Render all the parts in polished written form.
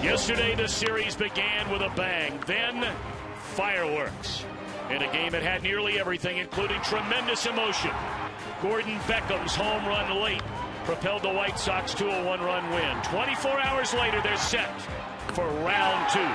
Yesterday, the series began with a bang, then fireworks. In a game that had nearly everything, including tremendous emotion. Gordon Beckham's home run late propelled the White Sox to a one-run win. 24 hours later, they're set for round two.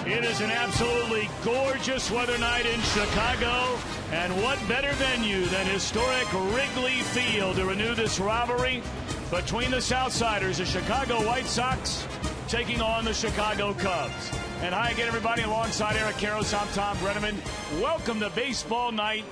It is an absolutely gorgeous weather night in Chicago, and what better venue than historic Wrigley Field to renew this rivalry between the Southsiders, the Chicago White Sox, taking on the Chicago Cubs. And hi again, everybody, alongside Eric Karros, I'm Tom Brenneman. Welcome to Baseball Night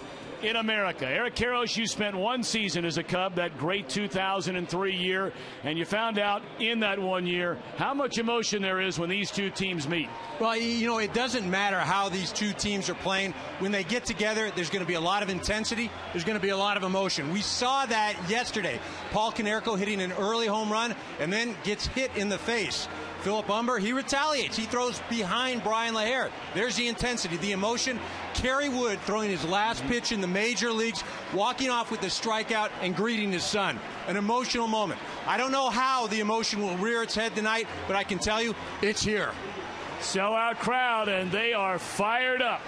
in America. Eric Karros, you spent one season as a Cub, that great 2003 year, and you found out in that 1 year how much emotion there is when these two teams meet. Well, you know, it doesn't matter how these two teams are playing. When they get together, there's going to be a lot of intensity. There's going to be a lot of emotion. We saw that yesterday. Paul Konerko hitting an early home run and then gets hit in the face. Philip Humber, he retaliates. He throws behind Brian LaHare. There's the intensity, the emotion. Kerry Wood throwing his last pitch in the major leagues, walking off with a strikeout and greeting his son. An emotional moment. I don't know how the emotion will rear its head tonight, but I can tell you it's here. Sellout crowd, and they are fired up.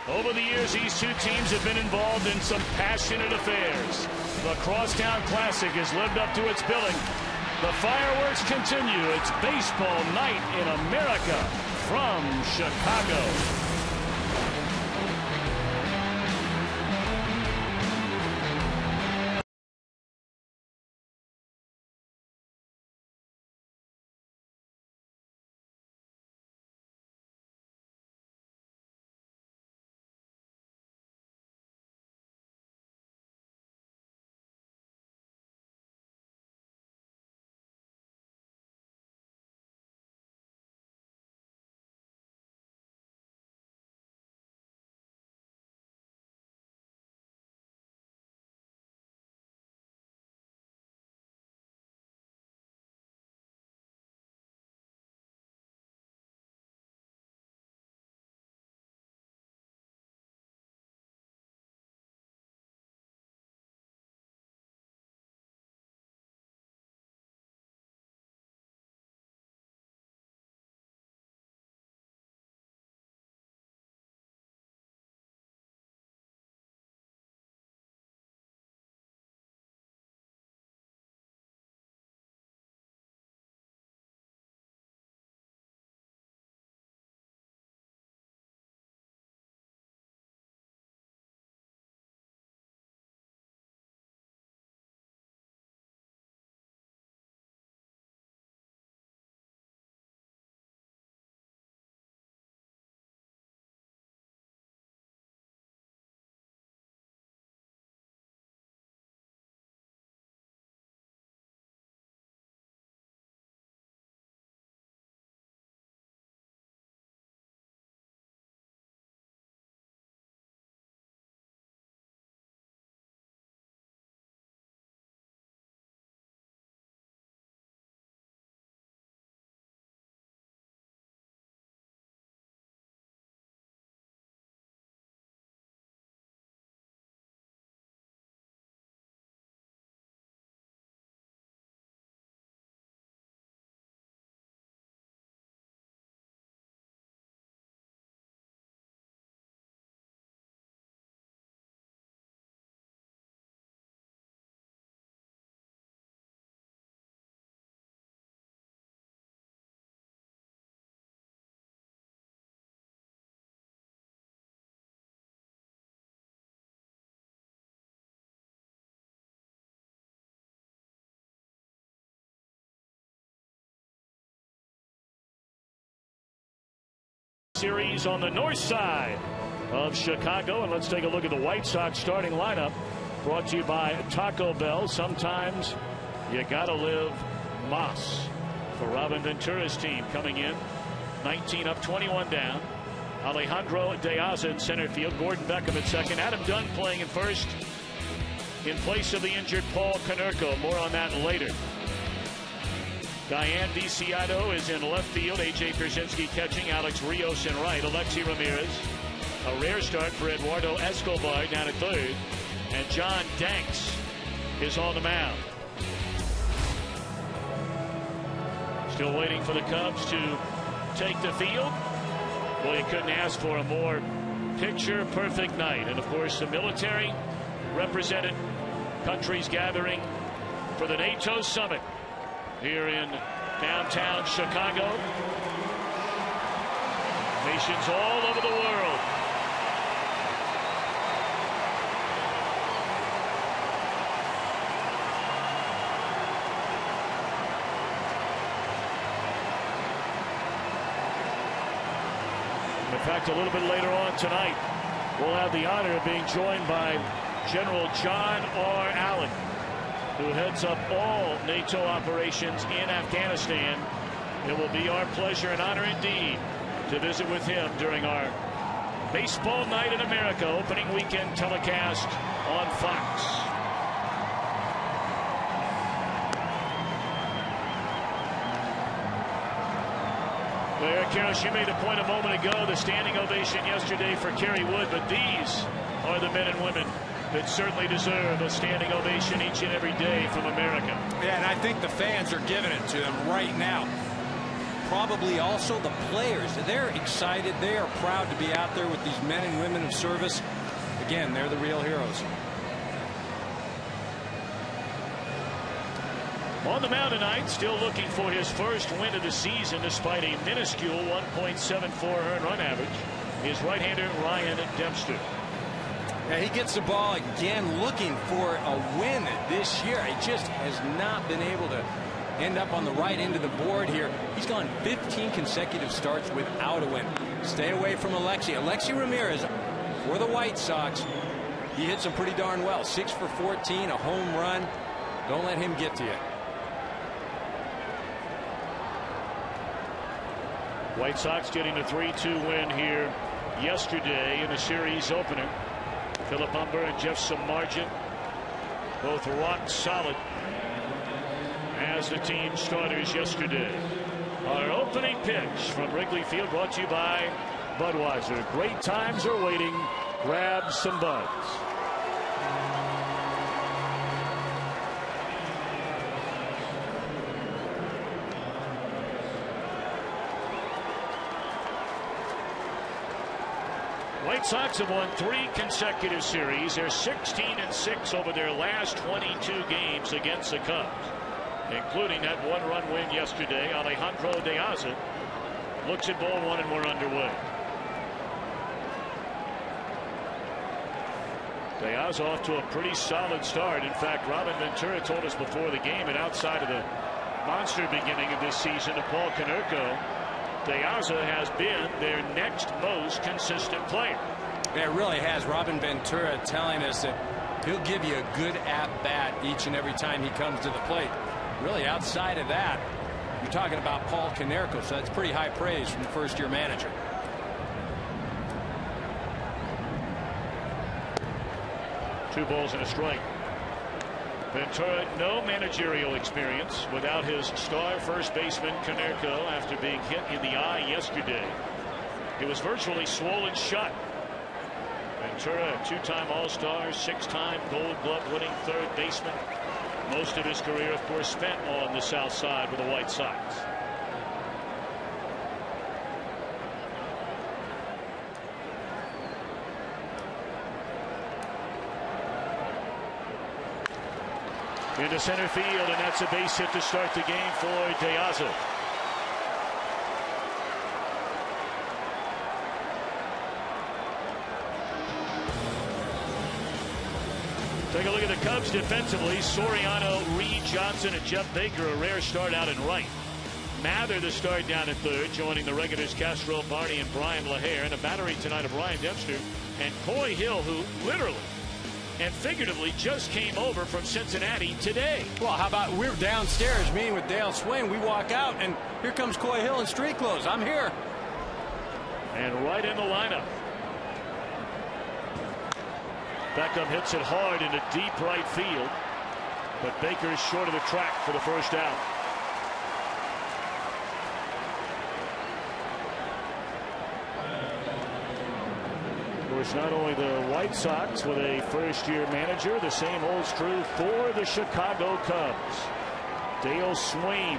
Over the years, these two teams have been involved in some passionate affairs. The Crosstown Classic has lived up to its billing. The fireworks continue. It's Baseball Night in America from Chicago. Series on the north side of Chicago, and let's take a look at the White Sox starting lineup, brought to you by Taco Bell. Sometimes you gotta live Moss for Robin Ventura's team coming in 19 up, 21 down. Alejandro Deaza in center field, Gordon Beckham at second, Adam Dunn playing in first in place of the injured Paul Konerko. More on that later. Diane DiCiotto is in left field. A.J. Pierzynski catching. Alex Rios in right. Alexi Ramirez. A rare start for Eduardo Escobar down at third. And John Danks is on the mound. Still waiting for the Cubs to take the field. Well, you couldn't ask for a more picture-perfect night. And, of course, the military represented countries gathering for the NATO summit here in downtown Chicago. Nations all over the world. In fact, a little bit later on tonight, we'll have the honor of being joined by General John R. Allen, who heads up all NATO operations in Afghanistan. It will be our pleasure and honor indeed to visit with him during our Baseball Night in America opening weekend telecast on Fox. Well, Eric Karros, you made the point a moment ago, the standing ovation yesterday for Kerry Wood, but these are the men and women that certainly deserve a standing ovation each and every day from America. Yeah, and I think the fans are giving it to them right now. Probably also the players. They're excited. They are proud to be out there with these men and women of service. Again, they're the real heroes. On the mound tonight, still looking for his first win of the season despite a minuscule 1.74 earned run average, is right-hander Ryan Dempster. Yeah, he gets the ball again looking for a win this year. He just has not been able to end up on the right end of the board here. He's gone 15 consecutive starts without a win. Stay away from Alexi Ramirez for the White Sox. He hits them pretty darn well. 6 for 14, a home run. Don't let him get to you. White Sox getting a 3-2 win here yesterday in the series opener. Philip Humber and Jeff Samardzija both rock solid as the team starters yesterday. Our opening pitch from Wrigley Field brought to you by Budweiser. Great times are waiting. Grab some buds. White Sox have won 3 consecutive series. They're 16-6 over their last 22 games against the Cubs, including that 1-run win yesterday. Alejandro De Aza looks at ball 1 and we're underway. De Aza off to a pretty solid start. In fact, Robin Ventura told us before the game, and outside of the monster beginning of this season to Paul Konerko, De Aza has been their next most consistent player. Yeah, it really has. Robin Ventura telling us that he'll give you a good at-bat each and every time he comes to the plate. Really, outside of that, you're talking about Paul Konerko, so that's pretty high praise from the first-year manager. Two balls and a strike. Ventura, no managerial experience without his star first baseman Konerko after being hit in the eye yesterday. He was virtually swollen shut. Ventura, a 2-time All-Star, 6-time Gold Glove winning third baseman. Most of his career, of course, spent on the South Side with the White Sox. Into center field, and that's a base hit to start the game for De Aza. Take a look at the Cubs defensively. Soriano, Reed Johnson, and Jeff Baker, a rare start out in right. Mather the start down at third, joining the regulars Castro Barney and Brian LaHare, and a battery tonight of Ryan Dempster and Coy Hill, who literally and figuratively just came over from Cincinnati today. Well, how about we're downstairs meeting with Dale Swain. We walk out, and here comes Coy Hill in street clothes. I'm here. And right in the lineup. Beckham hits it hard into deep right field, but Baker is short of the track for the first out. course, not only the White Sox with a first-year manager, the same holds true for the Chicago Cubs. Dale Swain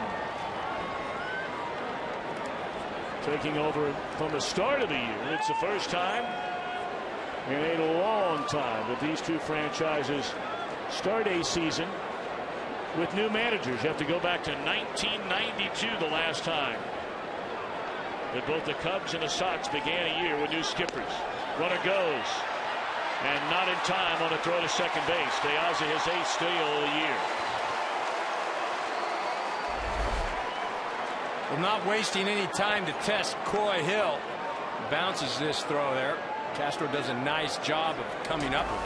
taking over from the start of the year. It's the first time in a long time that these two franchises start a season with new managers. You have to go back to 1992 the last time that both the Cubs and the Sox began a year with new skippers. Runner goes, and not in time on a throw to second base. De Aza his 8th steal of the year. Well, not wasting any time to test Coy Hill. Bounces this throw there. Castro does a nice job of coming up with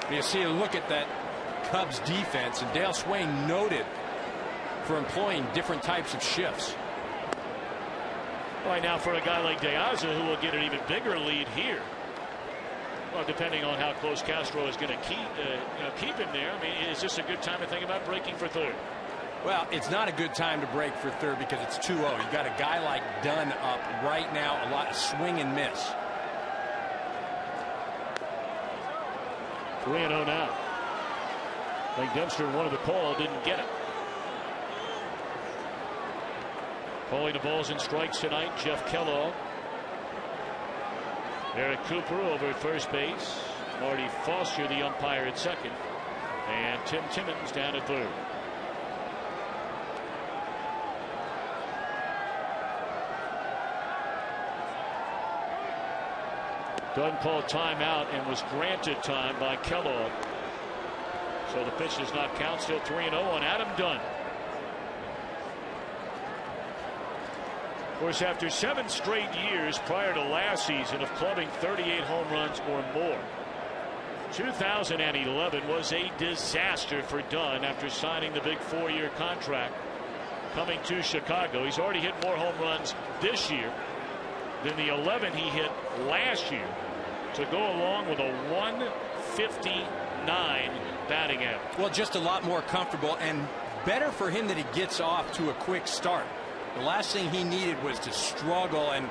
it. You see a look at that Cubs defense, and Dale Swain noted for employing different types of shifts. Right now, for a guy like De Aza, who will get an even bigger lead here, well, depending on how close Castro is going to keep him there. I mean, is this a good time to think about breaking for third? Well, it's not a good time to break for third because it's 2-0. You've got a guy like Dunn up right now, a lot of swing and miss. 3-0 now. I think Dempster wanted the call, didn't get it. Calling the balls and strikes tonight, Jeff Kellogg. Eric Cooper over at first base. Marty Foster, the umpire, at second. And Tim Timmons down at third. Dunn called timeout and was granted time by Kellogg. So the pitch does not count. Still 3-0 on Adam Dunn. Of course, after 7 straight years prior to last season of clubbing 38 home runs or more, 2011 was a disaster for Dunn after signing the big 4-year contract coming to Chicago. He's already hit more home runs this year than the 11 he hit last year, to go along with a 159 batting average. Well, just a lot more comfortable, and better for him that he gets off to a quick start. The last thing he needed was to struggle, and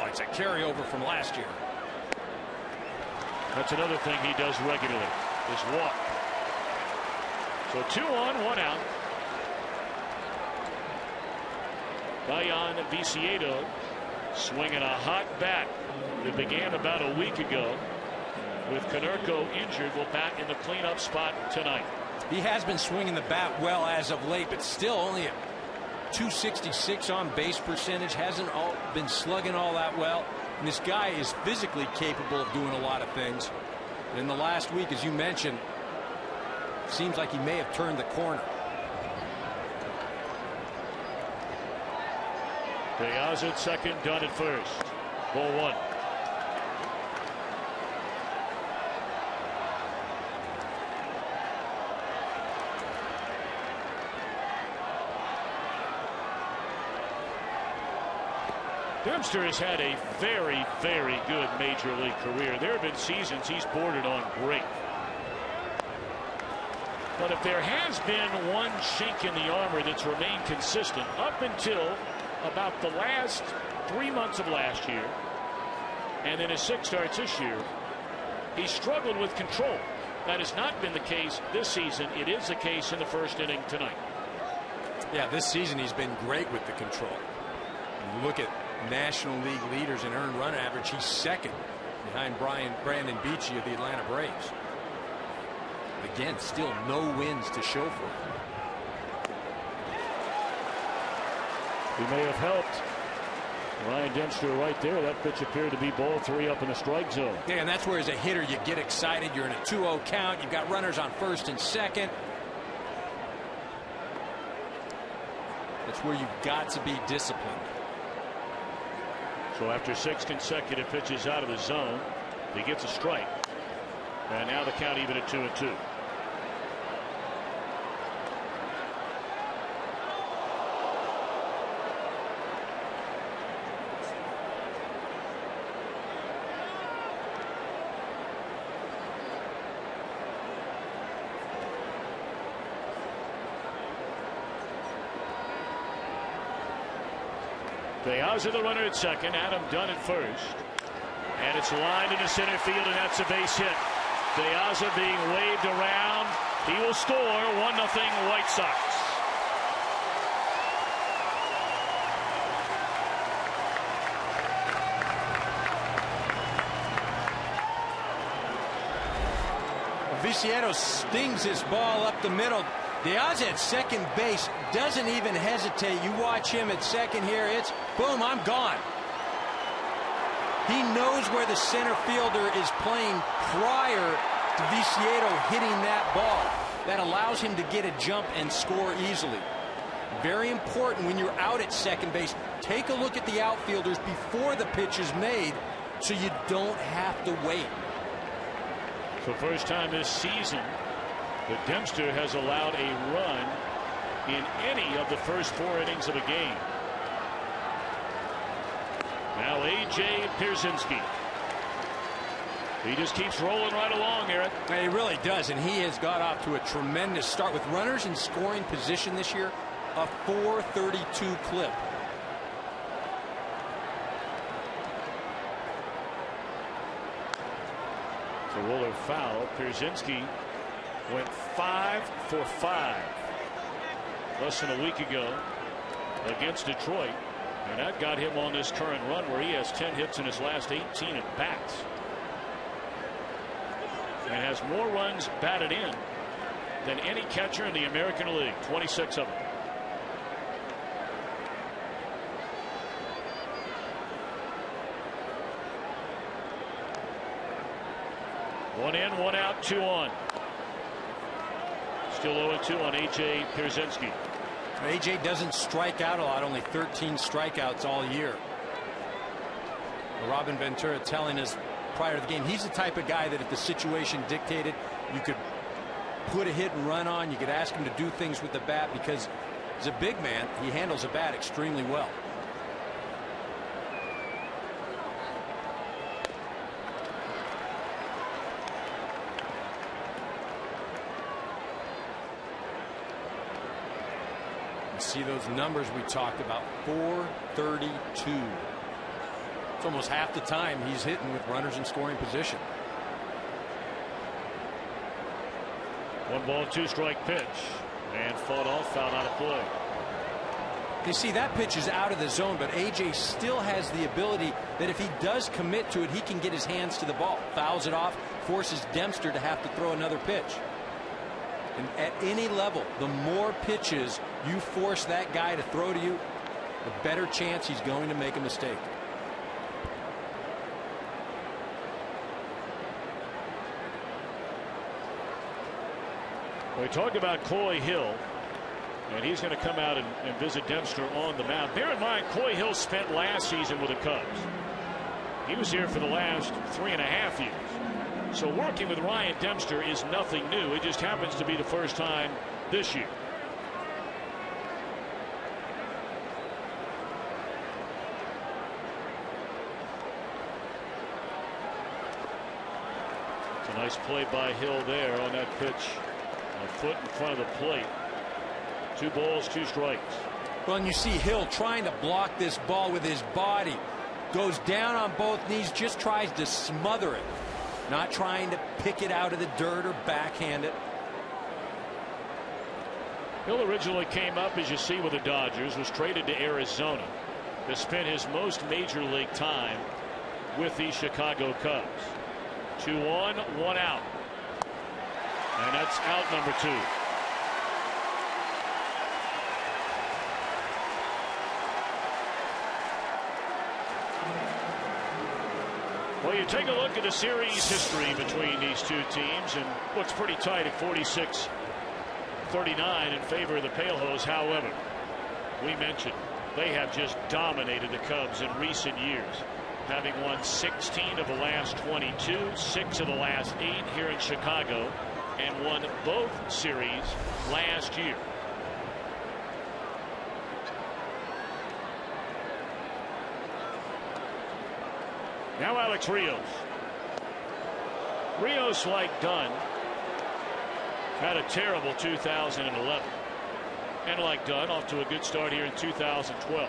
it's a carryover from last year. That's another thing he does regularly, is walk. So 2 on, 1 out. Dayan Viciedo swinging a hot bat that began about a week ago. With Konerko injured, will bat in the cleanup spot tonight. He has been swinging the bat well as of late, but still only a .266 on base percentage. Hasn't been slugging all that well. And this guy is physically capable of doing a lot of things. And in the last week, as you mentioned, seems like he may have turned the corner. De Aza at second, Dunn at first. Ball 1. Dempster has had a very, very good major league career. There have been seasons he's bordered on great. But if there has been one chink in the armor that's remained consistent up until about the last 3 months of last year, and then his 6 starts this year, he struggled with control. That has not been the case this season. It is the case in the first inning tonight. Yeah, this season he's been great with the control. You look at National League leaders in earned run average, he's second behind Brandon Beachy of the Atlanta Braves. Again, still no wins to show for him. He may have helped Ryan Dempster right there. That pitch appeared to be ball 3 up in the strike zone. Yeah, and that's where as a hitter you get excited. You're in a 2-0 count. You've got runners on first and second. That's where you've got to be disciplined. So after 6 consecutive pitches out of the zone, he gets a strike. And now the count even at 2-2. Piazza the runner at second. Adam Dunn at first. And it's lined into center field, and that's a base hit. Piazza being waved around. He will score. 1-0 White Sox. Viciedo stings his ball up the middle. Piazza at second base doesn't even hesitate. You watch him at second here. It's boom, I'm gone. He knows where the center fielder is playing prior to Viciedo hitting that ball. That allows him to get a jump and score easily. Very important when you're out at second base. Take a look at the outfielders before the pitch is made so you don't have to wait. For the first time this season, the Dempster has allowed a run in any of the first 4 innings of a game. Now A.J. Pierzynski. He just keeps rolling right along, Eric. He really does, and he has got off to a tremendous start with runners in scoring position this year. A .432 clip. The roller foul. Pierzynski went 5 for 5 less than a week ago against Detroit, and that got him on this current run where he has 10 hits in his last 18 at bats and has more runs batted in than any catcher in the American League. 26 of them. One in, one out, 2 on. Still 0-2 on A.J. Pierzynski. A.J. doesn't strike out a lot, only 13 strikeouts all year. Robin Ventura telling us prior to the game, he's the type of guy that if the situation dictated, you could put a hit and run on. You could ask him to do things with the bat because he's a big man. He handles the bat extremely well. See those numbers we talked about. 432. It's almost half the time he's hitting with runners in scoring position. 1-2 pitch and fought off, foul out of play. You see that pitch is out of the zone, but AJ still has the ability that if he does commit to it, he can get his hands to the ball. Fouls it off, forces Dempster to have to throw another pitch. And at any level, the more pitches you force that guy to throw to you, the better chance he's going to make a mistake. We talk about Coy Hill, and he's going to come out and visit Dempster on the mound. Bear in mind, Coy Hill spent last season with the Cubs. He was here for the last 3.5 years. So working with Ryan Dempster is nothing new. It just happens to be the first time this year. It's a nice play by Hill there on that pitch. A foot in front of the plate. 2 balls, 2 strikes. Well, and you see Hill trying to block this ball with his body. Goes down on both knees, just tries to smother it. Not trying to pick it out of the dirt or backhand it. Hill originally came up, as you see, with the Dodgers, was traded to Arizona to spend his most major league time with the Chicago Cubs. 2 on, 1 out. And that's out number 2. Well, you take a look at the series history between these two teams, and looks pretty tight at 46-39 in favor of the Pale Hose. However, we mentioned they have just dominated the Cubs in recent years, having won 16 of the last 22, 6 of the last 8 here in Chicago, and won both series last year. Now Alex Rios. Rios, like Dunn, had a terrible 2011. And like Dunn, off to a good start here in 2012.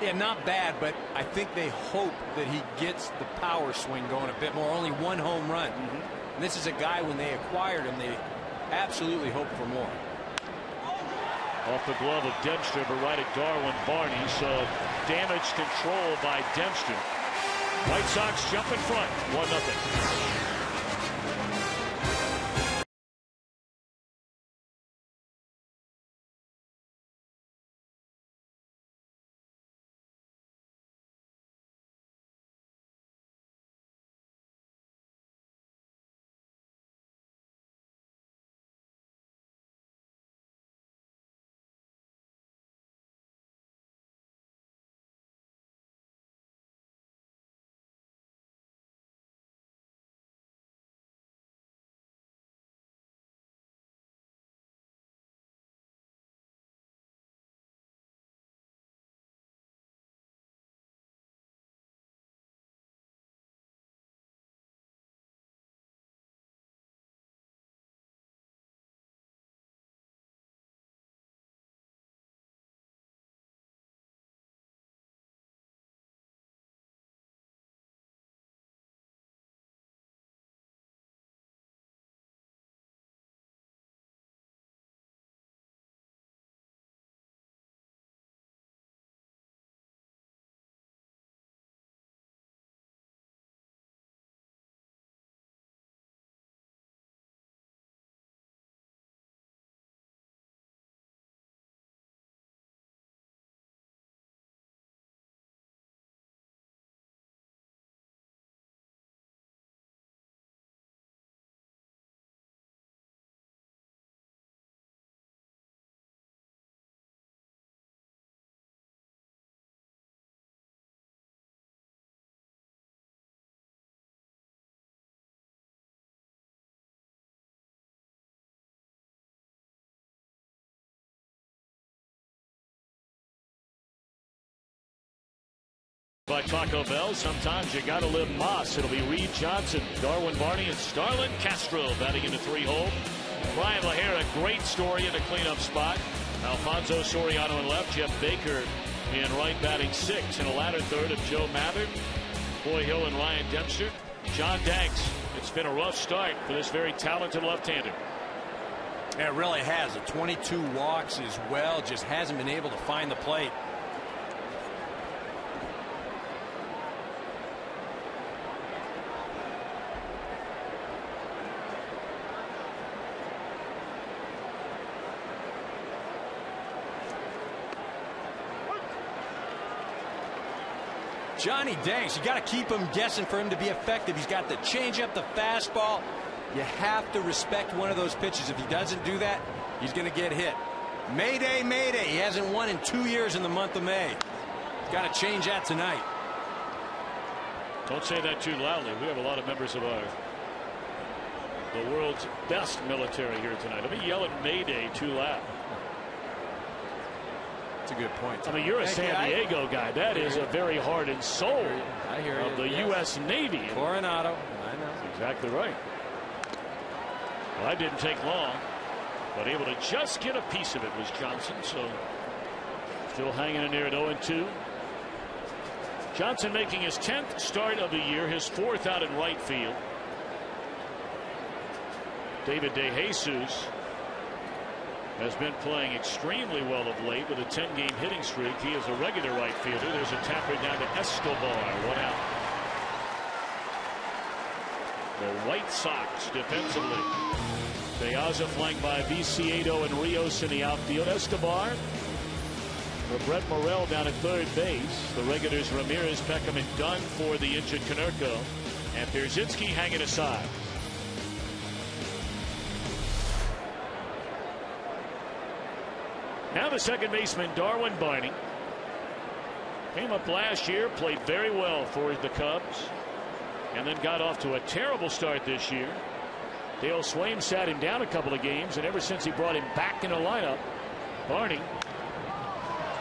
Yeah, not bad, but I think they hope that he gets the power swing going a bit more. Only one home run. And this is a guy, when they acquired him, they absolutely hoped for more. Off the glove of Dempster, but right at Darwin Barney. So damage control by Dempster. White Sox jump in front, 1-0. By Taco Bell, sometimes you gotta live Moss. It'll be Reed Johnson, Darwin Barney, and Starlin Castro batting in the 3-hole. Brian LaHara, great story in the cleanup spot. Alfonso Soriano in left, Jeff Baker in right batting 6, and a ladder third of Joe Mathern, Boy Hill, and Ryan Dempster. John Danks, it's been a rough start for this very talented left-hander. Yeah, it really has. 22 walks as well, just hasn't been able to find the plate. Johnny Danks, you got to keep him guessing for him to be effective. He's got the changeup, the fastball. You have to respect one of those pitches. If he doesn't do that, he's going to get hit. Mayday, mayday. He hasn't won in 2 years in the month of May. Got to change that tonight. Don't say that too loudly. We have a lot of members of the world's best military here tonight. Let me yell at Mayday too loud. That's a good point. I mean, you're a San Diego guy. That is a very heart and soul of the U.S. Navy. Coronado. I know. That's exactly right. Well, that didn't take long, but able to just get a piece of it was Johnson. So still hanging in there at 0-2. Johnson making his 10th start of the year, his 4th out in right field. David DeJesus has been playing extremely well of late with a 10-game hitting streak. He is a regular right fielder. There's a tapper down to Escobar, 1 out. The White Sox defensively. Piazza flanked by Viciedo and Rios in the outfield. Escobar for Brett Morrell down at third base. The regulars Ramirez, Peckham, and Dunn for the injured Konerko. And Pierzynski hanging aside. Now the second baseman, Darwin Barney. Came up last year, played very well for the Cubs, and then got off to a terrible start this year. Dale Swaim sat him down a couple of games, and ever since he brought him back in the lineup, Barney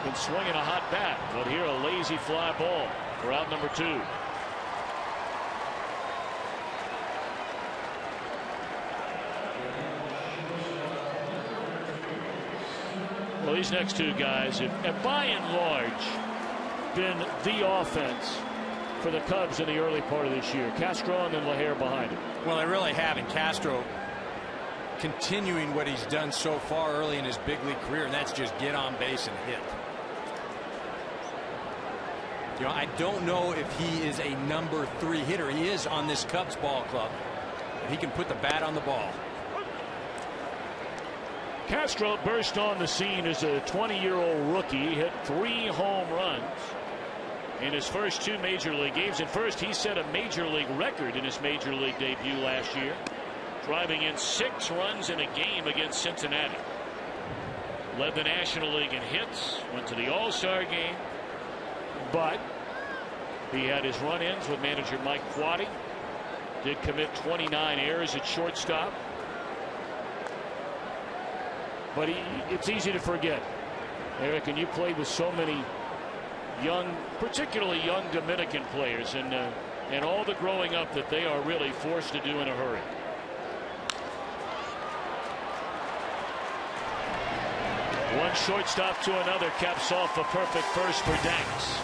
been swinging a hot bat. But here a lazy fly ball for out number 2. Well, these next two guys, if by and large, been the offense for the Cubs in the early part of this year. Castro and then LaHair behind him. Well, they really haven't. Castro continuing what he's done so far early in his big league career, and that's just get on base and hit. You know, I don't know if he is a number 3 hitter. He is on this Cubs ball club. He can put the bat on the ball. Castro burst on the scene as a 20-year-old rookie. Hit 3 home runs in his first 2 major league games. And first, he set a major league record in his major league debut last year, driving in 6 runs in a game against Cincinnati. Led the National League in hits, went to the All-Star game, but he had his run-ins with manager Mike Quade. Did commit 29 errors at shortstop. But it's easy to forget, Eric, and you played with so many young, particularly young Dominican players, and all the growing up that they are really forced to do in a hurry. One shortstop to another caps off a perfect first for Dax.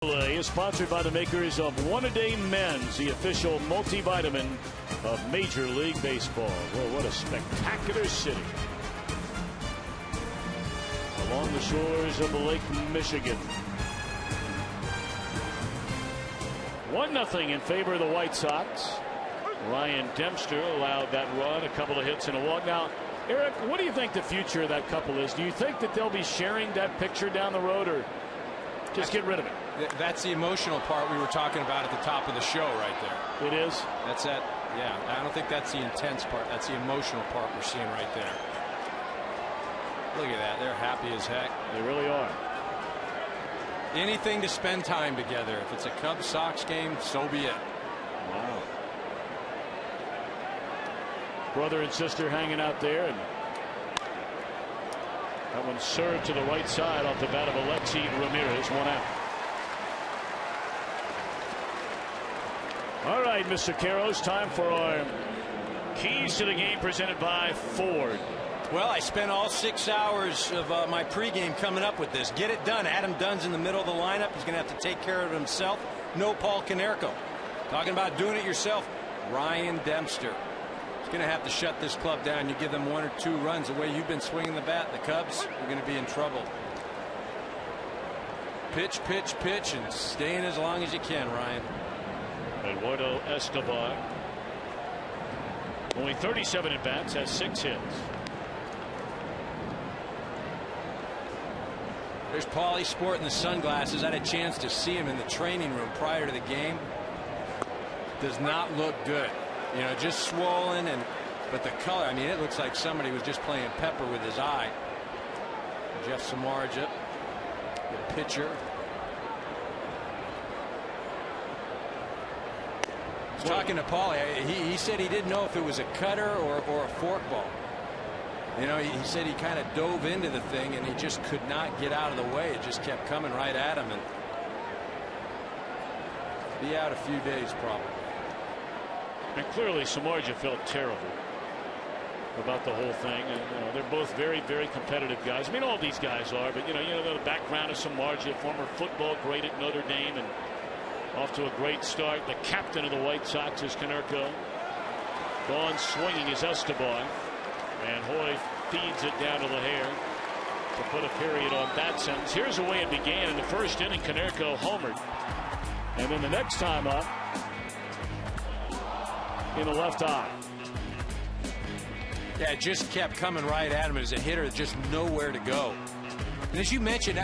Is sponsored by the makers of One A Day Men's, the official multivitamin of Major League Baseball. Well, what a spectacular city along the shores of Lake Michigan. 1-0 in favor of the White Sox. Ryan Dempster allowed that run, a couple of hits and a walk. Now, Eric, what do you think the future of that couple is? Do you think that they'll be sharing that picture down the road, or just get rid of it? That's the emotional part we were talking about at the top of the show right there. It is? That's that. Yeah, I don't think that's the intense part. That's the emotional part we're seeing right there. Look at that. They're happy as heck. They really are. Anything to spend time together. If it's a Cubs-Sox game, so be it. Wow. Brother and sister hanging out there, and that one served to the right side off the bat of Alexi Ramirez. 1 out. All right, Mr. Caros, time for our keys to the game presented by Ford. Well, I spent all 6 hours of my pregame coming up with this. Get it done. Adam Dunn's in the middle of the lineup. He's going to have to take care of himself. No Paul Konerko. Talking about doing it yourself. Ryan Dempster. He's going to have to shut this club down. You give them 1 or 2 runs the way you've been swinging the bat, the Cubs are going to be in trouble. Pitch, pitch, pitch, and stay in as long as you can, Ryan. Eduardo Escobar, only 37 at bats, has 6 hits. There's Paulie sporting the sunglasses. I had a chance to see him in the training room prior to the game. Does not look good. You know, just swollen, but the color, I mean, it looks like somebody was just playing pepper with his eye. Jeff Samardzija, the pitcher. I was talking to Paulie. He said he didn't know if it was a cutter or a forkball. You know, he said he kind of dove into the thing and he just could not get out of the way. It just kept coming right at him, and be out a few days probably. And clearly Samardzija felt terrible about the whole thing, and you know, they're both very, very competitive guys. I mean, all these guys are, but you know the background of Samardzija, former football great at Notre Dame, and off to a great start. The captain of the White Sox is Konerko. Gone swinging is Escobar, and Hoy feeds it down to LaHair to put a period on that sentence. Here's the way it began in the first inning. Konerko homered, and then the next time up, in the left eye. Yeah, it just kept coming right at him as a hitter, just nowhere to go. And as you mentioned,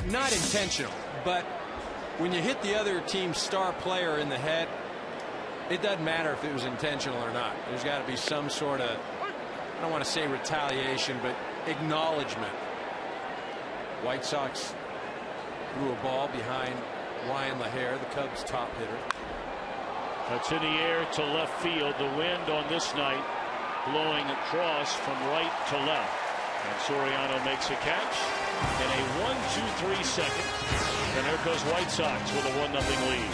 not intentional, but when you hit the other team's star player in the head, it doesn't matter if it was intentional or not. There's got to be some sort of, I don't want to say retaliation, but acknowledgement. White Sox threw a ball behind Ryan LaHair, the Cubs' top hitter. That's in the air to left field. The wind on this night blowing across from right to left. And Soriano makes a catch. In a 1-2-3 second. And there goes White Sox with a 1-0 lead.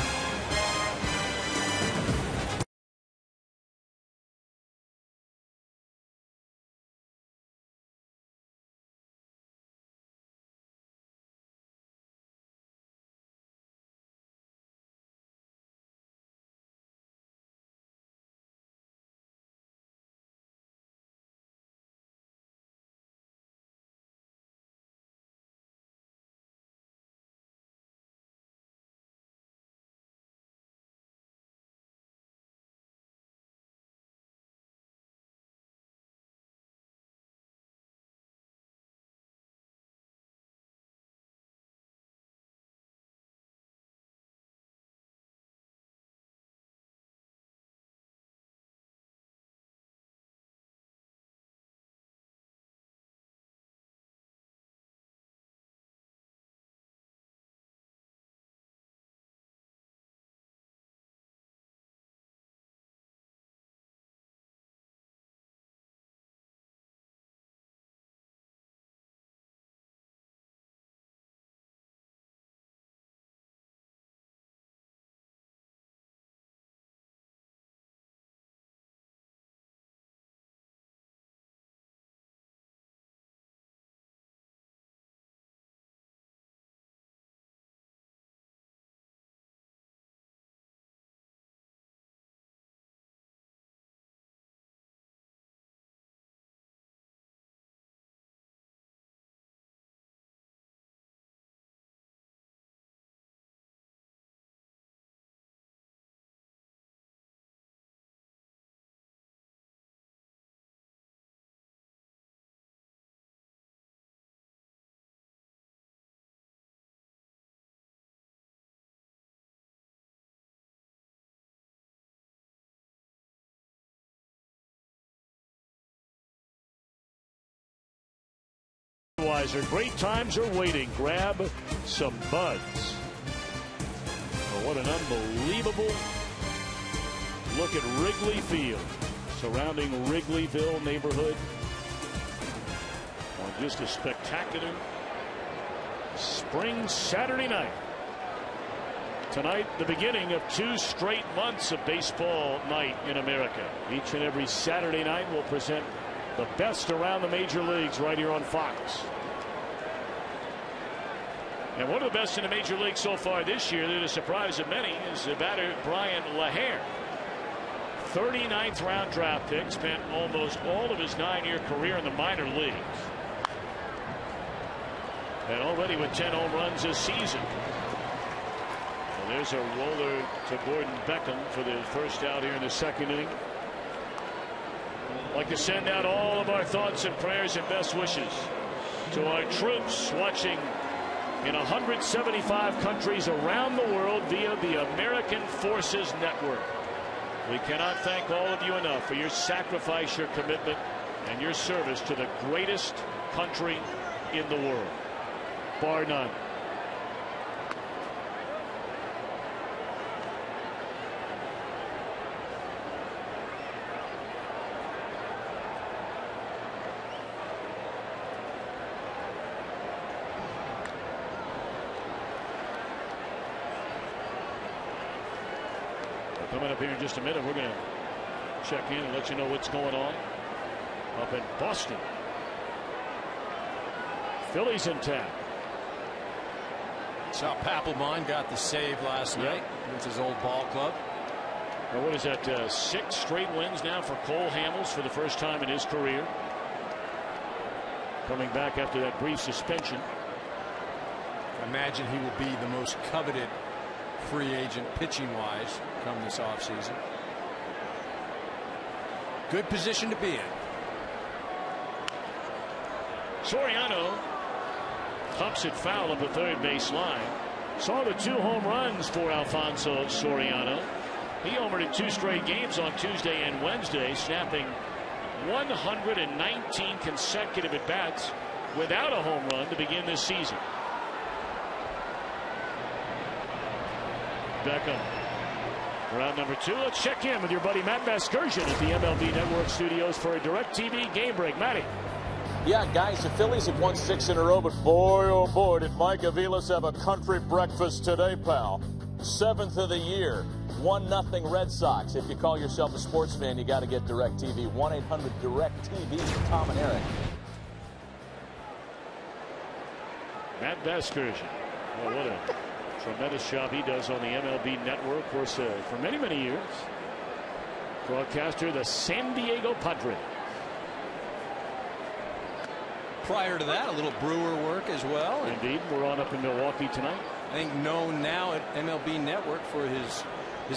Great times are waiting. Grab some buds. Oh, what an unbelievable look at Wrigley Field, surrounding Wrigleyville neighborhood. On just a spectacular spring Saturday night. Tonight, the beginning of 2 straight months of baseball night in America. Each and every Saturday night will present the best around the major leagues right here on Fox. And one of the best in the major league so far this year, to the surprise of many, is the batter Brian LaHair. 39th round draft pick, spent almost all of his 9-year career in the minor leagues. And already with 10 home runs this season. There's a roller to Gordon Beckham for the first out here in the second inning. I'd like to send out all of our thoughts and prayers and best wishes to our troops watching in 175 countries around the world via the American Forces Network. We cannot thank all of you enough for your sacrifice, your commitment, and your service to the greatest country in the world, bar none. Coming up here in just a minute, we're going to check in and let you know what's going on up in Boston. Phillies in town. Saw Papelbon got the save last night against his old ball club. Well, what is that? 6 straight wins now for Cole Hamels for the first time in his career. Coming back after that brief suspension. I imagine he will be the most coveted free agent pitching wise come this offseason. Good position to be in. Soriano pumps it foul up the third base line. Saw the 2 home runs for Alfonso Soriano. He homered in 2 straight games on Tuesday and Wednesday, snapping 119 consecutive at bats without a home run to begin this season. Beckham, round number 2. Let's check in with your buddy Matt Vasgersian at the MLB Network studios for a DirecTV game break. Matty. Yeah, guys, the Phillies have won 6 in a row, but boy, oh boy, did Mike Aviles have a country breakfast today, pal. 7th of the year, 1-0 Red Sox. If you call yourself a sports fan, you got to get DirecTV. 1-800-DirecTV. Tom and Eric. Matt Vasgersian. Well, what a tremendous job he does on the MLB Network. Of course, for many, many years, broadcaster the San Diego Padres. Prior to that, a little Brewer work as well. Indeed, we're on up in Milwaukee tonight. I think known now at MLB Network for his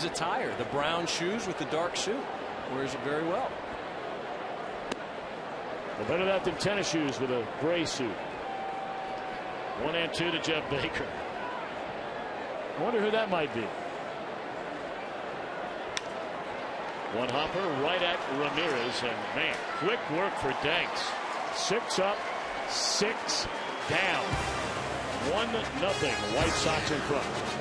attire, the brown shoes with the dark suit. Wears it very well. Well, better that than tennis shoes with a gray suit. 1-2 to Jeff Baker. I wonder who that might be. One hopper right at Ramirez, and man, quick work for Danks. 6 up, 6 down. 1-0. White Sox in front.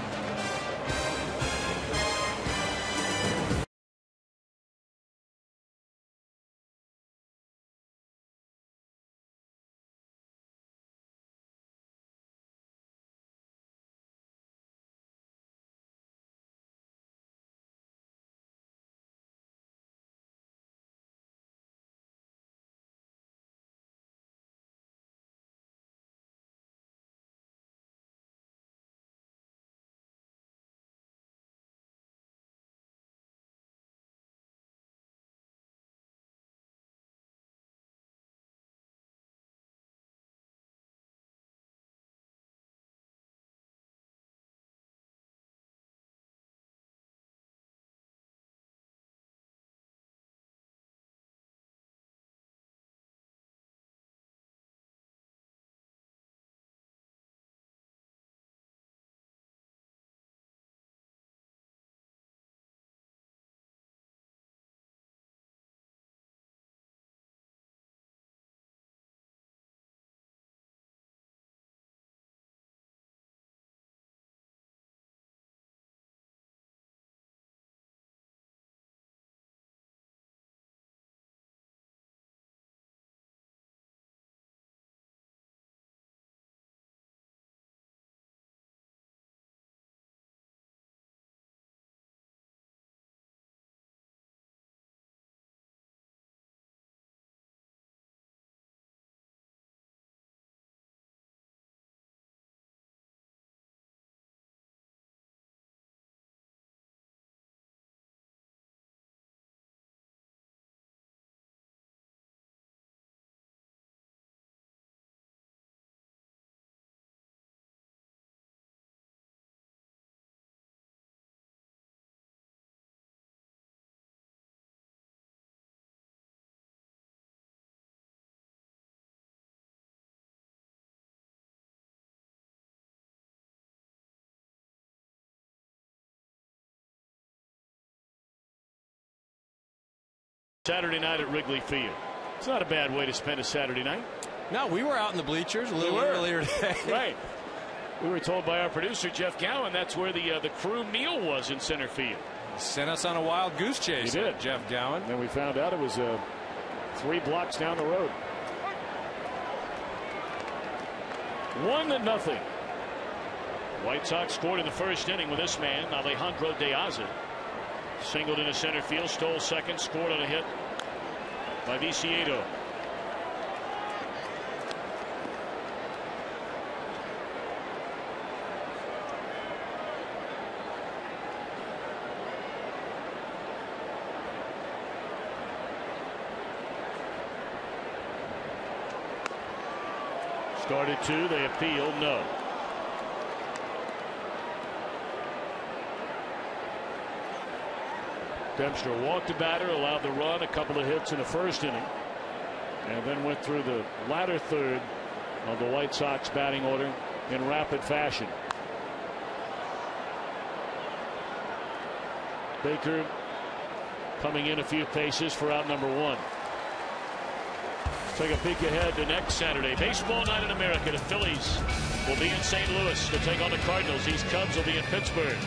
Saturday night at Wrigley Field. It's not a bad way to spend a Saturday night. No, we were out in the bleachers a little earlier today. Right. We were told by our producer, Jeff Gowen, that's where the crew meal was in center field. Sent us on a wild goose chase. He did. Jeff Gowen. And we found out it was 3 blocks down the road. 1-0. White Sox scored in the first inning with this man, Alejandro De Aza. Singled into center field, stole second, scored on a hit by Viciedo. Started 2, they appealed, no. Dempster walked the batter, allowed the run, a couple of hits in the first inning, and then went through the latter third of the White Sox batting order in rapid fashion. Baker coming in a few paces for out number 1. Let's take a peek ahead to next Saturday. Baseball night in America. The Phillies will be in St. Louis to take on the Cardinals. These Cubs will be in Pittsburgh.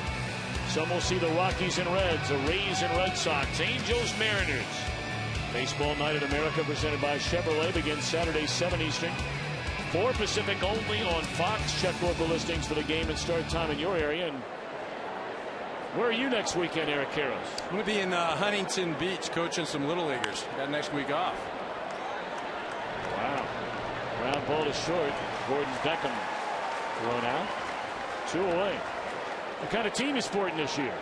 Some will see the Rockies and Reds, the Rays and Red Sox, Angels, Mariners. Baseball night in America presented by Chevrolet begins Saturday 7 Eastern, 4 Pacific only on Fox. Check local listings for the game and start time in your area. And where are you next weekend, Eric Karros? I'm going to be in Huntington Beach coaching some little leaguers. Got next week off. Wow. Ground ball to short. Gordon Beckham thrown out. 2 away. What kind of team are you sporting this year?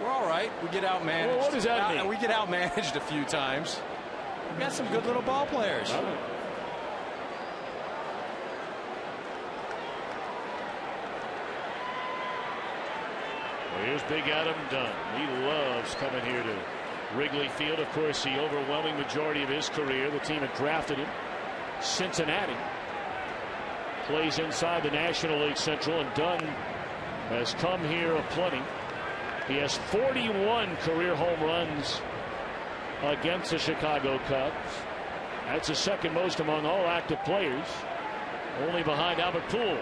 We're all right. We get outmanaged. Well, what does that mean? We get outmanaged a few times. We've got some good little ball players. Well, here's Big Adam Dunn. He loves coming here to Wrigley Field. Of course, the overwhelming majority of his career, the team that drafted him, Cincinnati, plays inside the National League Central, and Dunn has come here aplenty. He has 41 career home runs against the Chicago Cubs. That's the second most among all active players, only behind Albert Pujols.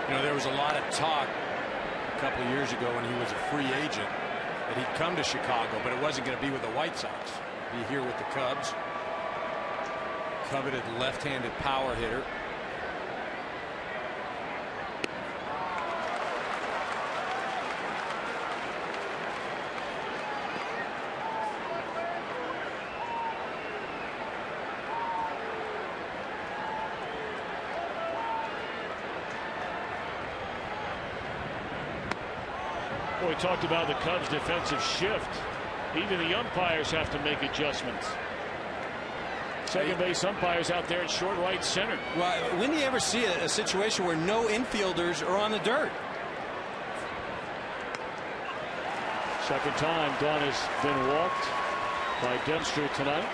You know, there was a lot of talk a couple of years ago when he was a free agent that he'd come to Chicago, but it wasn't going to be with the White Sox. Be here with the Cubs. Coveted left-handed power hitter. We talked about the Cubs' defensive shift. Even the umpires have to make adjustments. Second base umpires out there at short right center. Well, when do you ever see a situation where no infielders are on the dirt? Second time Dunn has been walked by Dempster tonight.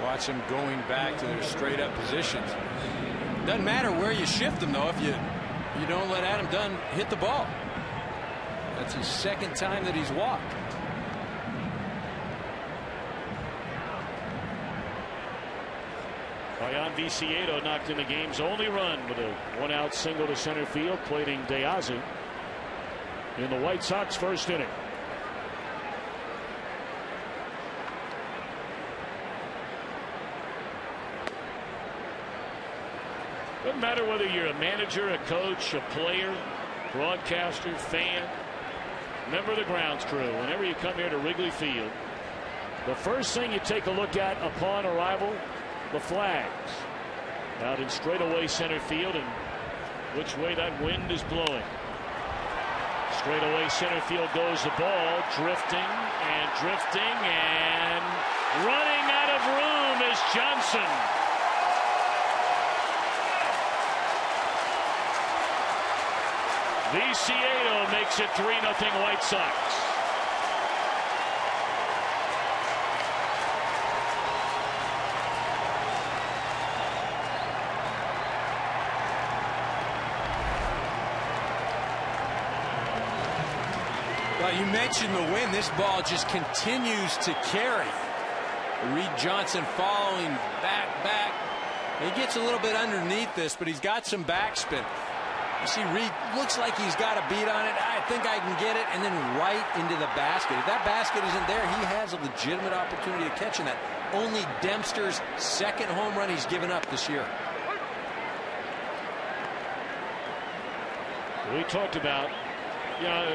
Watch them going back to their straight up positions. Doesn't matter where you shift them, though, if you don't let Adam Dunn hit the ball. That's his second time that he's walked. Ryan Viciedo knocked in the game's only run with a 1-out single to center field, plating De Aza in the White Sox first inning. Doesn't matter whether you're a manager, a coach, a player, broadcaster, fan, member of the grounds crew. Whenever you come here to Wrigley Field, the first thing you take a look at upon arrival, the flags out in straightaway center field and which way that wind is blowing. Straightaway center field goes the ball, drifting and running out of room is Johnson. Viciedo makes it 3-0 White Sox. Well, you mentioned the win. This ball just continues to carry. Reed Johnson following back. He gets a little bit underneath this, but he's got some backspin. You see Reed looks like he's got a beat on it. I think I can get it, and then right into the basket. If that basket isn't there, he has a legitimate opportunity of catching that. Only Dempster's second home run he's given up this year. We talked about,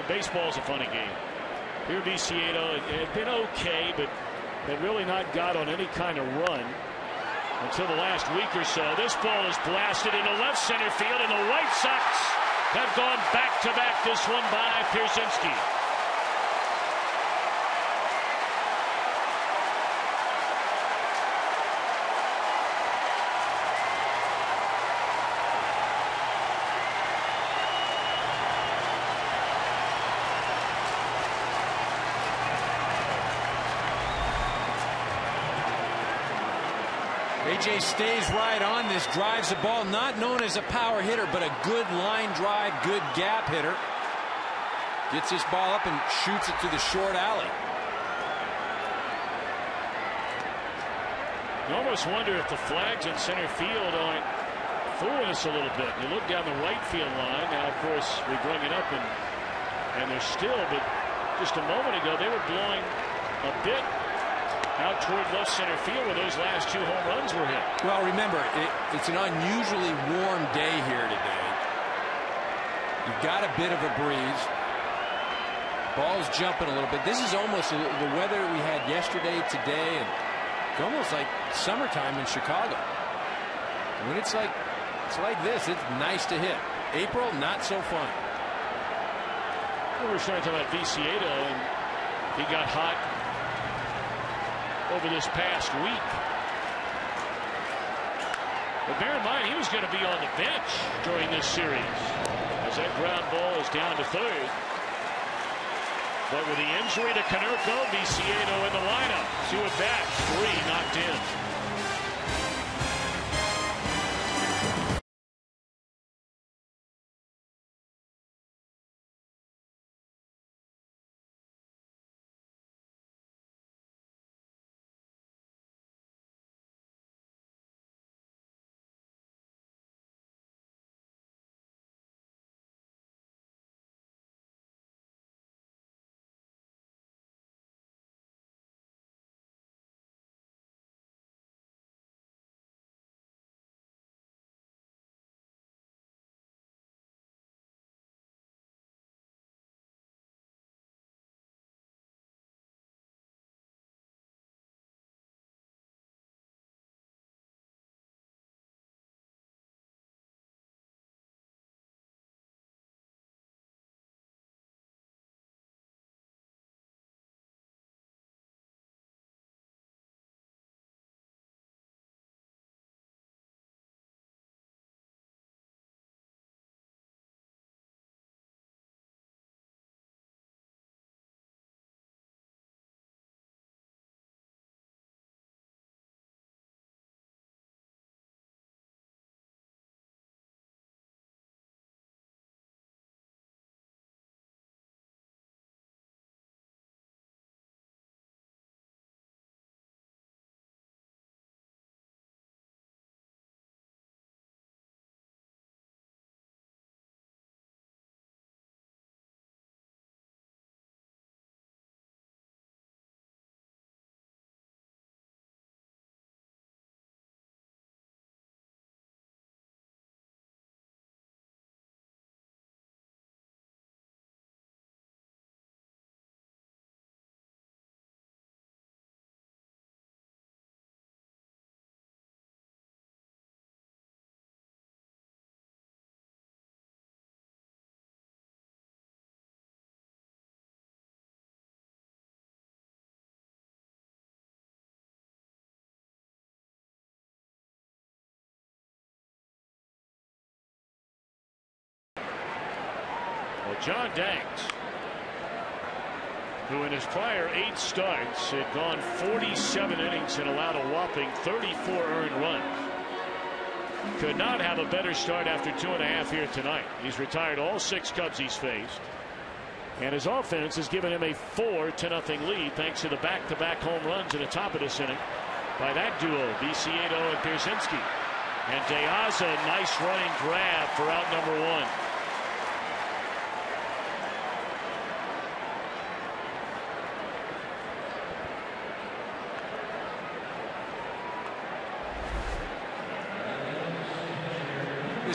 baseball's a funny game. Here Viciedo had been okay, but had really not got on any kind of run until the last week or so. This ball is blasted into left center field, and the White Sox have gone back-to-back this one by Pierzynski. AJ stays right on this, drives the ball, not known as a power hitter, but a good line drive, good gap hitter. Gets this ball up and shoots it to the short alley. You almost wonder if the flags in center field aren't fooling us a little bit. You look down the right field line. Now, of course, we bring it up, and they're still, but just a moment ago, they were blowing a bit out toward left center field where those last two home runs were hit. Well, remember, it's an unusually warm day here today. You've got a bit of a breeze. Ball's jumping a little bit. This is almost the weather we had yesterday, today, and it's almost like summertime in Chicago. When it's like this, it's nice to hit. April, not so fun. We were starting to talk about Viciedo, and he got hot over this past week. But bear in mind, he was going to be on the bench during this series as that ground ball is down to third. But with the injury to Konerko, Viciedo in the lineup. 2 at bats, 3 knocked in. Well, John Danks, who in his prior 8 starts had gone 47 innings and allowed a whopping 34 earned runs, could not have a better start after 2.5 here tonight. He's retired all 6 Cubs he's faced, and his offense has given him a 4-0 lead thanks to the back-to-back home runs in the top of this inning by that duo, Viciedo and Pierzynski. And De Aza, nice running grab for out number 1.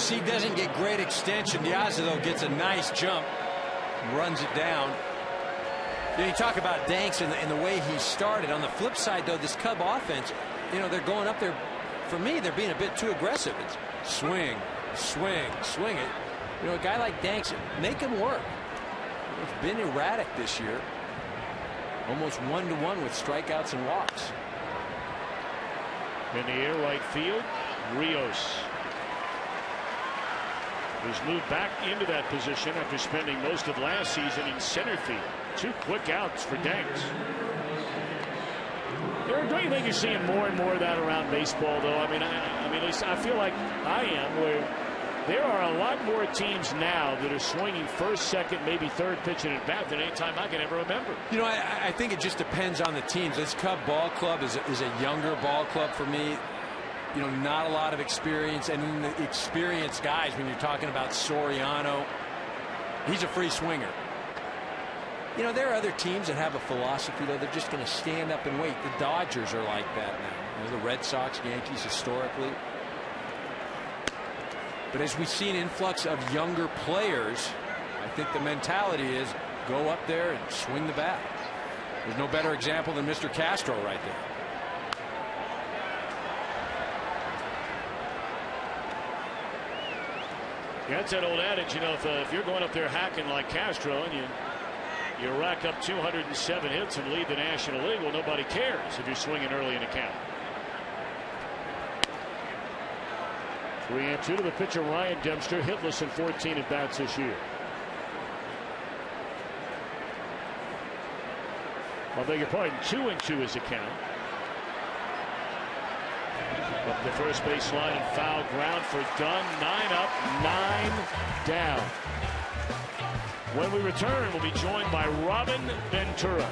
He doesn't get great extension. De Aza, though, gets a nice jump, runs it down. You talk about Danks and the way he started. On the flip side, though, this Cub offense, they're going up there. For me, they're being a bit too aggressive. It's swing, swing, swing it. A guy like Danks, make him work. It's been erratic this year. Almost 1-to-1 with strikeouts and walks. In the air right field, Rios was moved back into that position after spending most of last season in center field. 2 quick outs for Danks. Eric, don't you think you're seeing more and more of that around baseball, though? I mean, at least I feel like I am, where there are a lot more teams now that are swinging first, second, maybe third pitching at bat than any time I can ever remember. I think it just depends on the teams. This Cub ball club is a younger ball club for me. Not a lot of experience, and the experienced guys, when you're talking about Soriano, he's a free swinger. There are other teams that have a philosophy, though. They're just going to stand up and wait. The Dodgers are like that now. The Red Sox, Yankees historically. But as we've seen influx of younger players, I think the mentality is go up there and swing the bat. There's no better example than Mr. Castro right there. Yeah, that's that old adage, if you're going up there hacking like Castro and you rack up 207 hits and lead the National League, well, nobody cares if you're swinging early in the count. 3-2 to the pitcher Ryan Dempster, hitless in 14 at bats this year. I beg your pardon, 2-2 is the count. Up the first base line and foul ground for Dunn. 9 up, 9 down. When we return, we'll be joined by Robin Ventura.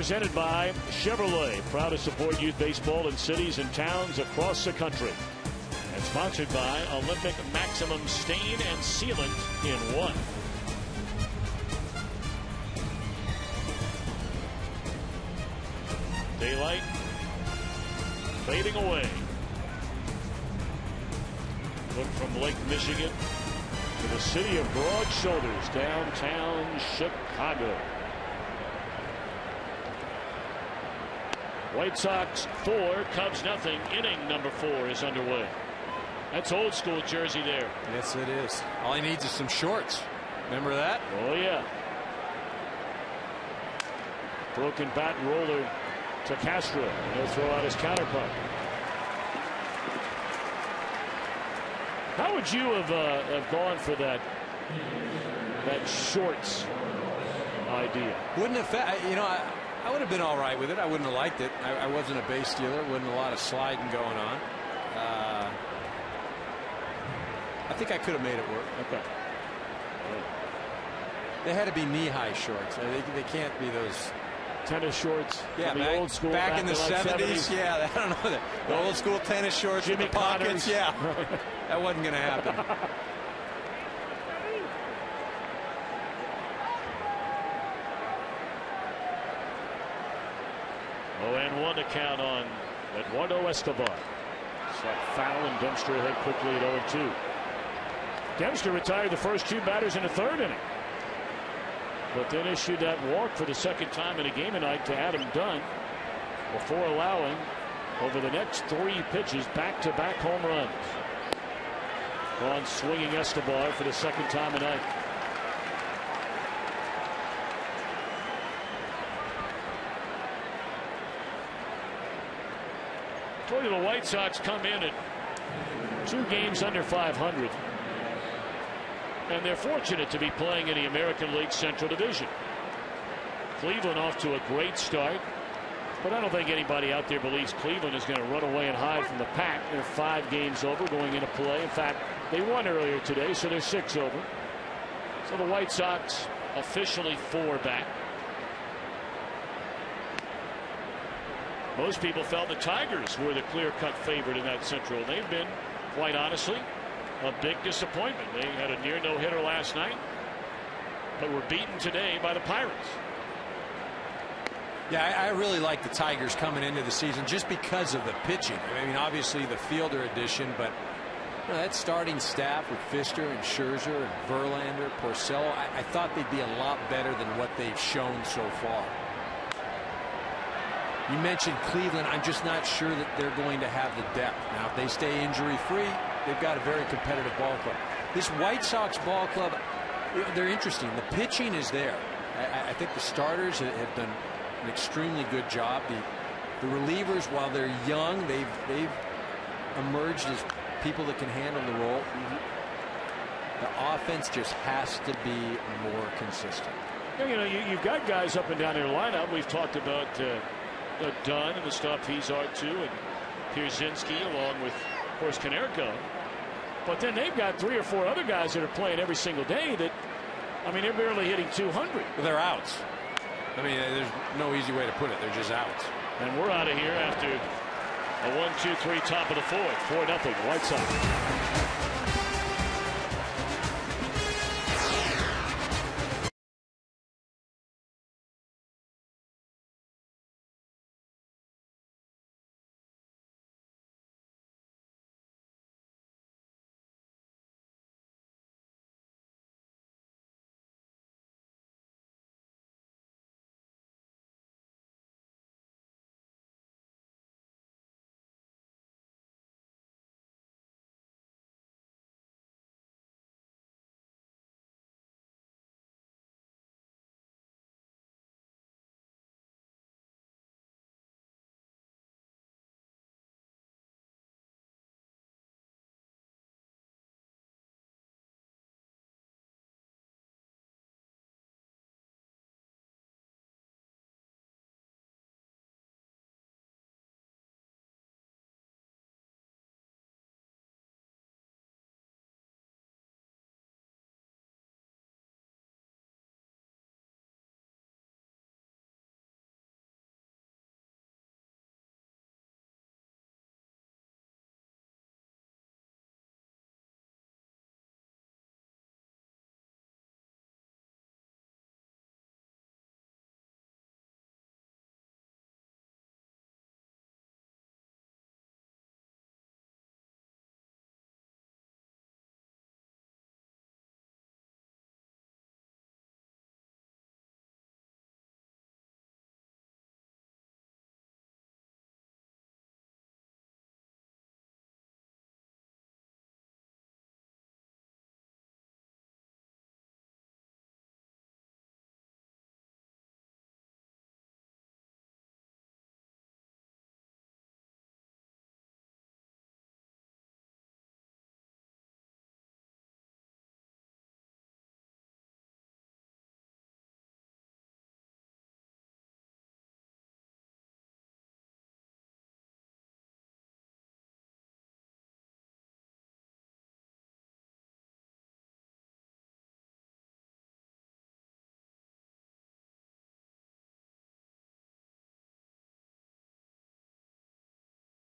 Presented by Chevrolet, proud to support youth baseball in cities and towns across the country. And sponsored by Olympic Maximum Stain and Sealant in One. Daylight fading away. Look from Lake Michigan to the city of Broad Shoulders, downtown Chicago. White Sox 4, Cubs nothing. Inning number 4 is underway. That's old school Jersey there. Yes, it is. All he needs is some shorts. Remember that? Oh, yeah. Broken bat roller to Castro. He'll throw out his counterpart. How would you have gone for that shorts idea? Wouldn't have, you know, I would have been all right with it. I wouldn't have liked it. I wasn't a base stealer. Wasn't a lot of sliding going on. I think I could have made it work. Okay. They had to be knee-high shorts. They can't be those tennis shorts. Yeah, the old school back in the like 70s. Yeah, I don't know. The old school tennis shorts Jimmy with the pockets. Connors. Yeah, that wasn't going to happen. Oh, and 1 to count on Eduardo Escobar. Struck foul and Dempster ahead quickly at 0-2. Dempster retired the first 2 batters in the 3rd inning, but then issued that walk for the 2nd time in a game tonight to Adam Dunn before allowing over the next 3 pitches back-to-back home runs. On swinging Escobar for the 2nd time tonight. Told you the White Sox come in at 2 games under 500. And they're fortunate to be playing in the American League Central Division. Cleveland off to a great start, but I don't think anybody out there believes Cleveland is going to run away and hide from the pack. They're 5 games over going into play. In fact, they won earlier today, so they're 6 over. So the White Sox officially 4 back. Most people felt the Tigers were the clear-cut favorite in that Central. They've been, quite honestly, a big disappointment. They had a near no-hitter last night, but were beaten today by the Pirates. Yeah, I really like the Tigers coming into the season just because of the pitching. I mean, obviously the fielder addition, but you know, that starting staff with Pfister and Scherzer and Verlander, Porcello, I thought they'd be a lot better than what they've shown so far. You mentioned Cleveland. I'm just not sure that they're going to have the depth. Now, if they stay injury-free, they've got a very competitive ball club. This White Sox ball club, they're interesting. The pitching is there. I think the starters have done an extremely good job. The relievers, while they're young, they've emerged as people that can handle the role. The offense just has to be more consistent. Yeah, you know, you've got guys up and down their lineup. We've talked about Dunn and the stuff he's R2 and Pierzynski along with, of course, Konerko. But then they've got 3 or 4 other guys that are playing every single day that, I mean, they're barely hitting 200. They're outs. I mean, there's no easy way to put it. They're just outs. And we're out of here after a 1-2-3 top of the 4th. 4-0 White Sox.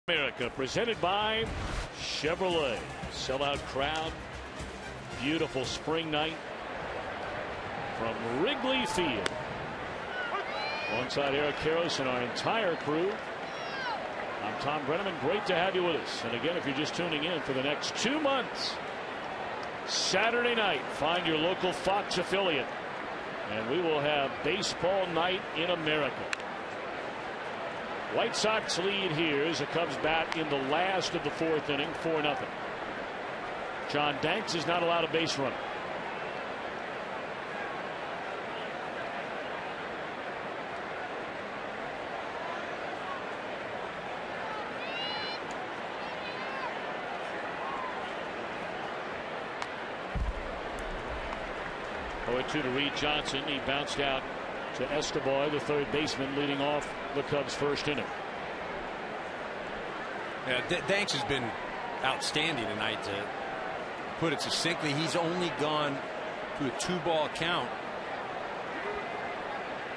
America, presented by Chevrolet. Sellout crowd. Beautiful spring night from Wrigley Field. Alongside Eric Karros and our entire crew, I'm Tom Brenneman. Great to have you with us. And again, if you're just tuning in, for the next 2 months, Saturday night, find your local Fox affiliate, and we will have baseball night in America. White Sox lead here as the Cubs bat in the last of the 4th inning, 4-0. John Danks is not allowed a base runner. To Reed Johnson. He bounced out to Escobar, the third baseman, leading off the Cubs' first inning. Yeah, Danks has been outstanding tonight. To put it succinctly, he's only gone to a 2-ball count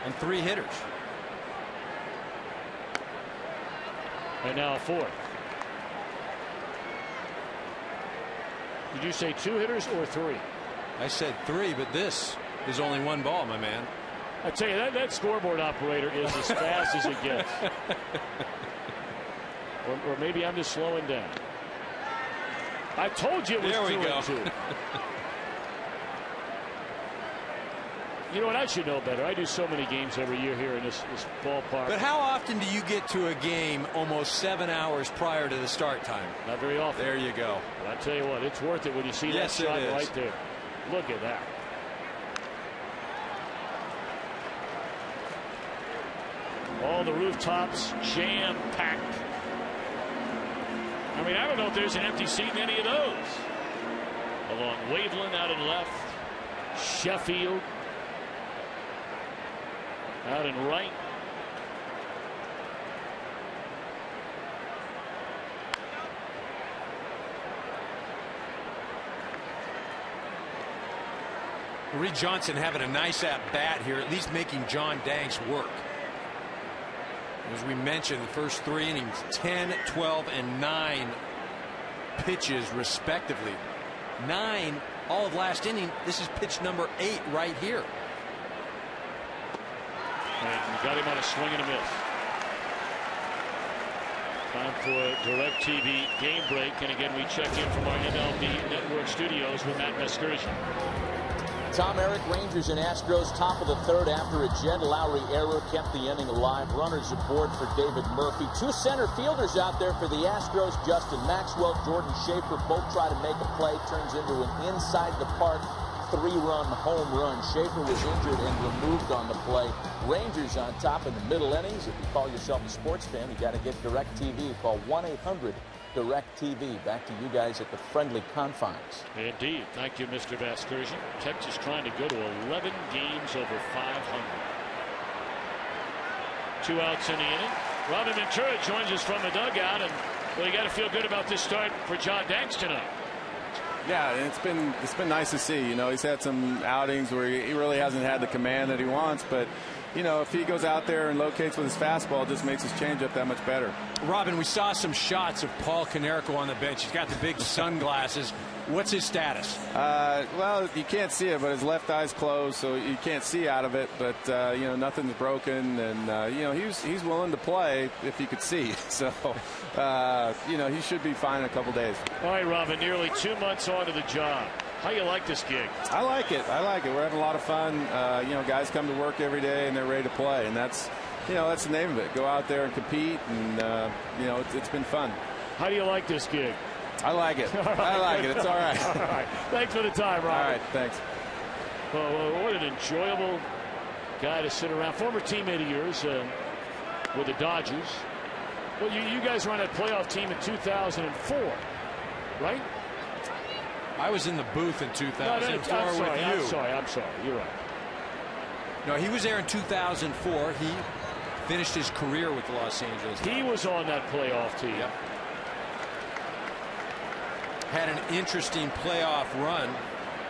on 3 hitters. And now a 4th. Did you say 2 hitters or 3? I said 3, but this is only 1 ball, my man. I tell you, that scoreboard operator is as fast as it gets. Or maybe I'm just slowing down. I told you it was 2-2. You know what? I should know better. I do so many games every year here in this ballpark. But how often do you get to a game almost 7 hours prior to the start time? Not very often. There you go. But I tell you what, it's worth it when you see that shot right there. Look at that. All the rooftops jam-packed. I mean, I don't know if there's an empty seat in any of those. Along Waveland out in left. Sheffield out in right. Reed Johnson having a nice at bat here, at least making John Danks work. As we mentioned, the first 3 innings, 10, 12, and 9 pitches respectively. 9 all of last inning. This is pitch number 8 right here. And got him on a swing and a miss. Time for DirecTV game break. And again, we check in from our MLB Network studios with Matt Vasgersian. Tom, Eric, Rangers and Astros top of the 3rd after a Jed Lowry error kept the inning alive. Runners aboard for David Murphy. 2 center fielders out there for the Astros. Justin Maxwell, Jordan Schaefer both try to make a play. Turns into an inside the park 3-run home run. Schaefer was injured and removed on the play. Rangers on top in the middle innings. If you call yourself a sports fan, you got to get DirecTV. Call 1-800-DirecTV. Back to you guys at the friendly confines. Indeed. Thank you, Mr. Vasgersian. Texas trying to go to 11 games over 500. 2 outs in the inning. Robin Ventura joins us from the dugout, and well, you got to feel good about this start for John Danks tonight. Yeah, it's been nice to see. You know, he's had some outings where he really hasn't had the command that he wants, but you know, if he goes out there and locates with his fastball, it just makes his changeup that much better. Robin, we saw some shots of Paul Konerko on the bench. He's got the big sunglasses. What's his status? Well, you can't see it, but his left eye's closed, so you can't see out of it. But you know, nothing's broken, and you know, he's willing to play if he could see. So you know, he should be fine in a couple days. All right, Robin, nearly 2 months onto the job. How you like this gig? I like it. We're having a lot of fun. You know, guys come to work every day and they're ready to play, and that's, you know, that's the name of it. Go out there and compete, and you know, it's been fun. How do you like this gig? I like it. Right. I like it. It's all right. All right. Thanks for the time, Robin. All right. Thanks. Well, what an enjoyable guy to sit around. Former teammate of yours with the Dodgers. Well, you guys were on that playoff team in 2004, right? I was in the booth in 2004 with you. I'm sorry. You're right. No, he was there in 2004. He finished his career with the Los Angeles Dodgers. He was on that playoff team. Yep. Had an interesting playoff run.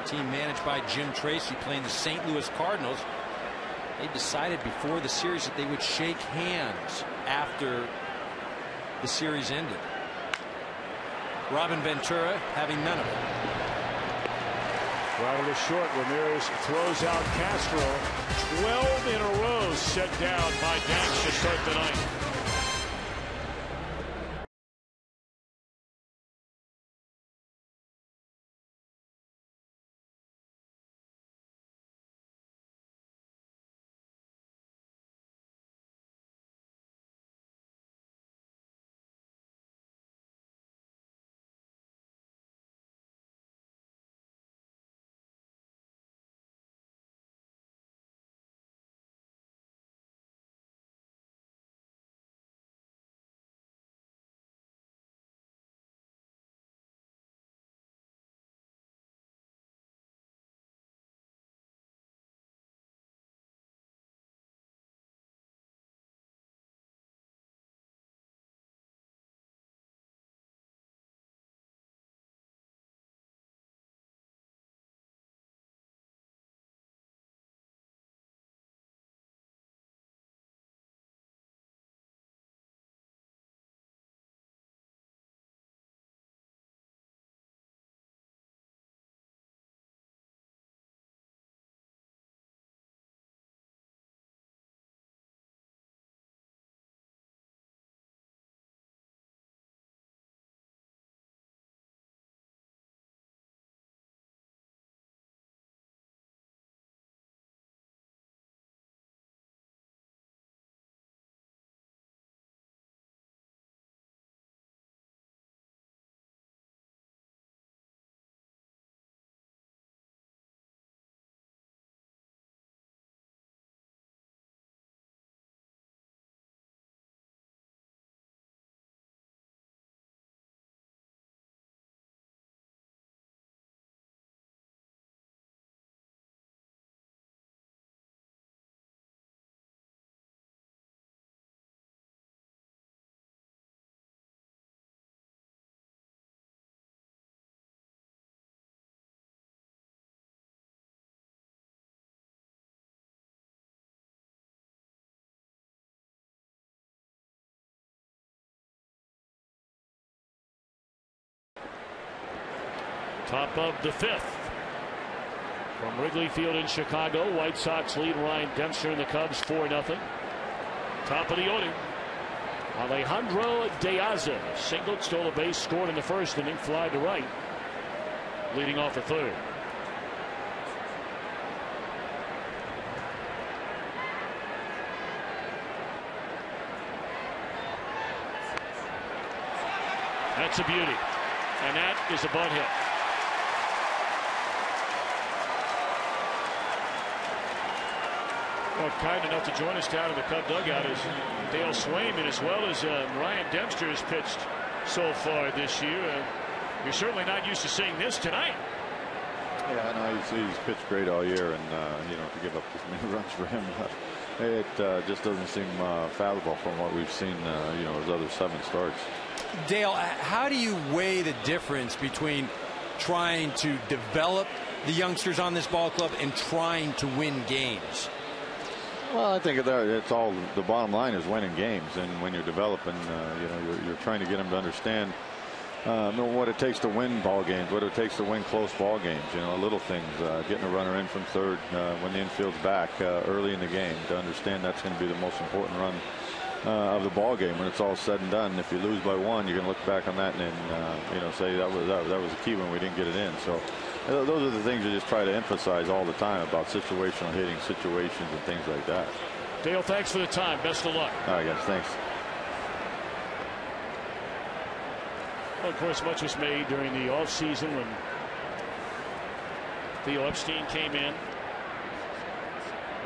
Team managed by Jim Tracy playing the St. Louis Cardinals. They decided before the series that they would shake hands after the series ended. Robin Ventura having none of it. Right to the short. Ramirez throws out Castro. 12 in a row set down by Danks to start the ninth. Top of the fifth. From Wrigley Field in Chicago, White Sox lead Ryan Dempster and the Cubs 4-0. Top of the order. Alejandro Diaz singled, stole a base, scored in the first inning, fly to right. Leading off the third. That's a beauty. And that is a bunt hit. Well, kind enough to join us down in the Cub dugout is Dale Swayman, as well as Ryan Dempster has pitched so far this year. You're certainly not used to seeing this tonight. Yeah, no, he's pitched great all year, and you know, to give up this many runs for him, it just doesn't seem fathomable from what we've seen, you know, his other 7 starts. Dale, how do you weigh the difference between trying to develop the youngsters on this ball club and trying to win games? Well, I think it's all, the bottom line is winning games, and when you're developing, you know, you're trying to get them to understand what it takes to win ball games, what it takes to win close ball games. You know, little things, getting a runner in from third when the infield's back early in the game, to understand that's going to be the most important run of the ball game when it's all said and done. If you lose by 1, you're going to look back on that and you know, say that was the key when we didn't get it in. So those are the things you just try to emphasize all the time about situational hitting, situations, and things like that. Dale, thanks for the time. Best of luck. All right, guys. Thanks. Well, of course, much was made during the offseason when Theo Epstein came in.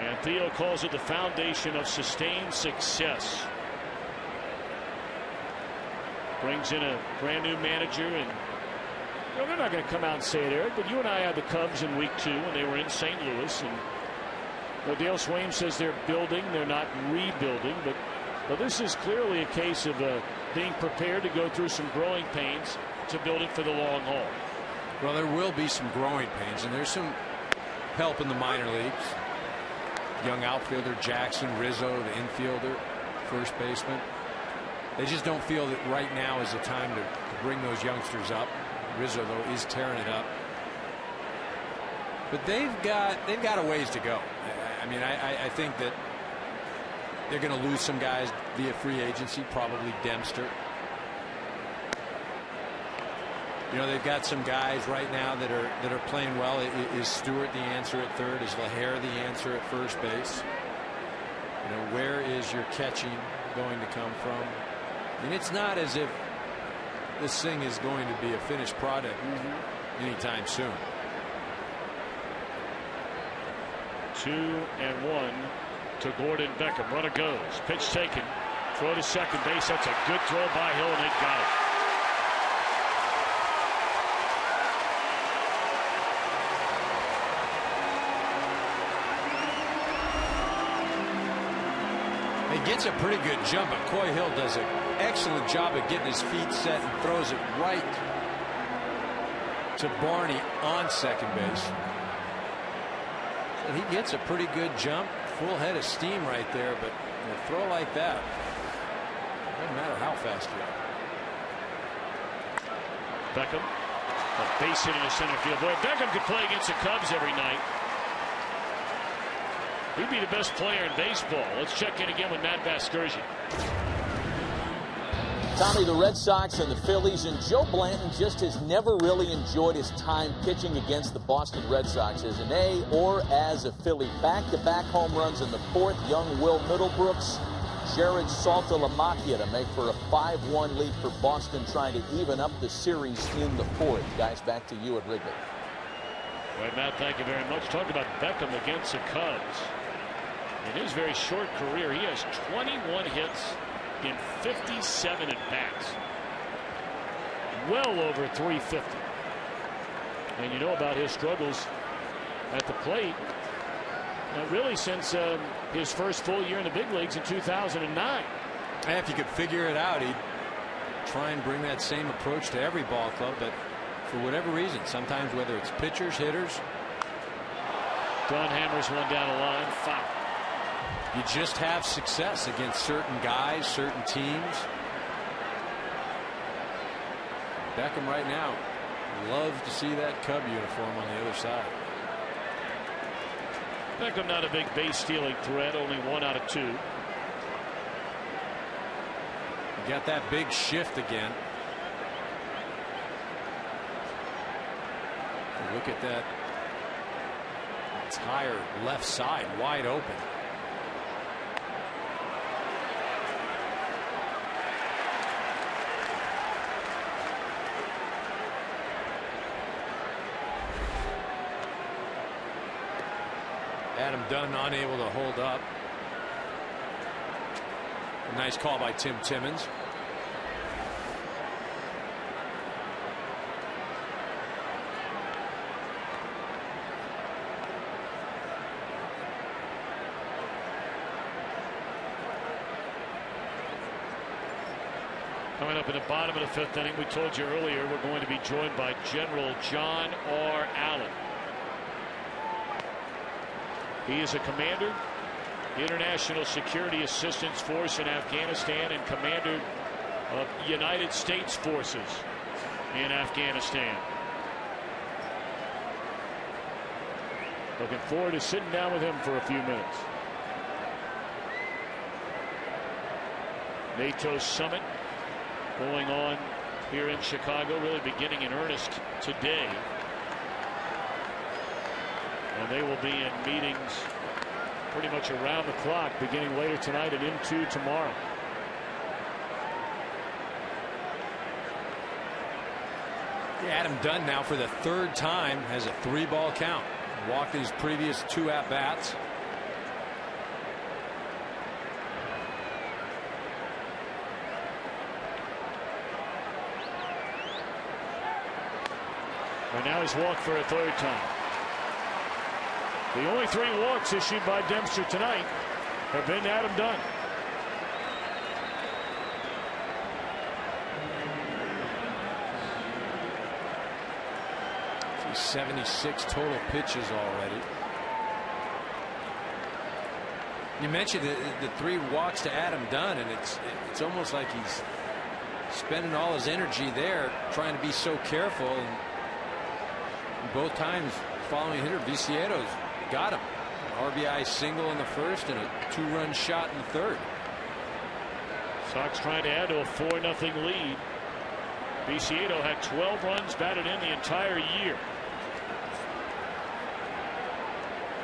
And Theo calls it the foundation of sustained success. Brings in a brand new manager, and you know, they're not going to come out and say it, Eric, but you and I had the Cubs in week 2 when they were in St. Louis, and you know, Dale Swaim says they're building, they're not rebuilding, but this is clearly a case of being prepared to go through some growing pains to building for the long haul. Well, there will be some growing pains, and there's some help in the minor leagues. Young outfielder Jackson, Rizzo, the infielder, first baseman. They just don't feel that right now is the time to bring those youngsters up. Rizzo, though, is tearing it up. But they've got a ways to go. I mean, I think that they're going to lose some guys via free agency, probably Dempster. You know, they've got some guys right now that are playing well. Is Stewart the answer at third? Is Lahair the answer at first base? You know, where is your catching going to come from? I mean, it's not as if this thing is going to be a finished product anytime soon. 2-1 to Gordon Beckham. Runner goes. Pitch taken. Throw to second base. That's a good throw by Hill, and they got it. He gets a pretty good jump, but Coy Hill does an excellent job of getting his feet set and throws it right to Barney on second base. So he gets a pretty good jump, full head of steam right there, but a throw like that, doesn't matter how fast you are. Beckham, a base hit in the center field. Boy, Beckham could play against the Cubs every night. He'd be the best player in baseball. Let's check in again with Matt Vasgersian. Tommy, the Red Sox and the Phillies, and Joe Blanton just has never really enjoyed his time pitching against the Boston Red Sox as an A or as a Philly. Back-to-back home runs in the fourth. Young Will Middlebrooks, Jared Saltalamacchia to make for a 5-1 lead for Boston, trying to even up the series in the fourth. Guys, back to you at Wrigley. Well, Matt, thank you very much. Talk about Beckham against the Cubs. In his very short career, he has 21 hits in 57 at-bats. Well over 350. And you know about his struggles at the plate. Really since his first full year in the big leagues in 2009. And if you could figure it out, he'd try and bring that same approach to every ball club. But for whatever reason, sometimes whether it's pitchers, hitters. Dunn hammers one down the line. Foul. You just have success against certain guys, certain teams. Beckham right now, love to see that Cub uniform on the other side. Beckham not a big base stealing threat, only 1 out of 2. You got that big shift again. Look at that entire left side wide open. Adam Dunn unable to hold up. A nice call by Tim Timmons. Coming up in the bottom of the 5th inning, we told you earlier we're going to be joined by General John R. Allen. He is a commander, International Security Assistance Force in Afghanistan, and commander of United States forces in Afghanistan. Looking forward to sitting down with him for a few minutes. NATO summit going on here in Chicago, really beginning in earnest today. And they will be in meetings pretty much around the clock, beginning later tonight and into tomorrow. Yeah, Adam Dunn now for the 3rd time has a 3-ball count. Walked his previous 2 at-bats. And now he's walked for a 3rd time. The only 3 walks issued by Dempster tonight have been Adam Dunn. 76 total pitches already. You mentioned the 3 walks to Adam Dunn, and it's almost like he's spending all his energy there trying to be so careful, and both times following hitter Viciedo's got him. An RBI single in the first and a 2-run shot in the third. Sox trying to add to a 4-0 lead. Viciedo had 12 runs batted in the entire year.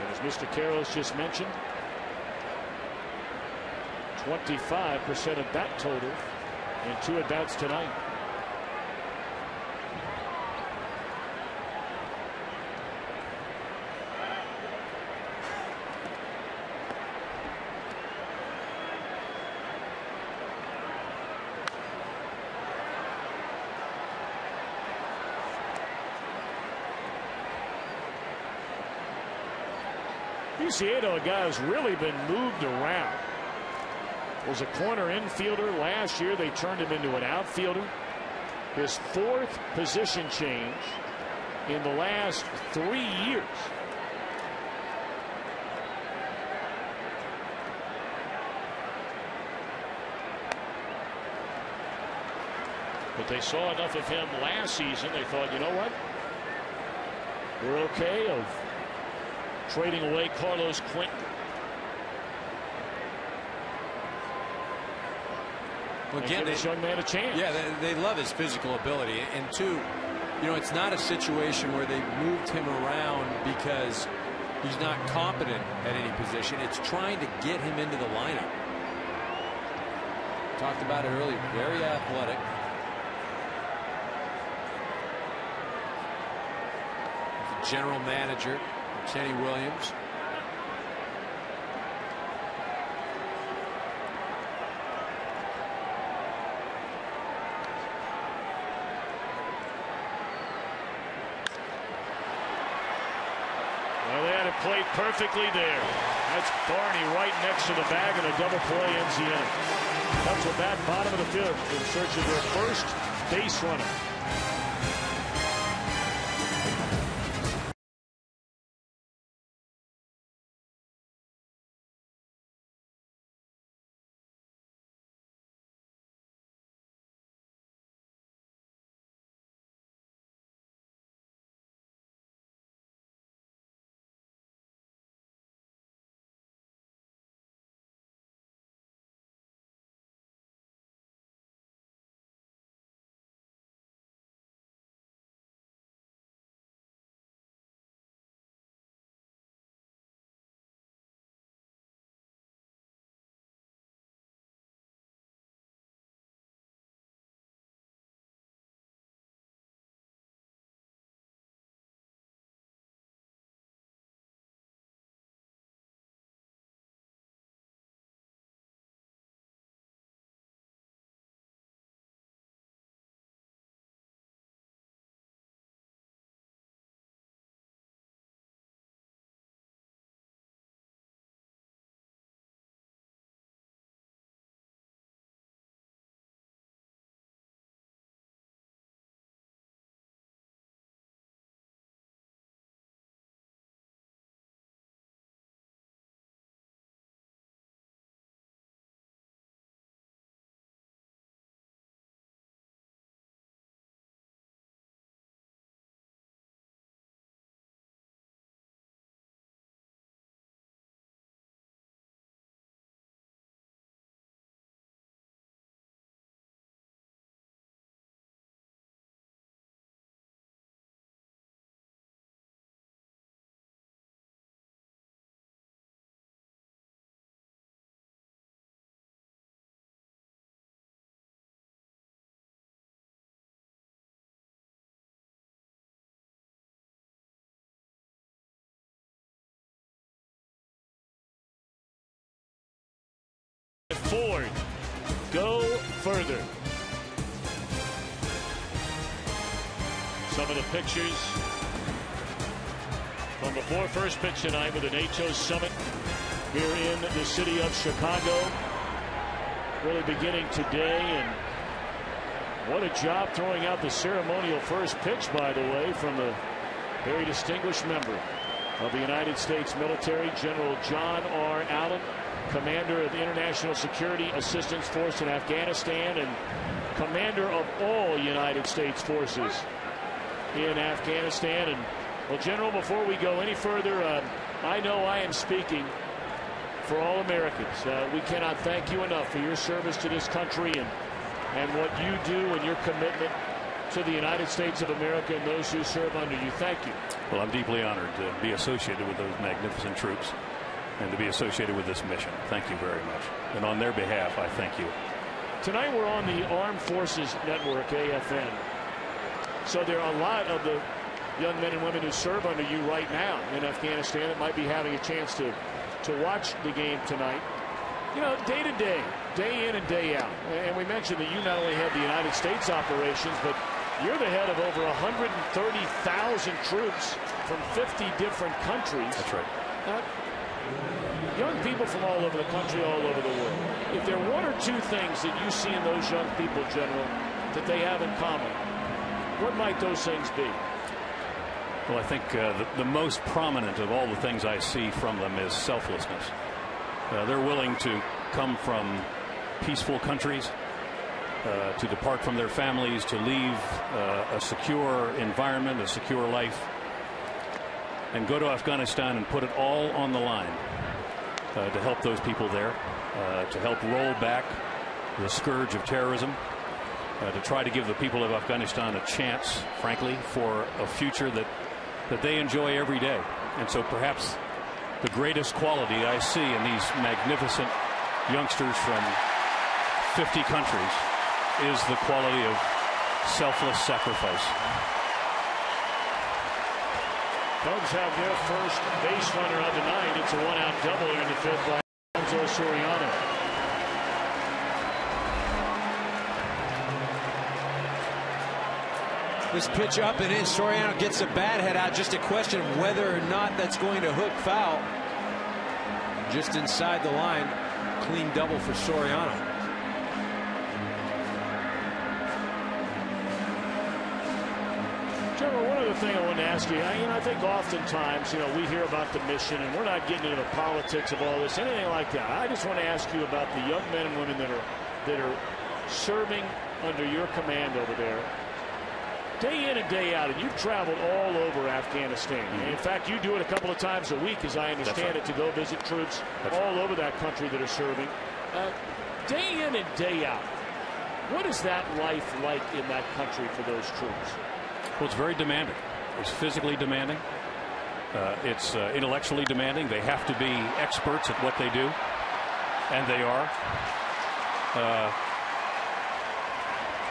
And as Mr. Carroll's just mentioned, 25% of bat total in 2 at-bats tonight. Viciedo, a guy who's really been moved around. Was a corner infielder last year. They turned him into an outfielder. His 4th position change in the last 3 years. But they saw enough of him last season. They thought, you know what? We're okay of trading away Carlos Quentin. Well, again, give this young man a chance. Yeah, they love his physical ability. And 2, you know, it's not a situation where they moved him around because he's not competent at any position. It's trying to get him into the lineup. Talked about it earlier. Very athletic. The general manager, Kenny Williams. Played perfectly there. That's Barney right next to the bag, and a double play ends the inning. Cubs with that bottom of the field in search of their first base runner. Ford, go further. Some of the pictures from before first pitch tonight with the NATO Summit here in the city of Chicago. Really beginning today, and what a job throwing out the ceremonial first pitch, by the way, from a very distinguished member of the United States military, General John R. Allen. commander of the International Security Assistance Force in Afghanistan and commander of all United States forces in Afghanistan. And, well, General, before we go any further, I know I am speaking for all Americans. We cannot thank you enough for your service to this country and what you do and your commitment to the United States of America and those who serve under you. Thank you. Well, I'm deeply honored to be associated with those magnificent troops and to be associated with this mission. Thank you very much. And on their behalf, I thank you. Tonight we're on the Armed Forces Network, AFN. So there are a lot of the young men and women who serve under you right now in Afghanistan that might be having a chance to watch the game tonight. You know, day to day, day in and day out. And we mentioned that you not only have the United States operations, but you're the head of over 130,000 troops from 50 different countries. That's right. Young people from all over the country, all over the world. If there are one or two things that you see in those young people, General, that they have in common, what might those things be? Well, I think the most prominent of all the things I see from them is selflessness. They're willing to come from peaceful countries, to depart from their families, to leave a secure environment, a secure life, and go to Afghanistan and put it all on the line to help those people there, to help roll back the scourge of terrorism, to try to give the people of Afghanistan a chance, frankly, for a future that they enjoy every day. And so perhaps the greatest quality I see in these magnificent youngsters from 50 countries is the quality of selfless sacrifice. Cubs have their first base runner of the night. It's a one-out double in the fifth by Alonso Soriano. This pitch up and in. Soriano gets a bat head out. Just a question of whether or not that's going to hook foul. Just inside the line. Clean double for Soriano. General, one other thing I wanted to ask you. I think oftentimes, we hear about the mission, and we're not getting into the politics of all this, anything like that. I just want to ask you about the young men and women that are serving under your command over there, day in and day out, and you've traveled all over Afghanistan. Mm-hmm. In fact, you do it a couple of times a week, as I understand it, to go visit troops all over that country that are serving. Day in and day out, what is that life like in that country for those troops? Well, it's very demanding. It's physically demanding. It's intellectually demanding. They have to be experts at what they do, and they are.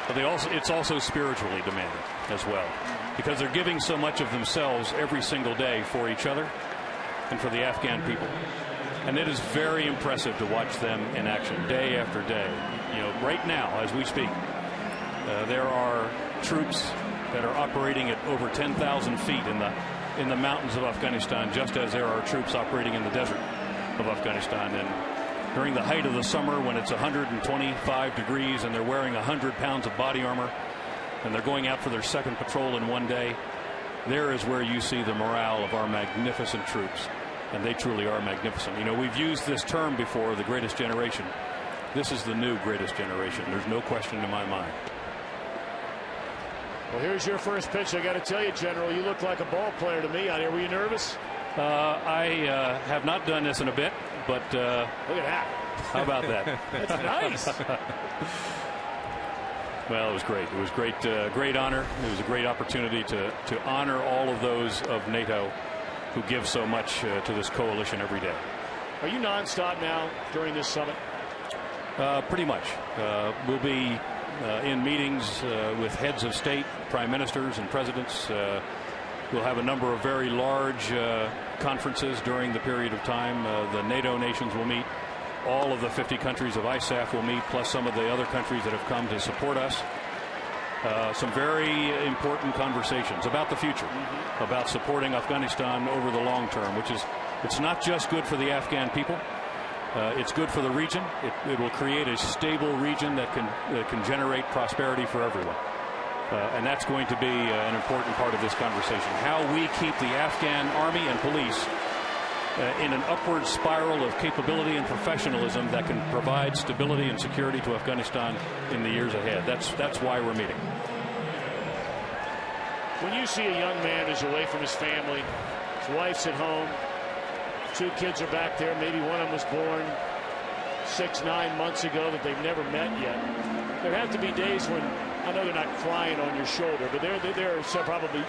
But it's also spiritually demanding as well, because they're giving so much of themselves every single day for each other and for the Afghan people. And it is very impressive to watch them in action day after day. Right now, as we speak, there are troops that are operating at over 10,000 feet in the mountains of Afghanistan, just as there are troops operating in the desert of Afghanistan. And during the height of the summer, when it's 125 degrees and they're wearing 100 pounds of body armor and they're going out for their second patrol in one day, there is where you see the morale of our magnificent troops. And they truly are magnificent. We've used this term before, the greatest generation. This is the new greatest generation. There's no question in my mind. Well, here's your first pitch. I got to tell you, General, you look like a ball player to me out here. Were you nervous? I have not done this in a bit, but look at that. How about that? That's nice. Well, it was great. It was great, great honor. It was a great opportunity to honor all of those of NATO who give so much to this coalition every day. Are you nonstop now during this summit? Pretty much. We'll be in meetings with heads of state, prime ministers, and presidents. We'll have a number of very large conferences during the period of time. The NATO nations will meet. All of the 50 countries of ISAF will meet, plus some of the other countries that have come to support us. Some very important conversations about the future, about supporting Afghanistan over the long term, which is, it's not just good for the Afghan people. It's good for the region. It will create a stable region that can generate prosperity for everyone. And that's going to be an important part of this conversation. How we keep the Afghan army and police in an upward spiral of capability and professionalism that can provide stability and security to Afghanistan in the years ahead. That's why we're meeting. When you see a young man who's away from his family, his wife's at home, 2 kids are back there, maybe one of them was born 6-9 months ago that they've never met yet, there have to be days when, I know they're not crying on your shoulder, but there are probably,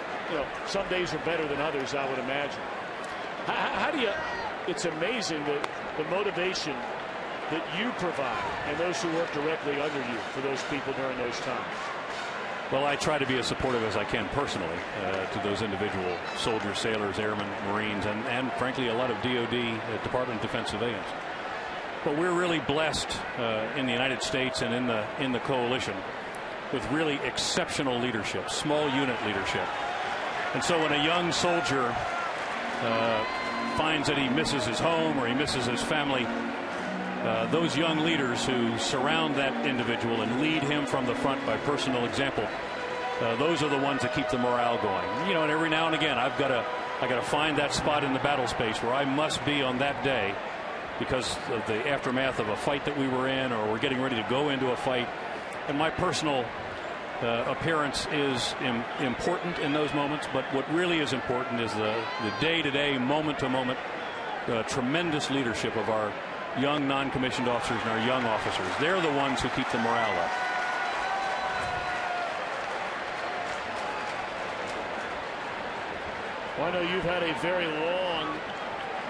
some days are better than others, I would imagine. How do you, it's amazing the motivation that you provide and those who work directly under you for those people during those times. Well, I try to be as supportive as I can personally to those individual soldiers, sailors, airmen, Marines, and frankly a lot of DOD, Department of Defense civilians. But we're really blessed in the United States and in the coalition with really exceptional leadership, small unit leadership. And so when a young soldier finds that he misses his home or he misses his family, those young leaders who surround that individual and lead him from the front by personal example, those are the ones that keep the morale going. And every now and again I got to find that spot in the battle space where I must be on that day because of the aftermath of a fight that we were in, or we're getting ready to go into a fight, and my personal appearance is important in those moments. But what really is important is the day-to-day, moment-to-moment tremendous leadership of our young non-commissioned officers and our young officers. They're the ones who keep the morale up. Well, I know you've had a very long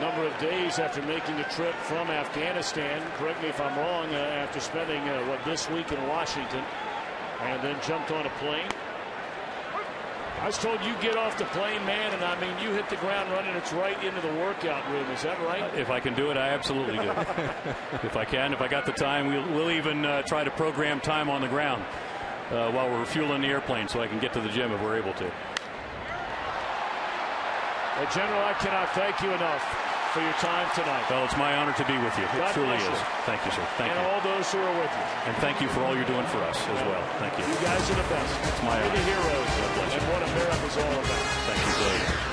number of days after making the trip from Afghanistan. Correct me if I'm wrong, after spending this week in Washington and then jumped on a plane. I was told you get off the plane, man, and I mean you hit the ground running. It's right into the workout room. Is that right? If I can do it, I absolutely do. If I got the time, we'll even try to program time on the ground while we're fueling the airplane so I can get to the gym if we're able to. Well, General, I cannot thank you enough for your time tonight. Well, it's my honor to be with you. It truly is. Thank you, sir. Thank you. And all those who are with you. And thank you for all you're doing for us as well. Thank you. You guys are the best. It's my honor. You're the heroes and what America's all about. Thank you, Billy.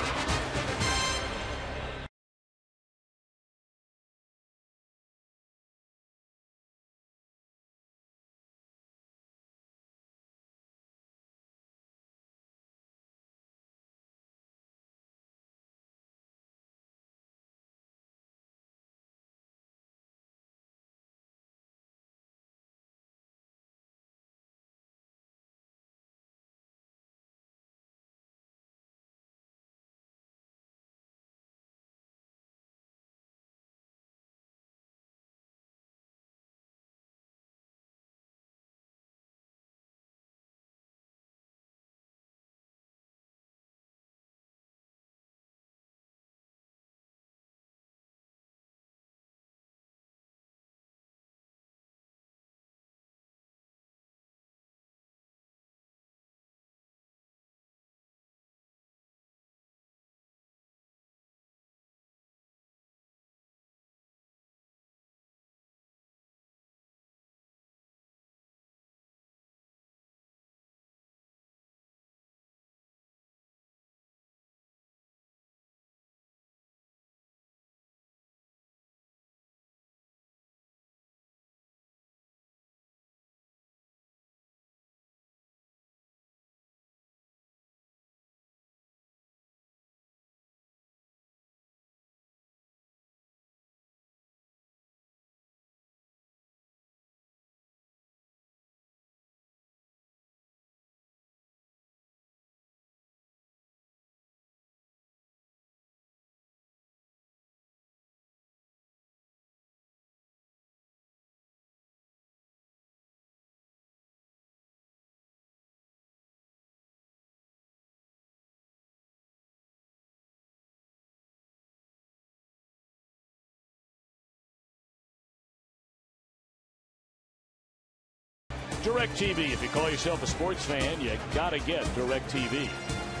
DirecTV. If you call yourself a sports fan, you gotta get DirecTV.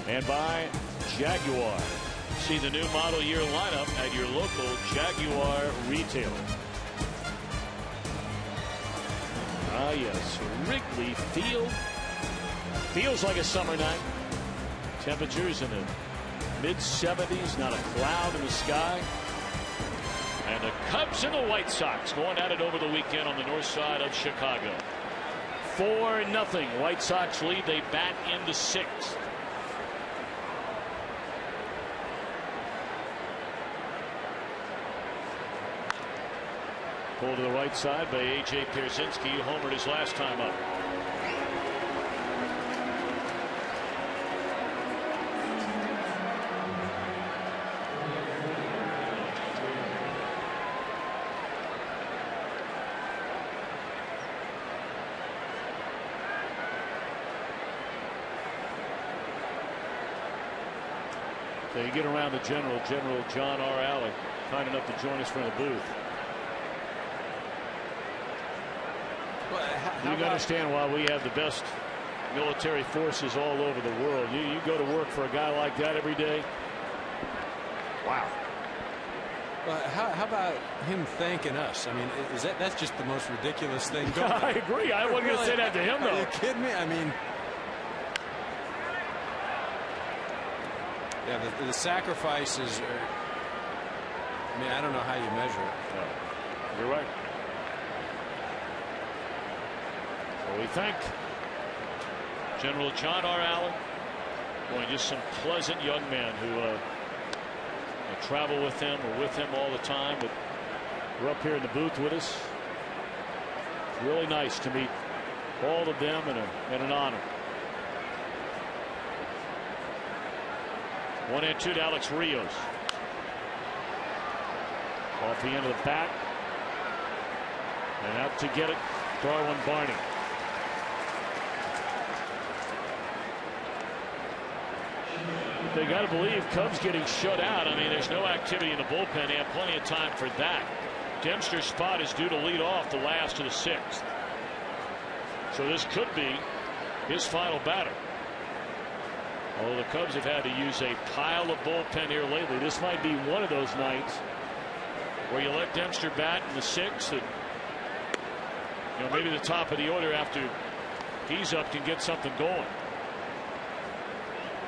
And by Jaguar. See the new model year lineup at your local Jaguar retailer. Ah, yes, Wrigley Field. Feels like a summer night. Temperatures in the mid-70s, not a cloud in the sky. The Cubs and the White Sox going at it over the weekend on the north side of Chicago. 4-0. White Sox lead. They bat in the sixth. Pulled to the right side by A.J. Pierzynski, who homered his last time up. So you get around the General John R. Allen, kind enough to join us from the booth. You can understand why we have the best military forces all over the world. You go to work for a guy like that every day. Wow. Well, how about him thanking us? I mean, that's just the most ridiculous thing going on. I agree. I wasn't going to say that to him, though. Are you kidding me? I mean, yeah, the sacrifices are, I mean, I don't know how you measure it. No. You're right. Well, we thank General John R. Allen. Boy, just some pleasant young men who travel with him or with him all the time, but we're up here in the booth with us. It's really nice to meet all of them, and an honor. 1-2 to Alex Rios. Off the end of the bat. And out to get it, Darwin Barney. They got to believe Cubs getting shut out. I mean, there's no activity in the bullpen. They have plenty of time for that. Dempster's spot is due to lead off the last of the sixth. So this could be his final batter. Although the Cubs have had to use a pile of bullpen here lately, this might be one of those nights where you let Dempster bat in the sixth, and maybe the top of the order after he's up can get something going.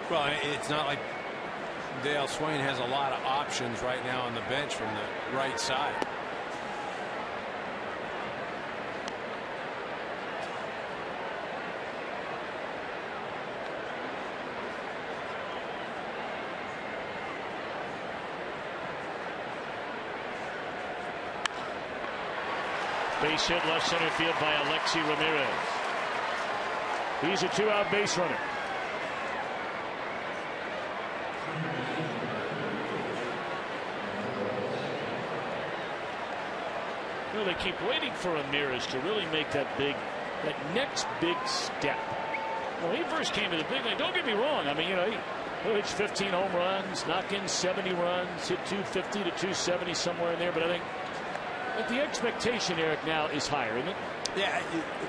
Well, it's not like Dale Swain has a lot of options right now on the bench from the right side. Base hit left center field by Alexi Ramirez. He's a two-out base runner. They keep waiting for Ramirez to really make that next big step. When he first came to the big league, don't get me wrong. I mean, he hit 15 home runs, knocked in 70 runs, hit 250 to 270 somewhere in there. But I think the expectation, Eric, now is higher, isn't it? Yeah,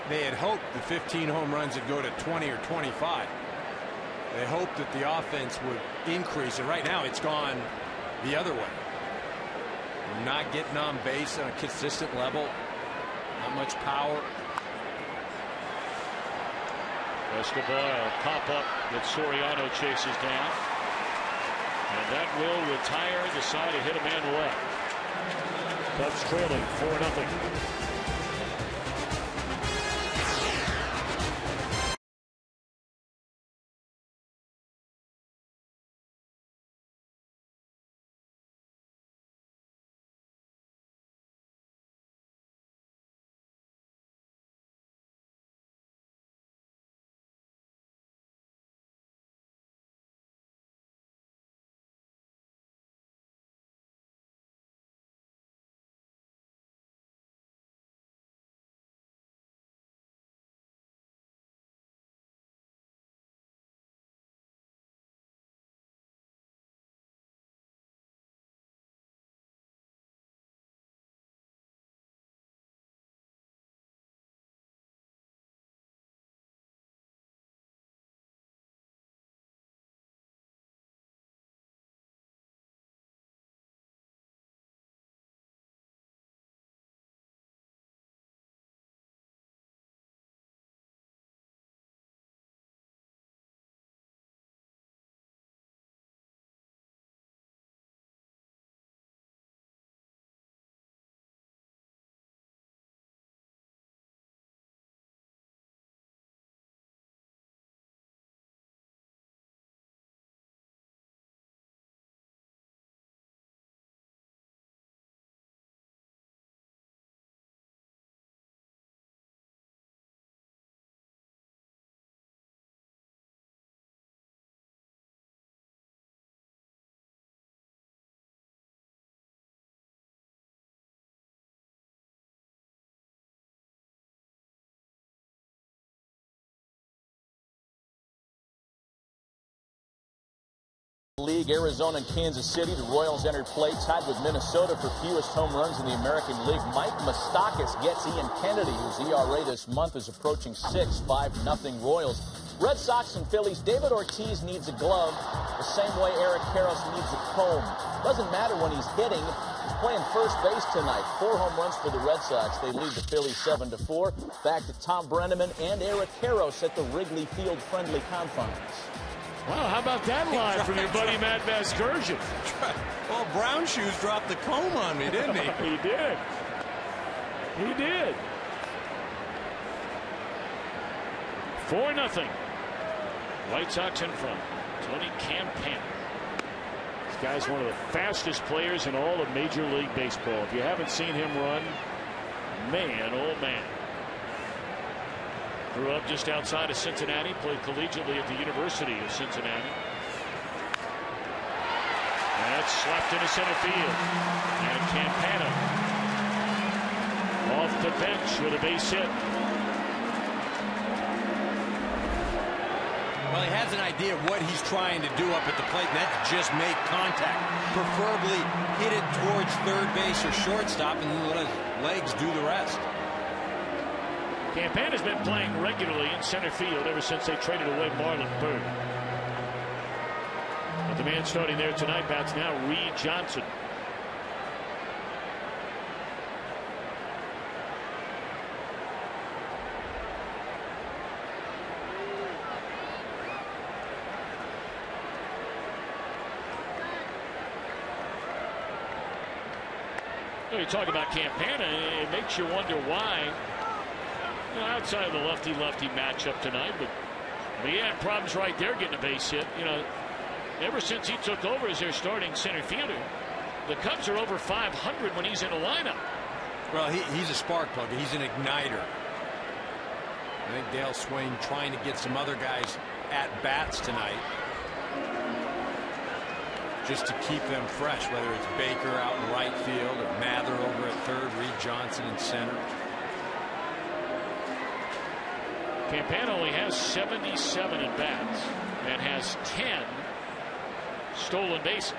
they had hoped the 15 home runs would go to 20 or 25. They hoped that the offense would increase, and right now it's gone the other way. Not getting on base on a consistent level. Not much power. Escobar, a pop-up that Soriano chases down. And that will retire the side to hit a man left. Cubs trailing 4-0. League. Arizona and Kansas City, the Royals entered play, tied with Minnesota for fewest home runs in the American League. Mike Moustakas gets Ian Kennedy, whose ERA this month is approaching 6, 5-0 Royals. Red Sox and Phillies, David Ortiz needs a glove the same way Eric Karros needs a comb. Doesn't matter when he's hitting. He's playing first base tonight. 4 home runs for the Red Sox. They lead the Phillies 7-4. Back to Tom Brenneman and Eric Karros at the Wrigley Field friendly confines. Wow, how about that line from your buddy Matt Vasgersian? Well, Brown Shoes dropped the comb on me, didn't he? He did. He did. 4-0. White Sox in front. Tony Campana. This guy's one of the fastest players in all of Major League Baseball. If you haven't seen him run, man, oh man. Grew up just outside of Cincinnati, played collegiately at the University of Cincinnati. And that's slapped into center field. And Campana off the bench with a base hit. Well, he has an idea of what he's trying to do up at the plate, and that's just make contact. Preferably hit it towards third base or shortstop and let his legs do the rest. Campana's been playing regularly in center field ever since they traded away Marlon Byrd. But the man starting there tonight bats now Reed Johnson. You talk about Campana, it makes you wonder why. You know, outside of the lefty-lefty matchup tonight, but he had problems right there getting a base hit. You know, ever since he took over as their starting center fielder, the Cubs are over 500 when he's in a lineup. Well, he's a spark plug. He's an igniter. I think Dale Swain trying to get some other guys at bats tonight, just to keep them fresh, whether it's Baker out in right field or Mather over at third, Reed Johnson in center. Campana only has 77 at bats and has 10 stolen bases.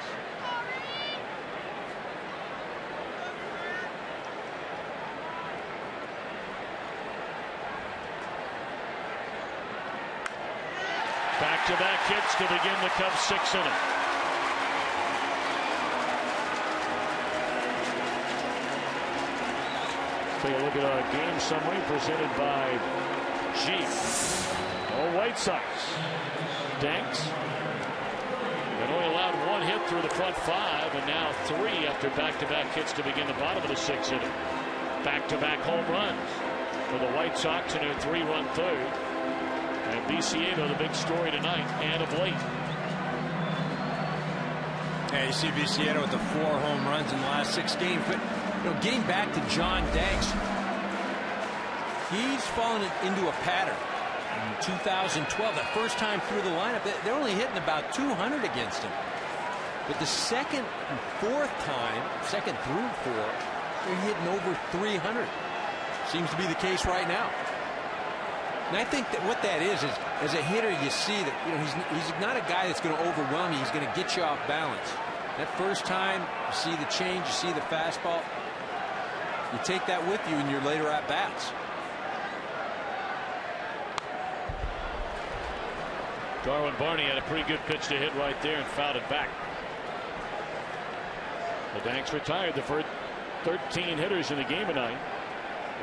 Back-to-back hits to begin the Cubs' 6th inning. Take a look at our game summary presented by Jeep. Oh, White Sox. Danks. They only allowed 1 hit through the front 5, and now 3 after back-to-back hits to begin the bottom of the 6th inning. Back-to-back home runs for the White Sox in their 3-run third. And Viciedo, the big story tonight and of late. Yeah, you see Viciedo with the 4 home runs in the last 6 games, but you know, getting back to John Danks, he's fallen into a pattern. In 2012, that first time through the lineup, they're only hitting about 200 against him. But the second and fourth time, second through 4, they're hitting over 300. Seems to be the case right now. And I think that what that is as a hitter, you see that, you know, he's not a guy that's going to overwhelm you. He's going to get you off balance. That first time, you see the change, you see the fastball. You take that with you in your later at bats. Darwin Barney had a pretty good pitch to hit right there and fouled it back. The Danks retired the first 13 hitters in the game tonight.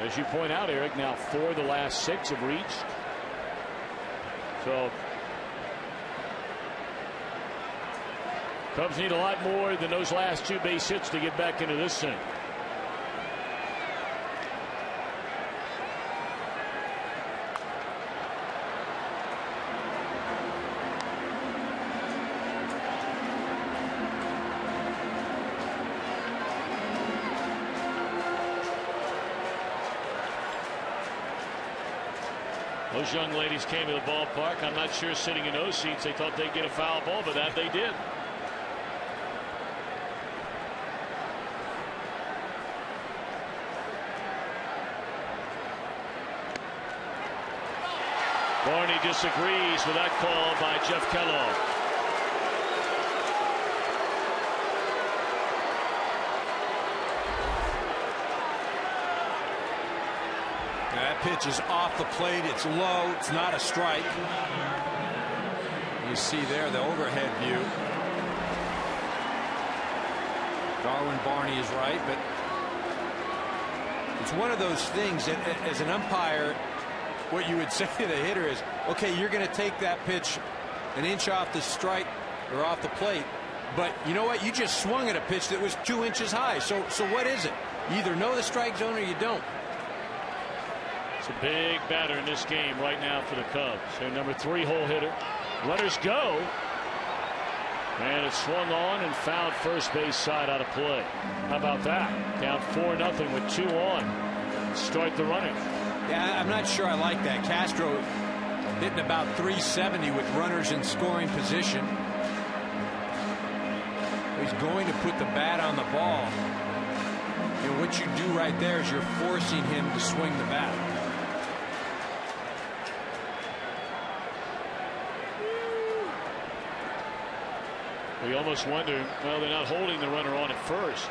As you point out, Eric, now 4 of the last 6 have reached. So Cubs need a lot more than those last 2 base hits to get back into this thing. Those young ladies came to the ballpark. I'm not sure sitting in those seats they thought they'd get a foul ball, but that they did. Barney disagrees with that call by Jeff Kellogg. pitch is off the plate. It's low. It's not a strike. You see there the overhead view. Darwin Barney is right, but it's one of those things that as an umpire, what you would say to the hitter is, okay, you're going to take that pitch an inch off the strike or off the plate, but you know what? You just swung at a pitch that was 2 inches high. So what is it? You either know the strike zone or you don't. It's a big batter in this game right now for the Cubs. Their number 3 hole hitter. Runners go. And it's swung on and fouled first base side out of play. How about that? Down 4-0 with 2 on. Start the running. Yeah, I'm not sure I like that. Castro hitting about 370 with runners in scoring position. He's going to put the bat on the ball. You know, what you do right there is you're forcing him to swing the bat. We almost wonder, well, they're not holding the runner on at first.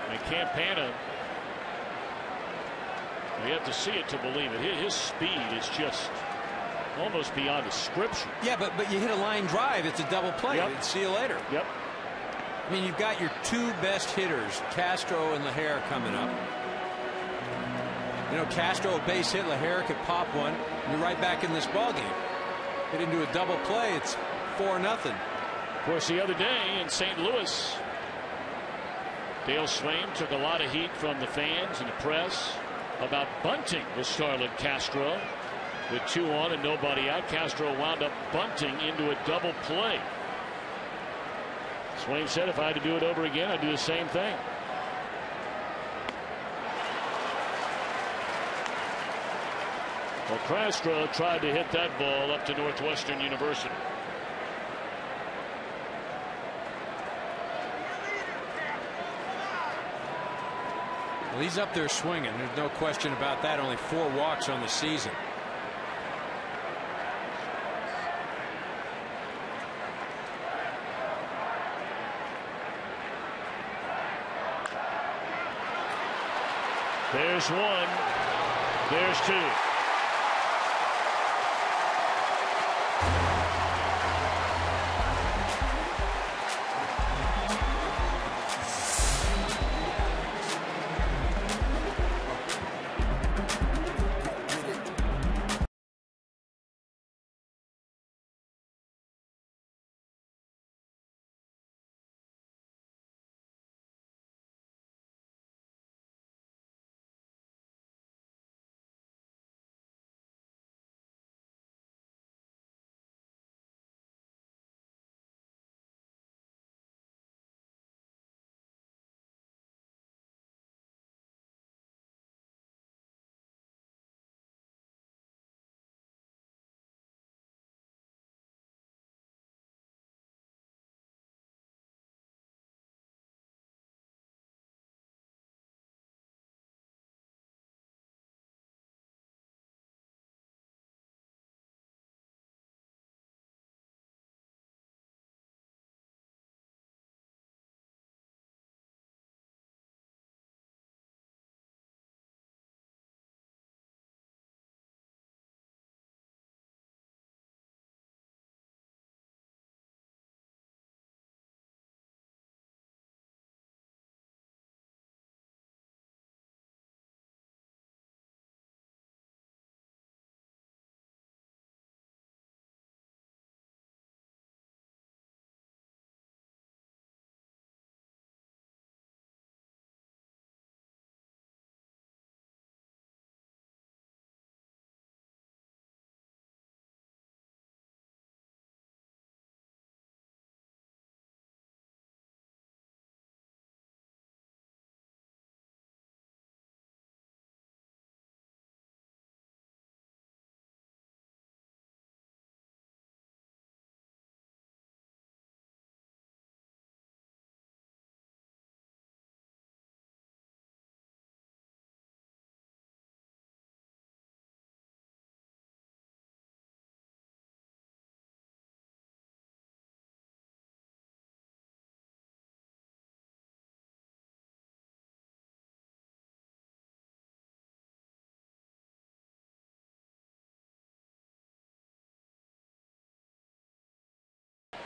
And Campana, you have to see it to believe it. His speed is just almost beyond description. Yeah, but you hit a line drive, it's a double play. Yep. See you later. Yep. I mean, you've got your 2 best hitters, Castro and LaHare, coming up. You know, Castro a base hit, LaHare could pop one, and you're right back in this ball game. Get into a double play, it's 4-0. Of course, the other day in St. Louis, Dale Swain took a lot of heat from the fans and the press about bunting with Starlin Castro. With 2 on and nobody out, Castro wound up bunting into a double play. Swain said, if I had to do it over again, I'd do the same thing. Well, Castro tried to hit that ball up to Northwestern University. Well, he's up there swinging. There's no question about that. Only 4 walks on the season. There's 1. There's 2.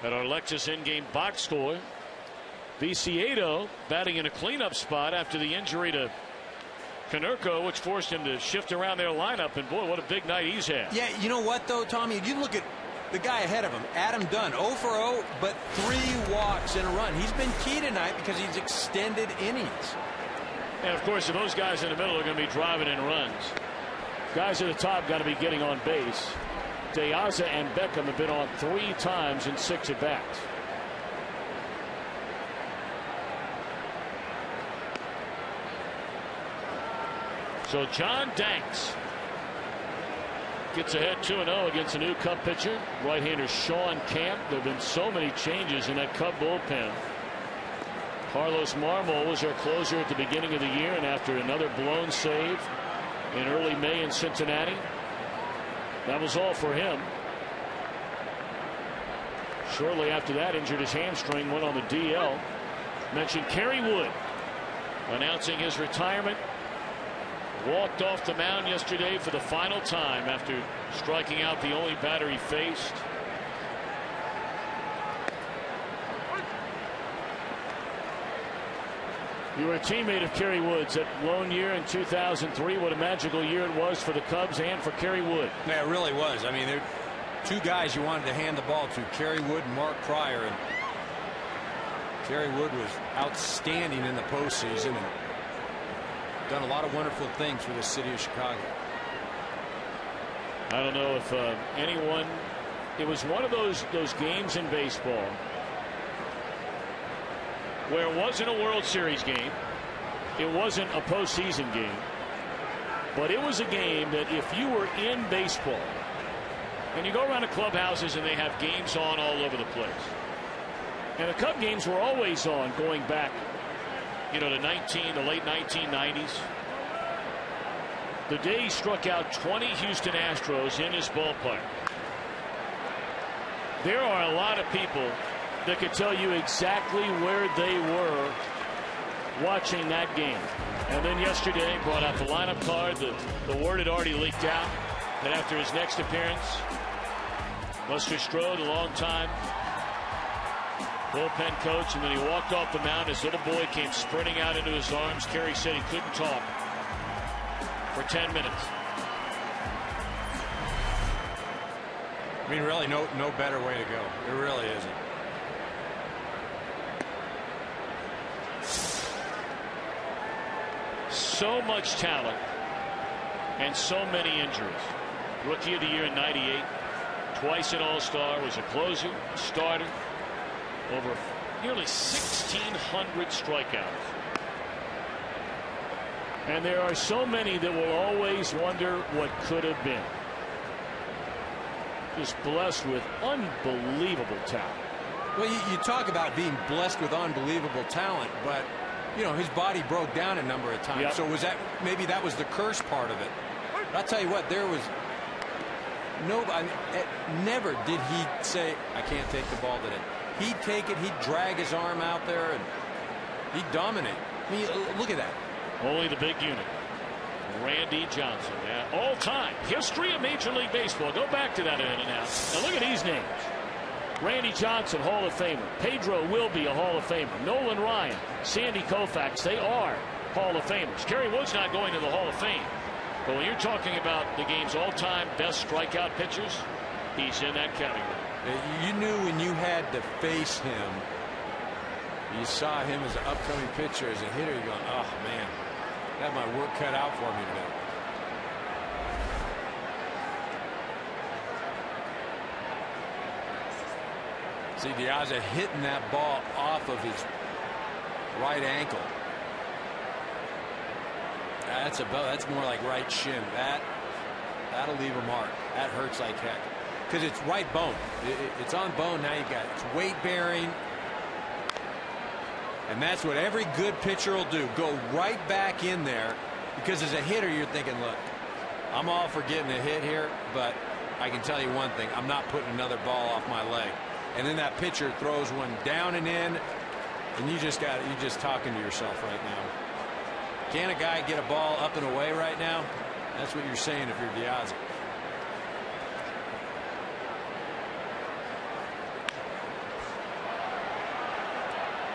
At our Lexus in-game box score, Viciedo batting in a cleanup spot after the injury to Konerko, which forced him to shift around their lineup. And boy, what a big night he's had. Yeah, you know what, though, Tommy? You look at the guy ahead of him, Adam Dunn, 0 for 0, but 3 walks and a run. He's been key tonight because he's extended innings. And, of course, those guys in the middle are going to be driving in runs. Guys at the top got to be getting on base. De Aza and Beckham have been on 3 times in 6 at-bats. So John Danks gets ahead 2-0 against a new Cub pitcher, right-hander Sean Camp. There have been so many changes in that Cub bullpen. Carlos Marmol was our closer at the beginning of the year, and after another blown save in early May in Cincinnati, that was all for him. Shortly after that, injured his hamstring, went on the DL. Mentioned Kerry Wood announcing his retirement. Walked off the mound yesterday for the final time after striking out the only batter he faced. You were a teammate of Kerry Wood's. That lone year in 2003. What a magical year it was for the Cubs and for Kerry Wood. Yeah, it really was. I mean, there are 2 guys you wanted to hand the ball to, Kerry Wood and Mark Pryor. And Kerry Wood was outstanding in the postseason and done a lot of wonderful things for the city of Chicago. I don't know if anyone. It was one of those games in baseball where it wasn't a World Series game, it wasn't a postseason game, but it was a game that if you were in baseball, and you go around the clubhouses and they have games on all over the place, and the Cub games were always on going back, you know, to the late 1990s. The day he struck out 20 Houston Astros in his ballpark. There are a lot of people that could tell you exactly where they were watching that game. And then yesterday brought out the lineup card. The word had already leaked out that after his next appearance, Buster Strode, a long-time bullpen coach, and then he walked off the mound. His little boy came sprinting out into his arms. Kerry said he couldn't talk for 10 minutes. I mean, really, no better way to go. It really isn't. So much talent and so many injuries. Rookie of the year in '98, twice an All-Star, was a closer, starter, over nearly 1,600 strikeouts. And there are so many that will always wonder what could have been. Just blessed with unbelievable talent. Well, you talk about being blessed with unbelievable talent, but you know, his body broke down a number of times. Yep. So was that, maybe that was the curse part of it. But I'll tell you what, there was never did he say, I can't take the ball today. He'd take it, he'd drag his arm out there, and he'd dominate. I mean, look at that. Only the big unit. Randy Johnson. All-time history of Major League Baseball. Go back to that in and out. Now look at these names. Randy Johnson, Hall of Famer. Pedro will be a Hall of Famer. Nolan Ryan, Sandy Koufax, they are Hall of Famers. Kerry Wood's not going to the Hall of Fame. But when you're talking about the game's all-time best strikeout pitchers, he's in that category. You knew when you had to face him, you saw him as an upcoming pitcher, as a hitter, you're going, oh, man, I have my work cut out for me today. See, De Aza hitting that ball off of his right ankle. That's more like right shin. That'll leave a mark. That hurts like heck. Because it's right bone. It's on bone. Now you've got it's weight bearing. And that's what every good pitcher will do. Go right back in there. Because as a hitter, you're thinking, look, I'm all for getting a hit here, but I can tell you one thing. I'm not putting another ball off my leg. And then that pitcher throws one down and in, and you're just talking to yourself right now. Can a guy get a ball up and away right now? That's what you're saying if you're De Aza.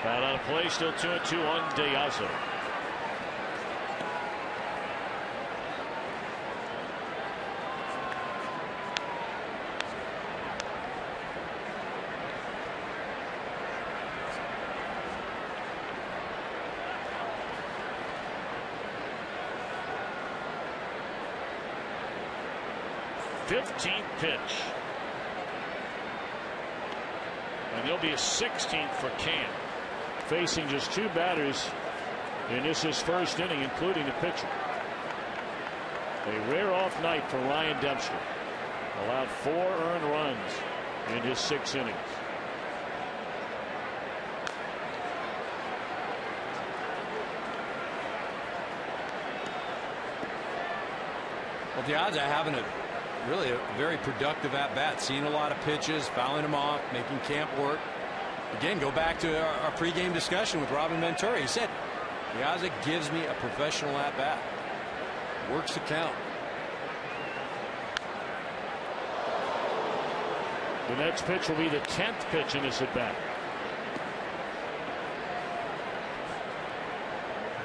Foul out of play, still 2-2 on Diazo. Fifteenth pitch. And there'll be a 16th for Cam. Facing just 2 batters in this his first inning, including the pitcher. A rare off night for Ryan Dempster. Allowed 4 earned runs in his 6 innings. Well, the odds of having really a very productive at bat, seeing a lot of pitches, fouling them off, making Camp work. Again, go back to our pregame discussion with Robin Ventura. He said, Piazza gives me a professional at bat. Works the count. The next pitch will be the 10th pitch in this at bat.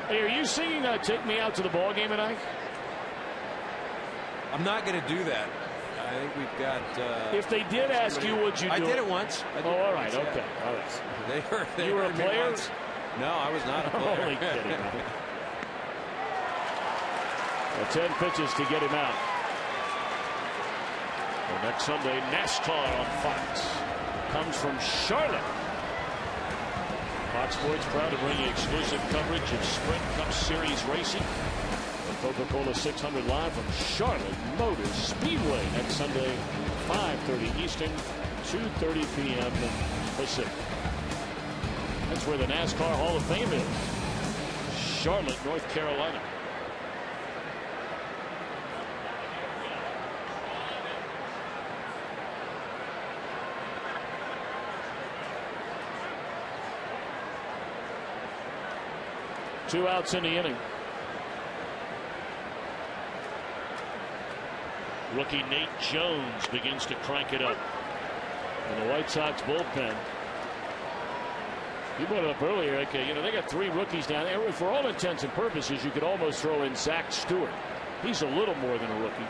Hey, are you singing "Take Me Out to the Ball Game" tonight? I'm not going to do that. I think we've got. If they did ask you, would you do it? I did it once. All right. Okay. All right. They you were a player? No, I was not a player. Only kidding. 10 pitches to get him out. Well, next Sunday, NASCAR on Fox. Comes from Charlotte. Fox Sports proud to bring you exclusive coverage of Sprint Cup Series racing. Coca-Cola 600 live from Charlotte Motor Speedway next Sunday, 5:30 Eastern, 2:30 p.m. Pacific. That's where the NASCAR Hall of Fame is. Charlotte, North Carolina. Two outs in the inning. Rookie Nate Jones begins to crank it up. And the White Sox bullpen. You brought it up earlier. Like, they got 3 rookies down there. For all intents and purposes, you could almost throw in Zach Stewart. He's a little more than a rookie.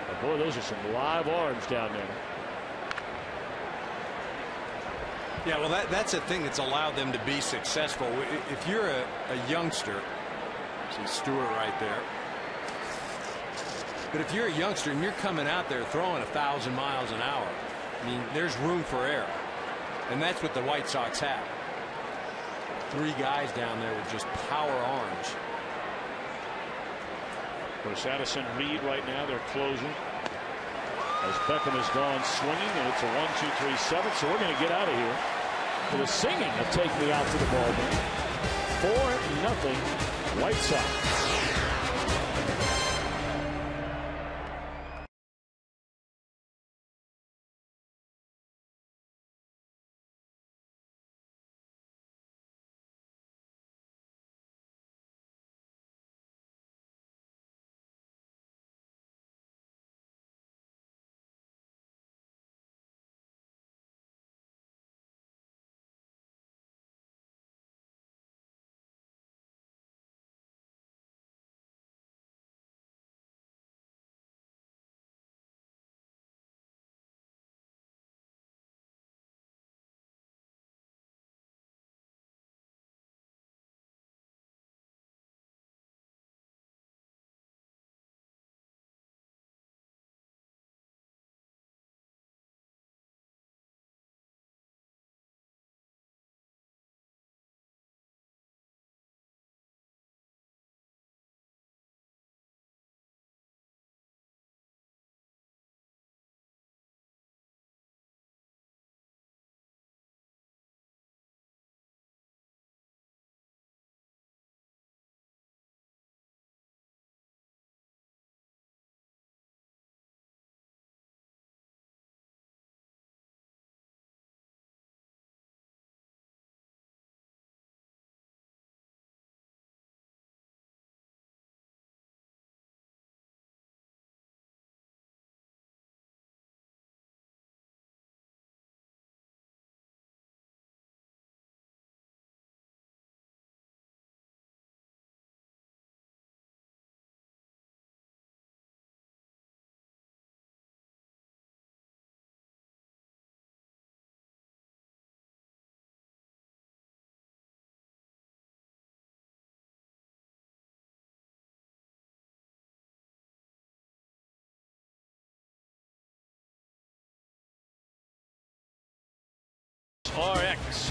But boy, those are some live arms down there. Yeah, well, that's the thing that's allowed them to be successful. If you're a youngster, see Stewart right there. But if you're a youngster and you're coming out there throwing 1,000 miles an hour, I mean, there's room for error. And that's what the White Sox have. 3 guys down there with just power arms. For Addison Reed right now, they're closing. As Beckham has gone swinging, and it's a 1-2-3-7. So we're going to get out of here for the singing of "Take Me Out to the Ball Game." 4-0 White Sox.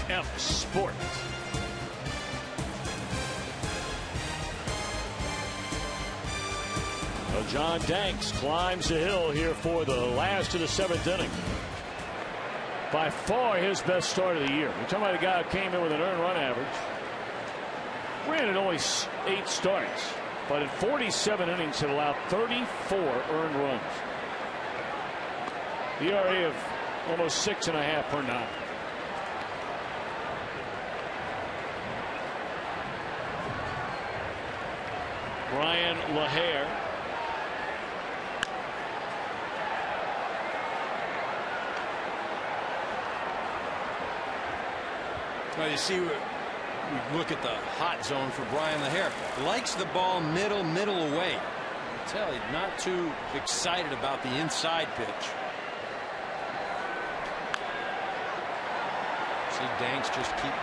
XF Sports. Well, John Danks climbs the hill here for the last of the 7th inning. By far his best start of the year. We're talking about a guy who came in with an earned run average. Granted, only 8 starts, but in 47 innings, had allowed 34 earned runs. The ERA of almost 6.5 per 9. Brian LaHare. Well, you see, we look at the hot zone for Brian LaHare. Likes the ball middle away. I tell you, not too excited about the inside pitch. See Danks just keep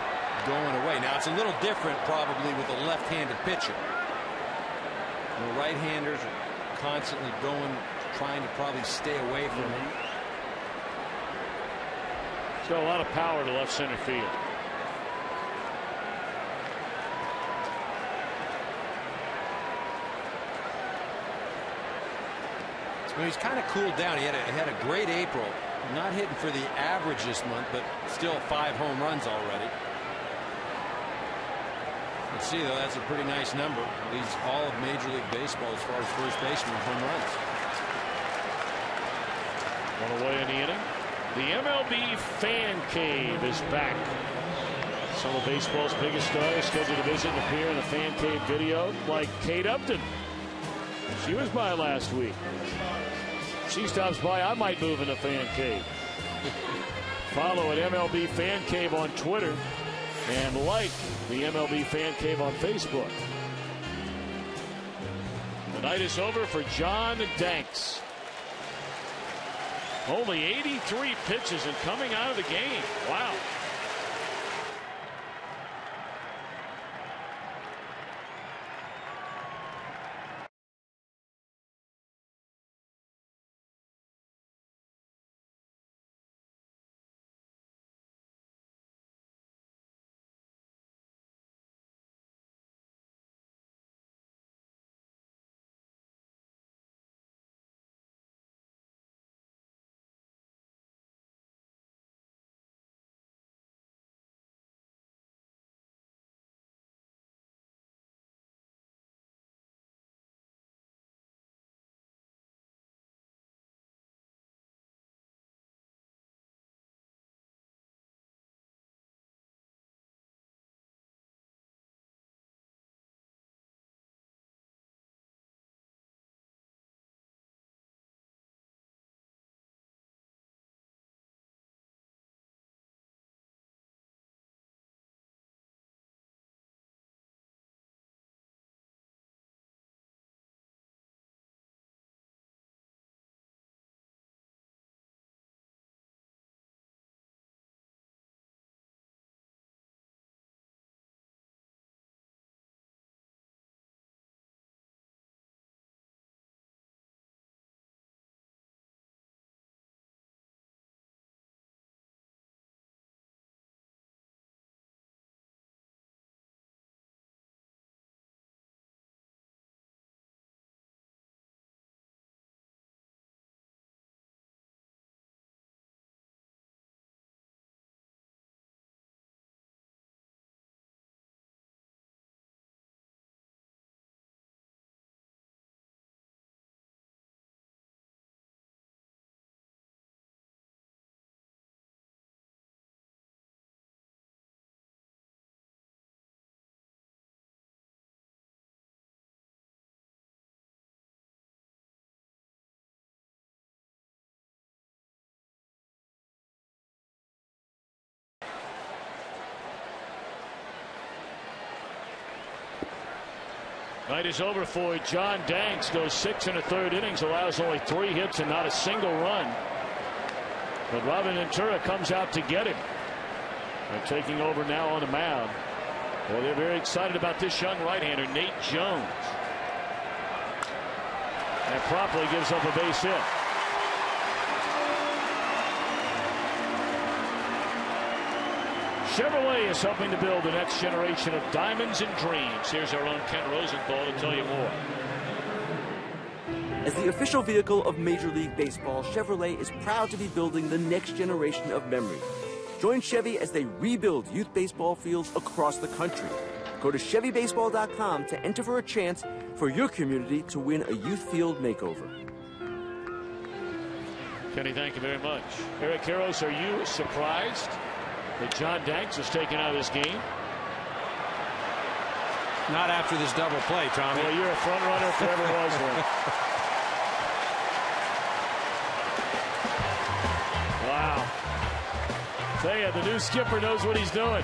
going away. Now it's a little different probably with a left-handed pitcher. The right-handers are constantly going, trying to probably stay away from him. He's got a lot of power to left center field. Well, he's kind of cooled down. He had a great April. Not hitting for the average this month, but still 5 home runs already. Let's see, though, that's a pretty nice number. Leads all of Major League Baseball as far as first baseman home runs. One away in the inning. The MLB Fan Cave is back. Some of baseball's biggest stars scheduled to visit and appear in the Fan Cave video, like Kate Upton. She was by last week. She stops by, I might move in the Fan Cave. Follow at MLB Fan Cave on Twitter and like the MLB Fan Cave on Facebook. The night is over for John Danks. Only 83 pitches and coming out of the game. Wow. Night is over for John Danks. Goes 6 1/3 innings, allows only 3 hits and not a single run. But Robin Ventura comes out to get him. They're taking over now on the mound. Well, they're very excited about this young right-hander, Nate Jones. And promptly gives up a base hit. Chevrolet is hoping to build the next generation of diamonds and dreams. Here's our own Ken Rosenthal to tell you more. As the official vehicle of Major League Baseball, Chevrolet is proud to be building the next generation of memory. Join Chevy as they rebuild youth baseball fields across the country. Go to ChevyBaseball.com to enter for a chance for your community to win a youth field makeover. Kenny, thank you very much. Eric Karros, are you surprised that John Danks was taken out of this game? Not after this double play, Tommy. Well, you're a front runner if there ever was one. Wow. Tell you, the new skipper knows what he's doing.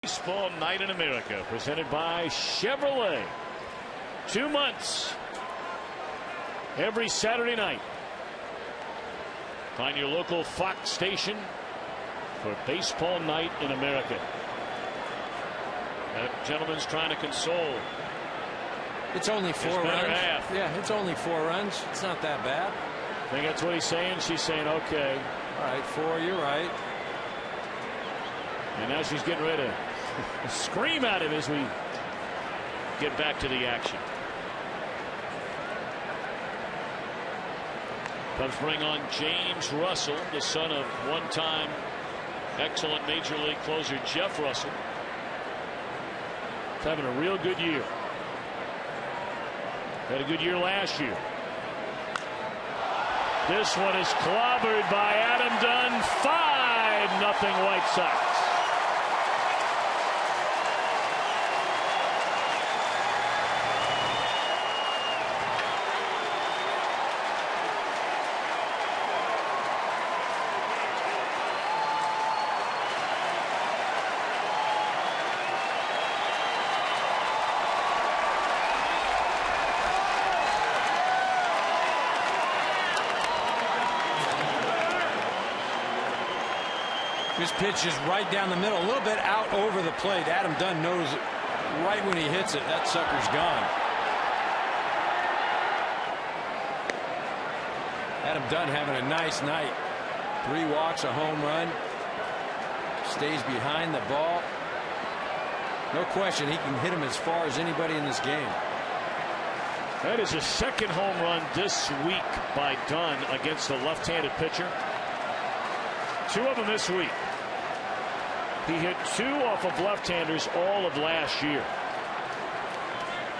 Baseball Night in America, presented by Chevrolet. 2 months every Saturday night. Find your local Fox station for Baseball Night in America. That gentleman's trying to console. It's only 4 runs. Half. Yeah, it's only 4 runs. It's not that bad. I think that's what he's saying. She's saying, okay. All right, 4, you're right. And now she's getting ready to scream at him as we get back to the action. Cubs bring on James Russell, the son of one-time excellent Major League closer Jeff Russell. He's having a real good year. Had a good year last year. This one is clobbered by Adam Dunn. 5-0 White Sox. This pitch is right down the middle, a little bit out over the plate. Adam Dunn knows right when he hits it, that sucker's gone. Adam Dunn having a nice night. 3 walks, a home run. Stays behind the ball. No question, he can hit him as far as anybody in this game. That is his second home run this week by Dunn against a left-handed pitcher. 2 of them this week. He hit 2 off of left-handers all of last year.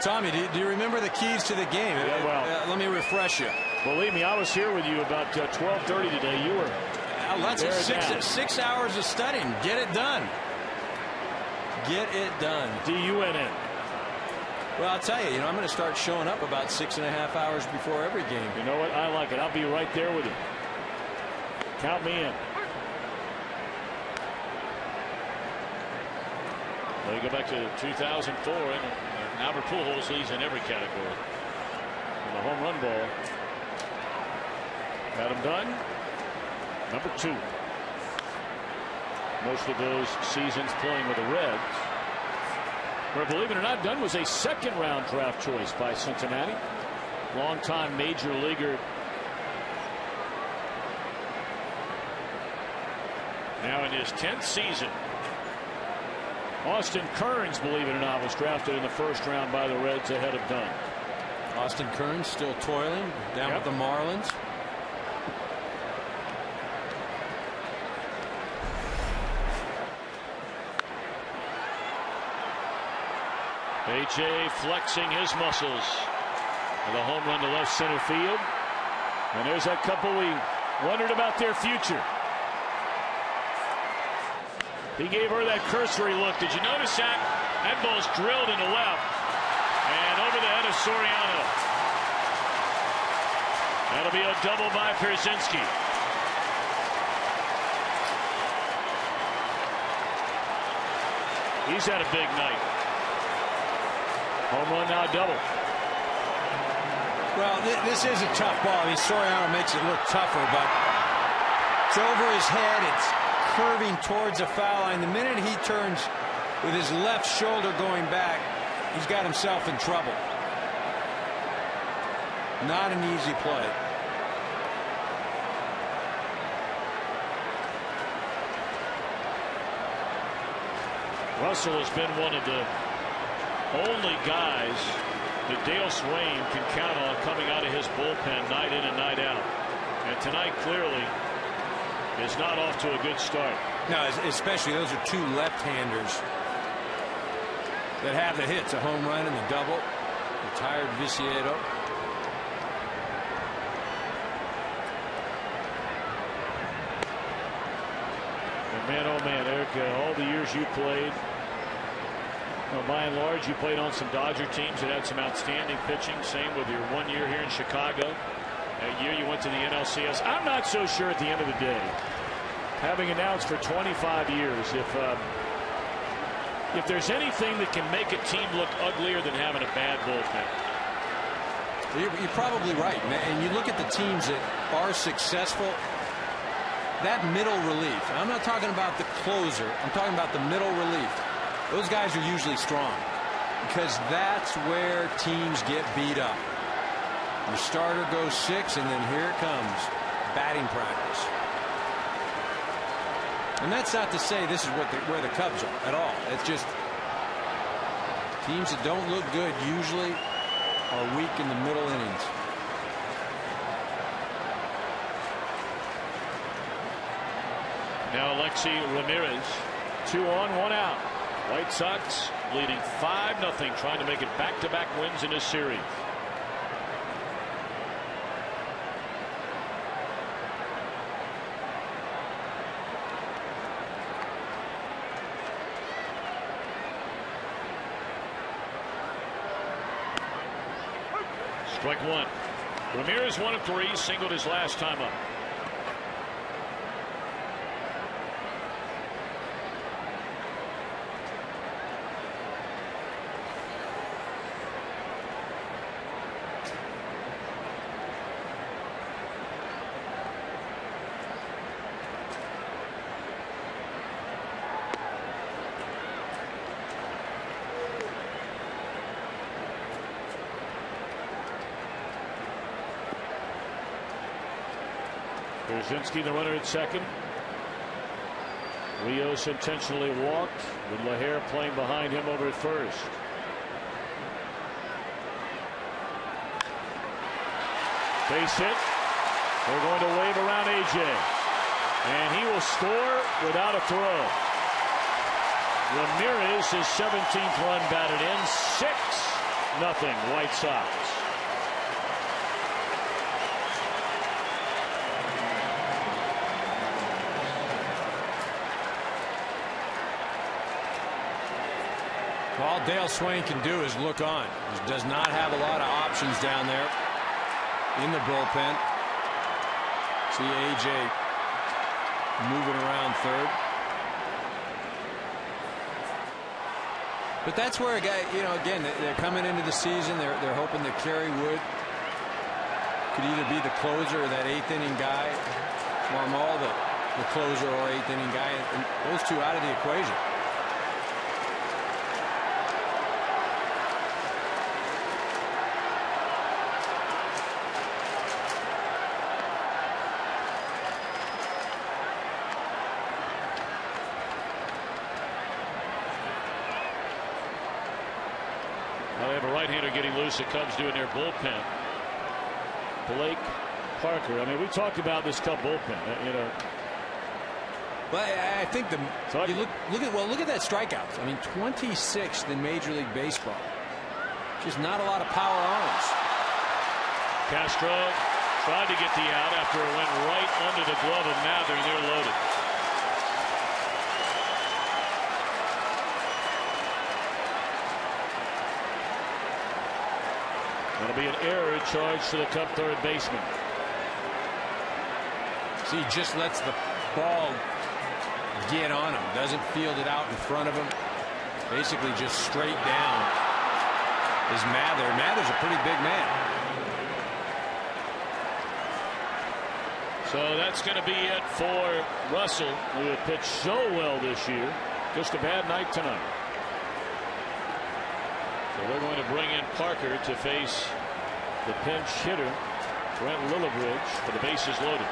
Tommy, do you remember the keys to the game? Yeah, well, let me refresh you. Believe me, I was here with you about 12:30 today. You were. That's 6 hours of studying. Get it done. Get it done. DUNN. Well, I'll tell you, I'm going to start showing up about 6.5 hours before every game. You know what? I like it. I'll be right there with you. Count me in. Well, you go back to 2004, and Albert Pujols leads in every category. And the home run ball. Adam Dunn, number 2. Most of those seasons playing with the Reds. Where, believe it or not, Dunn was a second-round draft choice by Cincinnati. Longtime major leaguer. Now in his 10th season. Austin Kearns, believe it or not, was drafted in the first round by the Reds ahead of Dunn. Austin Kearns still toiling down with the Marlins. A.J. flexing his muscles with a home run to left center field. And there's that couple we wondered about their future. He gave her that cursory look. Did you notice that? That ball's drilled into left and over the head of Soriano. That'll be a double by Pierzynski. He's had a big night. Home run, now double. Well, this is a tough ball. I mean, Soriano makes it look tougher, but it's over his head. It's curving towards the foul line. The minute he turns with his left shoulder going back, he's got himself in trouble. Not an easy play. Russell has been one of the only guys that Dale Swain can count on coming out of his bullpen night in and night out. And tonight clearly is not off to a good start. No, especially those are 2 left-handers that have the hits, a home run and the double. Retired Viciedo. And man, oh man, Eric, all the years you played, by and large, you played on some Dodger teams that had some outstanding pitching. Same with your 1 year here in Chicago. That year you went to the NLCS. I'm not so sure at the end of the day, having announced for 25 years, if there's anything that can make a team look uglier than having a bad bullpen. You're probably right. And you look at the teams that are successful, that middle relief. I'm not talking about the closer. I'm talking about the middle relief. Those guys are usually strong because that's where teams get beat up. Your starter goes 6, and then here it comes, batting practice. And that's not to say this is where the Cubs are at all. It's just teams that don't look good usually are weak in the middle innings. Now Alexi Ramirez, 2 on, 1 out. White Sox leading 5-0, trying to make it back-to-back wins in this series. Strike 1. Ramirez 1 of 3, singled his last time up. Pierzynski, the runner at second. Rios intentionally walked with LaHair playing behind him over at first. Base hit. They're going to wave around A.J. And he will score without a throw. Ramirez, his 17th run batted in. 6-0 White Sox. All Dale Swain can do is look on. He does not have a lot of options down there in the bullpen. See A.J. moving around third. But that's where a guy, again, they're coming into the season. They're hoping that Kerry Wood could either be the closer or that 8th inning guy. Marmol, the closer or 8th inning guy. And those two out of the equation. Getting loose, the Cubs do in their bullpen. Blake Parker. I mean, we talked about this Cub bullpen. Well, I think you look at that strikeouts. I mean, 26th in Major League Baseball. Just not a lot of power arms. Castro tried to get the out after it went right under the glove of Mather, and they're loaded. That'll be an error charged to the Cub third baseman. See, he just lets the ball get on him. Doesn't field it out in front of him. Basically just straight down is Mather. Mather's a pretty big man. So that's going to be it for Russell, who had pitched so well this year. Just a bad night tonight. So they're going to bring in Parker to face the pinch hitter, Brent Lillibridge, for the bases loaded.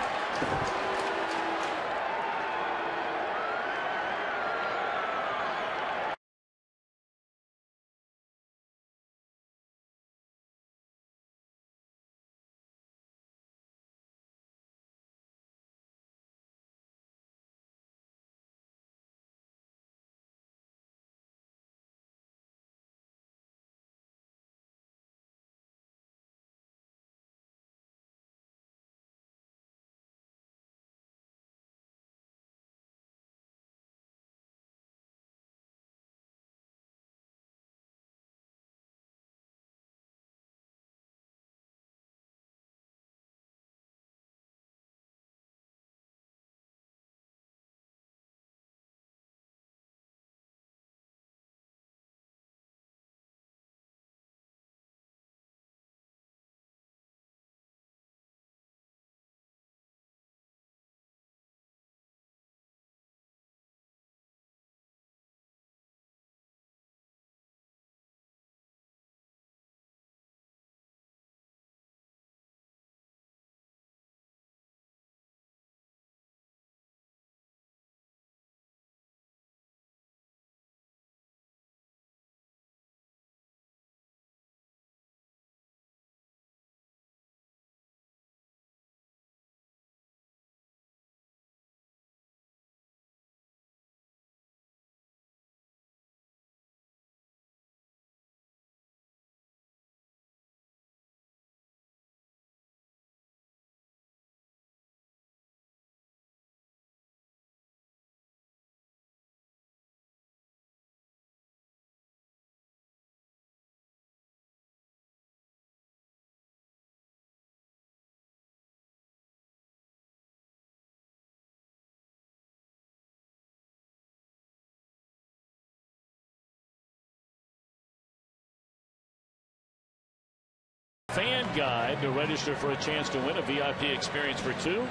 Fan guide to register for a chance to win a VIP experience for two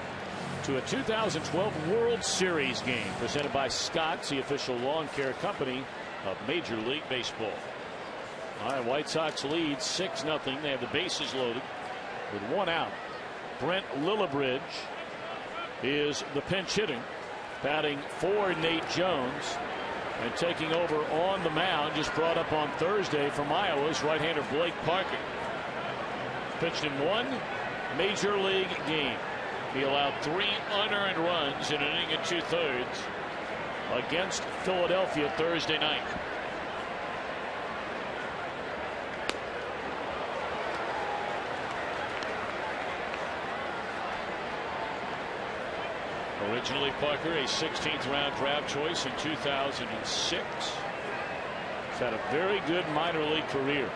to a 2012 World Series game presented by Scott's, the official lawn care company of Major League Baseball. All right, White Sox lead 6-0. They have the bases loaded with one out. Brent Lillibridge is the pinch hitting, batting for Nate Jones, and taking over on the mound, just brought up on Thursday from Iowa's right-hander Blake Parker. Pitched in 1, major league game. He allowed 3 unearned runs in an inning and 2/3 against Philadelphia Thursday night. Originally, Parker, a 16th round draft choice in 2006. He's had a very good minor league career.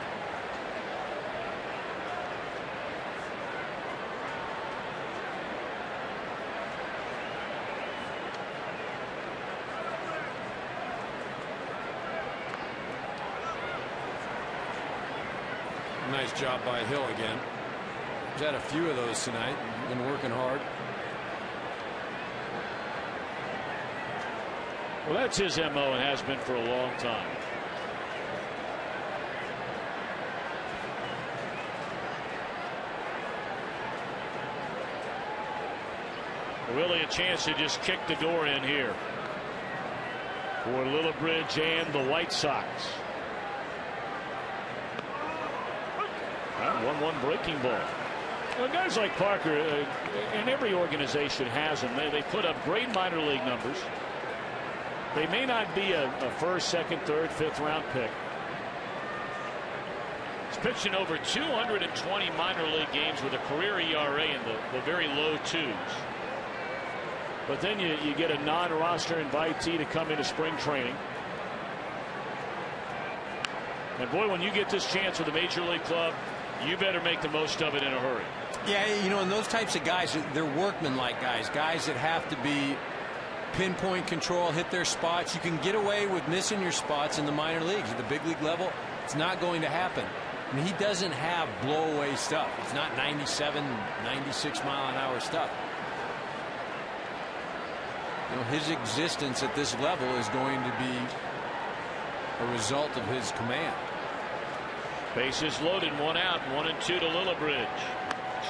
Nice job by Hill again. He's had a few of those tonight. Been working hard. Well, that's his MO and has been for a long time. Really a chance to just kick the door in here for Lillibridge and the White Sox. 1-1 breaking ball. Well, guys like Parker, and every organization has them. They put up great minor league numbers. They may not be a first, second, third, fifth round pick. He's pitched in over 220 minor league games with a career ERA in the very low 2s. But then you get a non-roster invitee to come into spring training. And boy, when you get this chance with a major league club, you better make the most of it in a hurry. Yeah, you know, and those types of guys, they're workman-like guys that have to be pinpoint control, hit their spots. You can get away with missing your spots in the minor leagues. At the big league level, it's not going to happen. I mean, he doesn't have blow-away stuff. It's not 97, 96 mile an hour stuff. You know, his existence at this level is going to be a result of his command. Bases loaded, 1 out, 1-2 to Lillibridge.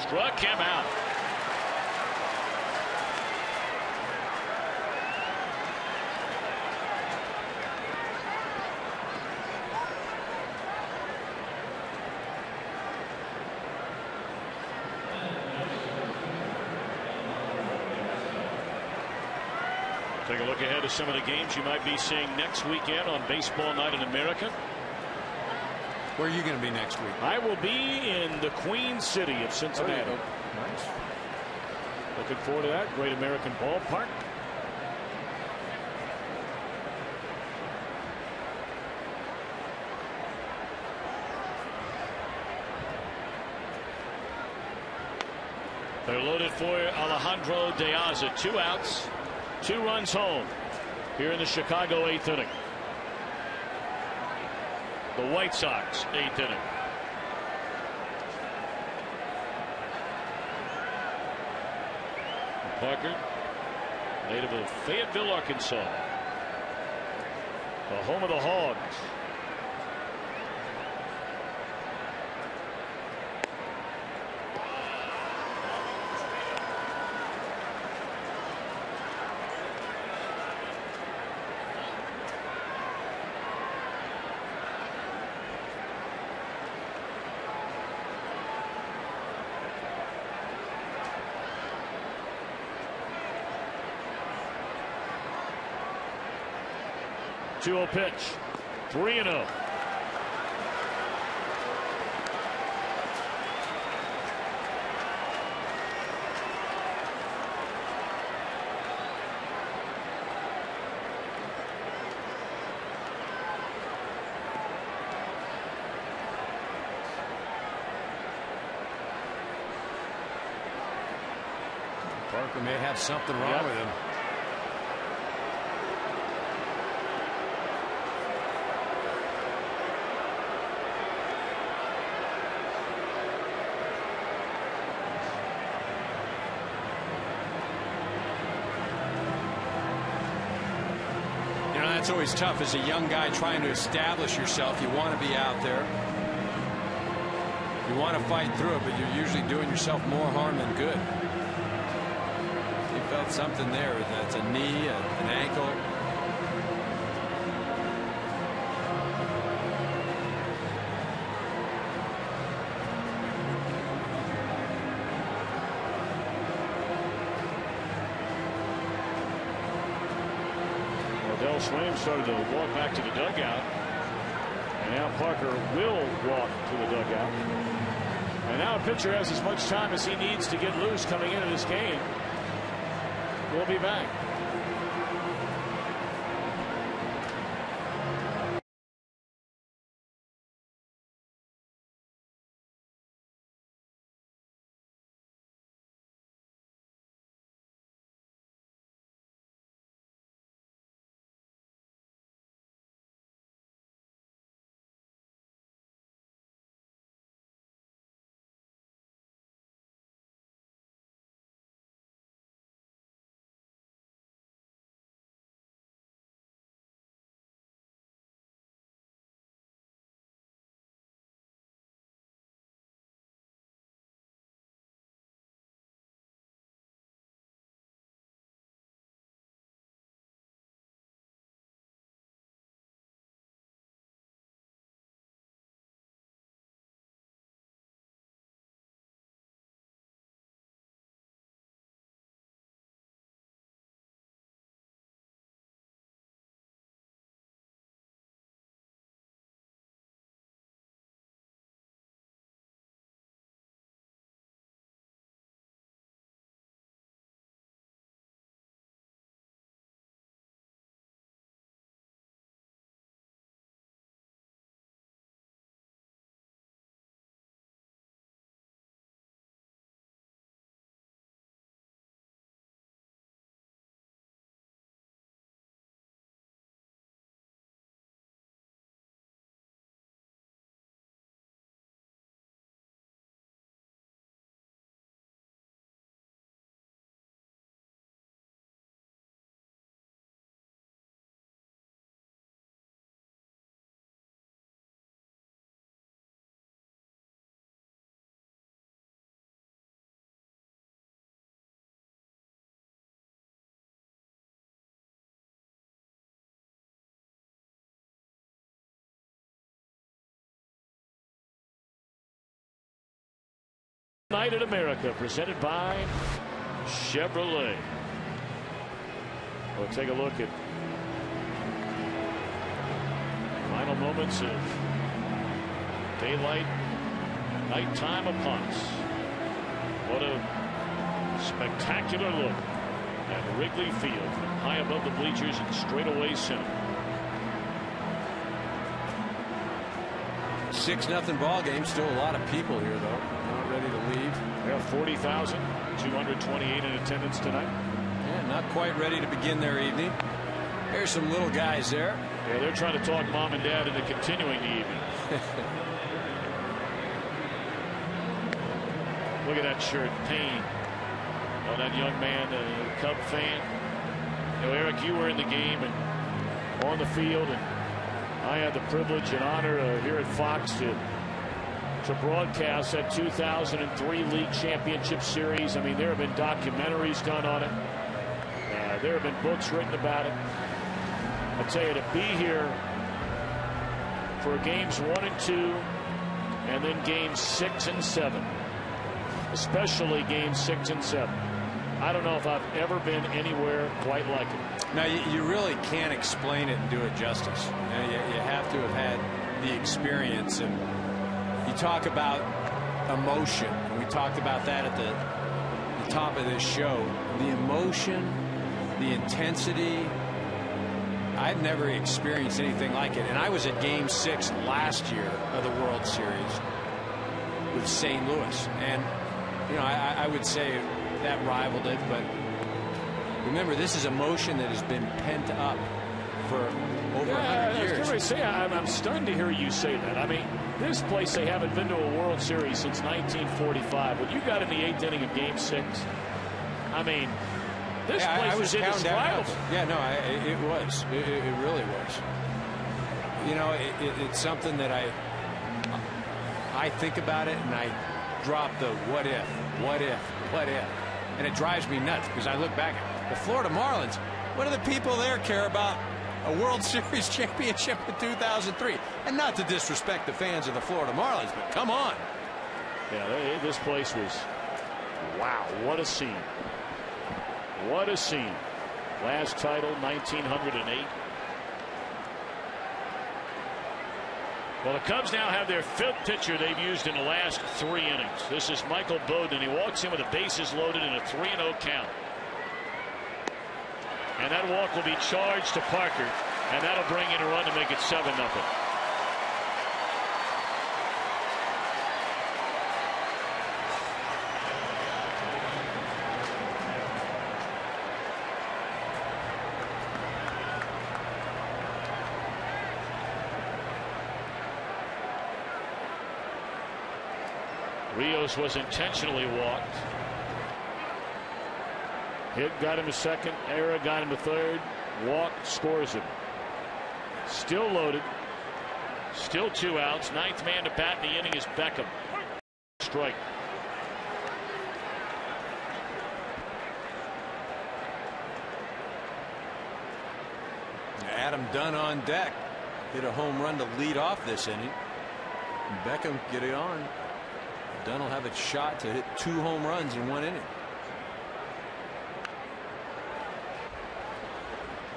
Struck him out. Take a look ahead at some of the games you might be seeing next weekend on Baseball Night in America. Where are you going to be next week? I will be in the Queen City of Cincinnati. Nice. Looking forward to that. Great American ballpark. They're loaded for Alejandro De Aza. 2 outs, 2 runs home here in the Chicago 8th inning. The White Sox 8th inning. Parker, native of Fayetteville, Arkansas, the home of the Hogs. Two-0 pitch. 3-0. Parker may have something wrong with him. It's always tough as a young guy trying to establish yourself. You want to be out there. You want to fight through it, but you're usually doing yourself more harm than good. He felt something there. That's a knee, an ankle. Well, Swaim started to walk back to the dugout. And now Parker will walk to the dugout. And now a pitcher has as much time as he needs to get loose coming into this game. We'll be back. Night in America, presented by Chevrolet. We'll take a look at final moments of daylight, nighttime upon us. What a spectacular look at Wrigley Field from high above the bleachers and straightaway center. 6-0 ball game. Still a lot of people here, though. Not ready to leave. We have 40,228 in attendance tonight. Yeah, not quite ready to begin their evening. There's some little guys there. Yeah, they're trying to talk mom and dad into continuing the evening. Look at that shirt, Payne. Oh, that young man, a Cub fan. You know, Eric, you were in the game and on the field, and I had the privilege and honor here at Fox to broadcast that 2003 League Championship Series. I mean, there have been documentaries done on it. There have been books written about it. I tell you, to be here for games 1 and 2, and then games 6 and 7, especially games 6 and 7. I don't know if I've ever been anywhere quite like it. Now, you really can't explain it and do it justice. You have to have had the experience. And you talk about emotion, and we talked about that at the top of this show. The emotion, the intensity, I've never experienced anything like it. And I was at Game 6 last year of the World Series with St. Louis. And, you know, I would say that rivaled it, but remember, this is emotion that has been pent up for over 100 years. I was going to say, I'm stunned to hear you say that. I mean, this place, they haven't been to a World Series since 1945. When you got in the 8th inning of Game 6, I mean, this place was indescribable. Yeah, no, it was. It really was. You know, it's something that I think about it, and I drop the what if. And it drives me nuts because I look back at the Florida Marlins. What do the people there care about? A World Series championship in 2003. And not to disrespect the fans of the Florida Marlins, but come on. Yeah, this place was, wow, what a scene. What a scene. Last title, 1908. Well, the Cubs now have their 5th pitcher they've used in the last 3 innings. This is Michael Bowden. He walks in with the bases loaded in a 3-0 count. And that walk will be charged to Parker, and that'll bring in a run to make it 7-0. Rios was intentionally walked. Hit got him a second. Era got him a third. Walk scores him. Still loaded. Still 2 outs. 9th man to bat in the inning is Beckham. Strike. Adam Dunn on deck. Hit a home run to lead off this inning. Beckham get it on. Dunn will have a shot to hit 2 home runs in 1 inning.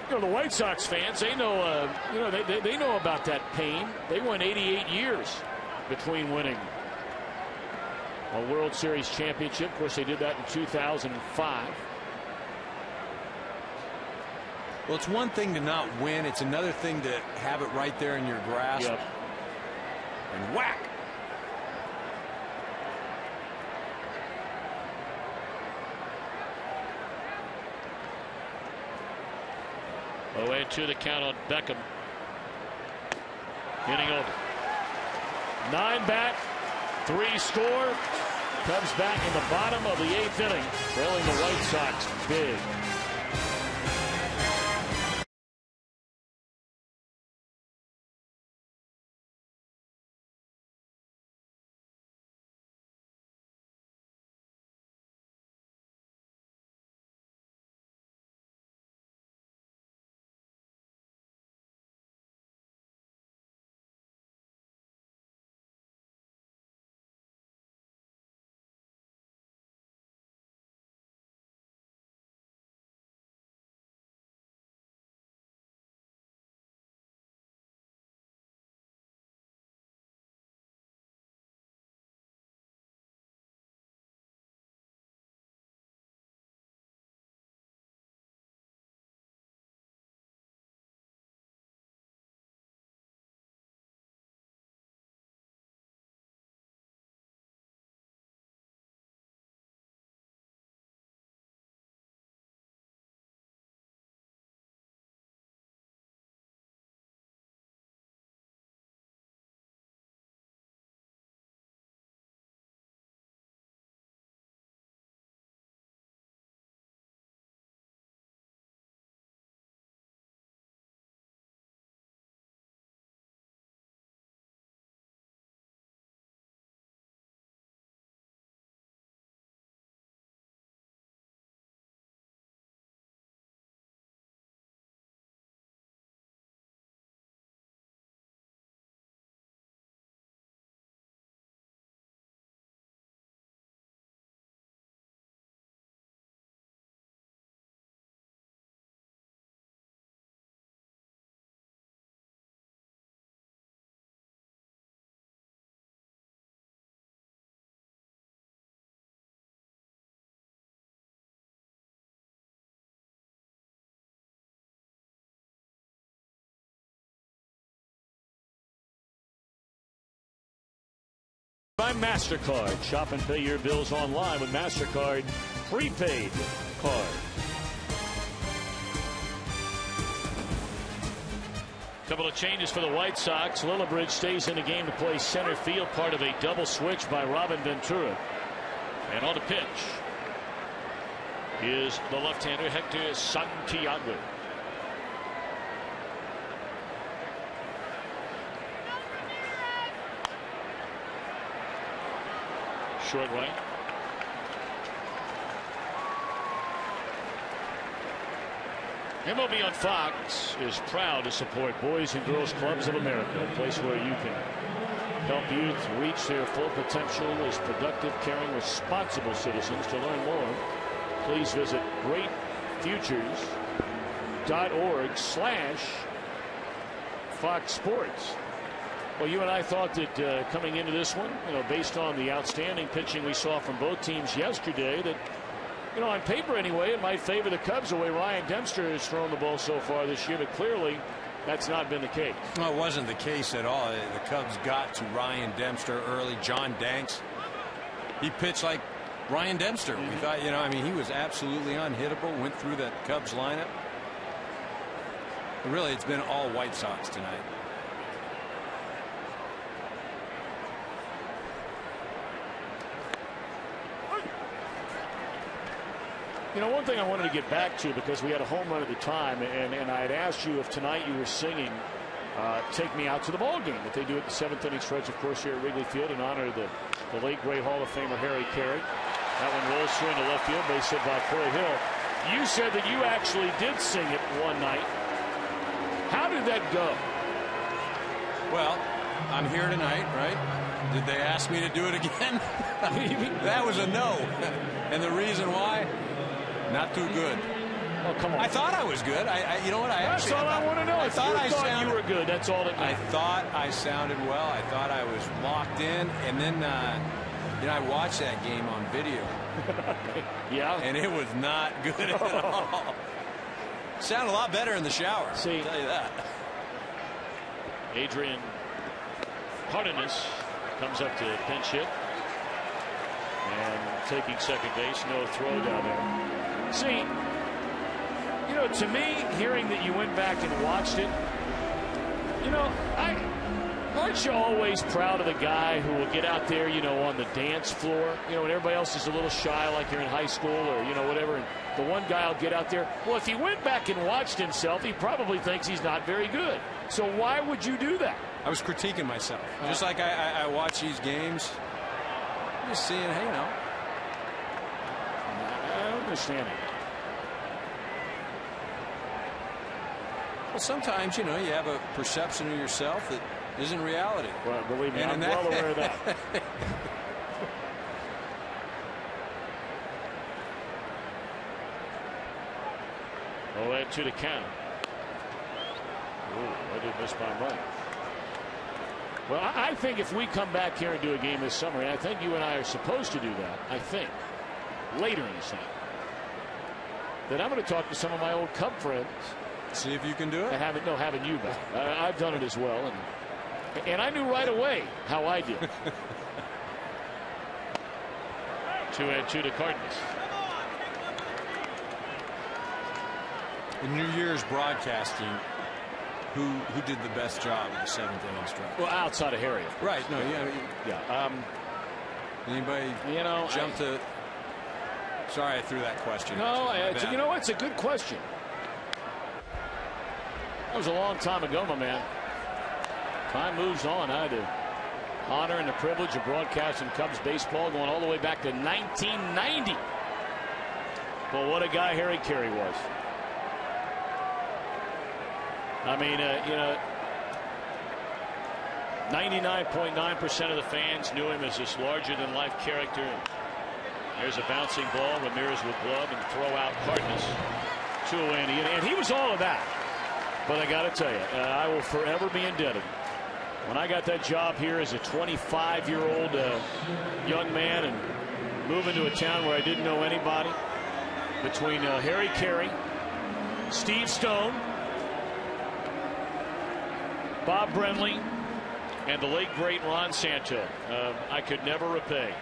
You know, the White Sox fans, they know, they know about that pain. They went 88 years between winning a World Series championship. Of course, they did that in 2005. Well, it's one thing to not win. It's another thing to have it right there in your grasp. Yep. And whack. Away to the count on Beckham. Inning over. 9 back, 3 score. Cubs back in the bottom of the 8th inning, trailing the White Sox big. By MasterCard. Shop and pay your bills online with MasterCard prepaid card. Couple of changes for the White Sox. Lillibridge stays in the game to play center field, part of a double switch by Robin Ventura. And on the pitch is the left-hander Hector Santiago. Short right. MLB on Fox is proud to support Boys and Girls Clubs of America, a place where you can help youth reach their full potential as productive, caring, responsible citizens. To learn more, please visit greatfutures.org/Fox Sports. Well, you and I thought that coming into this one, based on the outstanding pitching we saw from both teams yesterday, that, on paper anyway, it might favor the Cubs the way Ryan Dempster has thrown the ball so far this year. But clearly, that's not been the case. No, it wasn't the case at all. The Cubs got to Ryan Dempster early. John Danks, he pitched like Ryan Dempster. We thought, he was absolutely unhittable. Went through that Cubs lineup. But really, it's been all White Sox tonight. One thing I wanted to get back to, because we had a home run at the time, and I had asked you if tonight you were singing Take Me Out to the Ball Game, that they do at the 7th inning stretch, of course, here at Wrigley Field in honor of the late great Hall of Famer Harry Carey. That one rolls through into left field, base hit by Corey Hill. You said that you actually did sing it one night. How did that go? Well, I'm here tonight, right? Did they ask me to do it again? That was a no. And the reason why? Not too good. Oh, come on. I thought I was good. You know what? That's all I want to know. I thought you were good. That's all that matters. I thought I sounded well. I thought I was locked in. And then, I watched that game on video. Yeah. And it was not good at all. Sounded a lot better in the shower. See, I'll tell you that. Adrian Cardenas comes up to pinch hit. And taking second base, no throw down there. See, to me, hearing that you went back and watched it, aren't you always proud of the guy who will get out there, on the dance floor, when everybody else is a little shy, like you're in high school or, whatever, and the one guy will get out there. Well, if he went back and watched himself, he probably thinks he's not very good. So why would you do that? I was critiquing myself. Just like I watch these games. Just seeing, hey, I don't understand it. Well, sometimes, you have a perception of yourself that isn't reality. Well, believe me, I'm well aware of that. Oh, that 2 to count. Ooh, I did miss my money. Well, I think if we come back here and do a game this summer, and I think you and I are supposed to do that, I think, later in the summer, that I'm going to talk to some of my old Cub friends. See if you can do it. Having you back. I've done it as well, and I knew right away how I did. 2-2 to Cardenas. In New Year's broadcasting, who did the best job in the 7th inning stretch? Well, outside of Harry, of course. Right. No. Yeah. Anybody? Jump to. Sorry, I threw that question. No, it's a good question. That was a long time ago, my man. Time moves on. I had the honor and the privilege of broadcasting Cubs baseball going all the way back to 1990. Well, what a guy Harry Carey was. I mean, 99.9% of the fans knew him as this larger-than-life character. And there's a bouncing ball. Ramirez with glove and throw out Cardenas. 2 away, and he was all of that. But I got to tell you, I will forever be indebted. When I got that job here as a 25-year-old young man and moving to a town where I didn't know anybody, between Harry Carey, Steve Stone, Bob Brenly, and the late great Ron Santo, I could never repay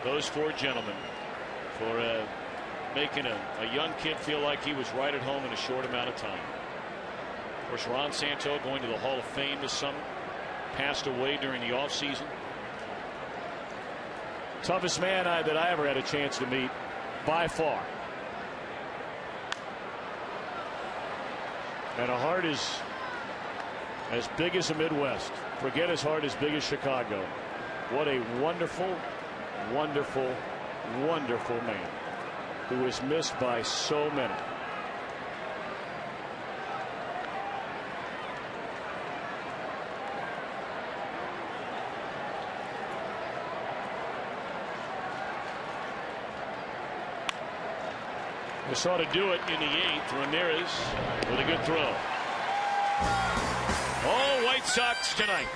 those 4 gentlemen for making a young kid feel like he was right at home in a short amount of time. Of course, Ron Santo going to the Hall of Fame this summer, passed away during the offseason. Toughest man that I ever had a chance to meet, by far. And a heart is as big as the Midwest. Forget his heart as big as Chicago. What a wonderful, wonderful, wonderful man who was missed by so many. This ought to do it in the 8th. Ramirez with a good throw. Oh, White Sox tonight.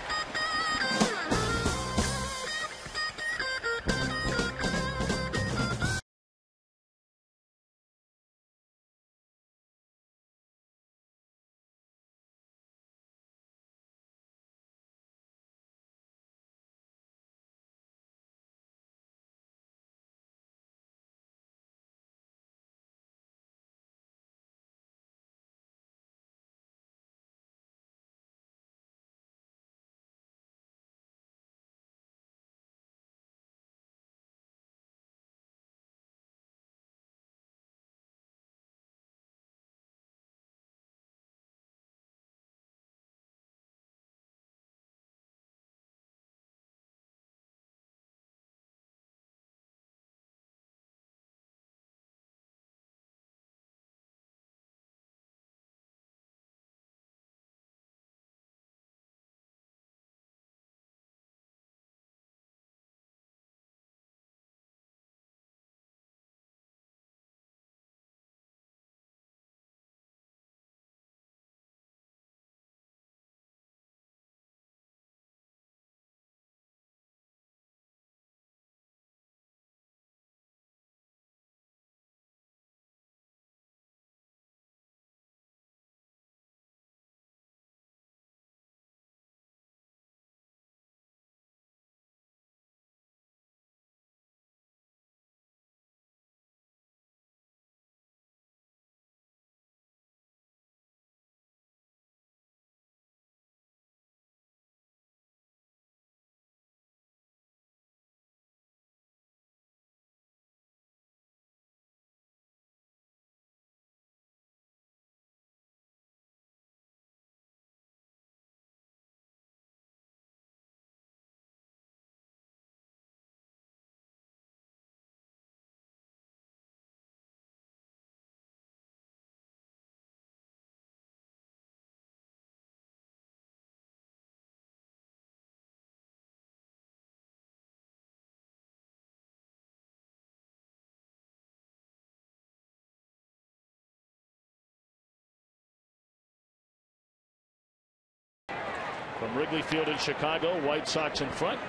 from Wrigley Field in Chicago. White Sox in front.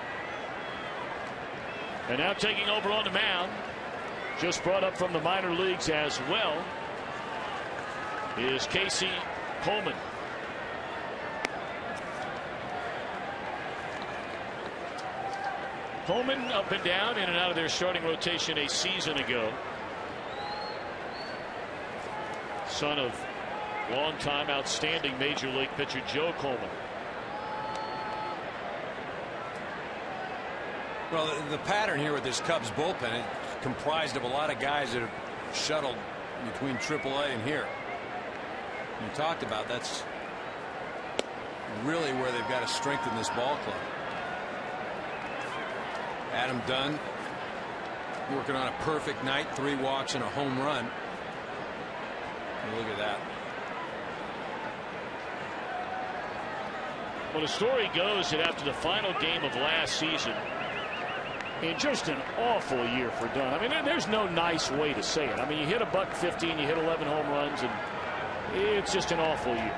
And now taking over on the mound, just brought up from the minor leagues as well, is Casey Coleman. Coleman up and down, in and out of their starting rotation a season ago. Son of longtime outstanding major league pitcher Joe Coleman. Well, the pattern here with this Cubs bullpen is comprised of a lot of guys that have shuttled between AAA and here. You talked about that's really where they've got to strengthen this ball club. Adam Dunn working on a perfect night, 3 walks and a home run. And look at that. Well, the story goes that after the final game of last season, in just an awful year for Dunn. I mean, there's no nice way to say it. I mean, you hit a .150 and you hit 11 home runs, and it's just an awful year.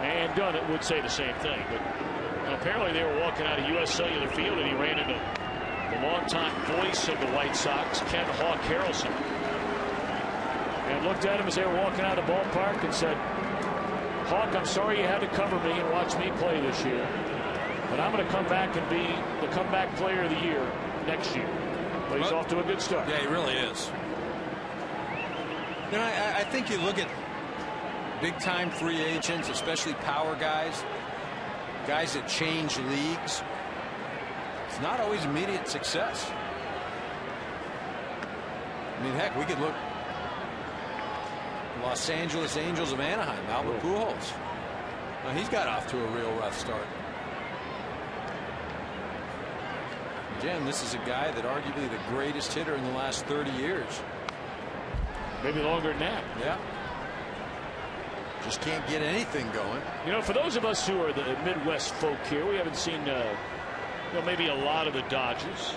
And Dunn would say the same thing, but apparently they were walking out of U.S. Cellular Field, and he ran into the longtime voice of the White Sox, Ken Hawk Harrelson, and looked at him as they were walking out of the ballpark and said, "Hawk, I'm sorry you had to cover me and watch me play this year, but I'm going to come back and be the comeback player of the year next year." But he's off to a good start. Yeah, he really is. You know, I think you look at big-time free agents, especially power guys, guys that change leagues. It's not always immediate success. I mean, heck, we could look Los Angeles Angels of Anaheim, Albert Pujols. Well, he's got off to a real rough start. Again, this is a guy that arguably the greatest hitter in the last 30 years. Maybe longer than that. Yeah. Just can't get anything going. You know, for those of us who are the Midwest folk here, we haven't seen maybe a lot of the Dodgers.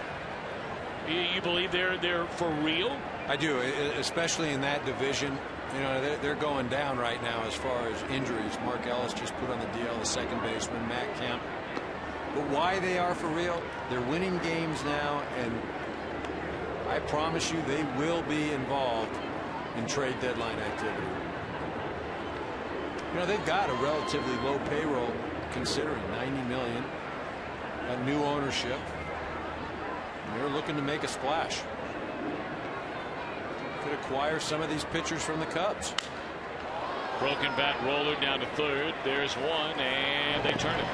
You believe they're for real? I do, especially in that division. You know, they're going down right now as far as injuries. Mark Ellis just put on the DL, the second baseman, Matt Kemp. But why they are for real, they're winning games now, and I promise you they will be involved in trade deadline activity. You know, they've got a relatively low payroll considering $90 million, a new ownership. And they're looking to make a splash. Could acquire some of these pitchers from the Cubs. Broken bat roller down to third. There's one, and they turn it.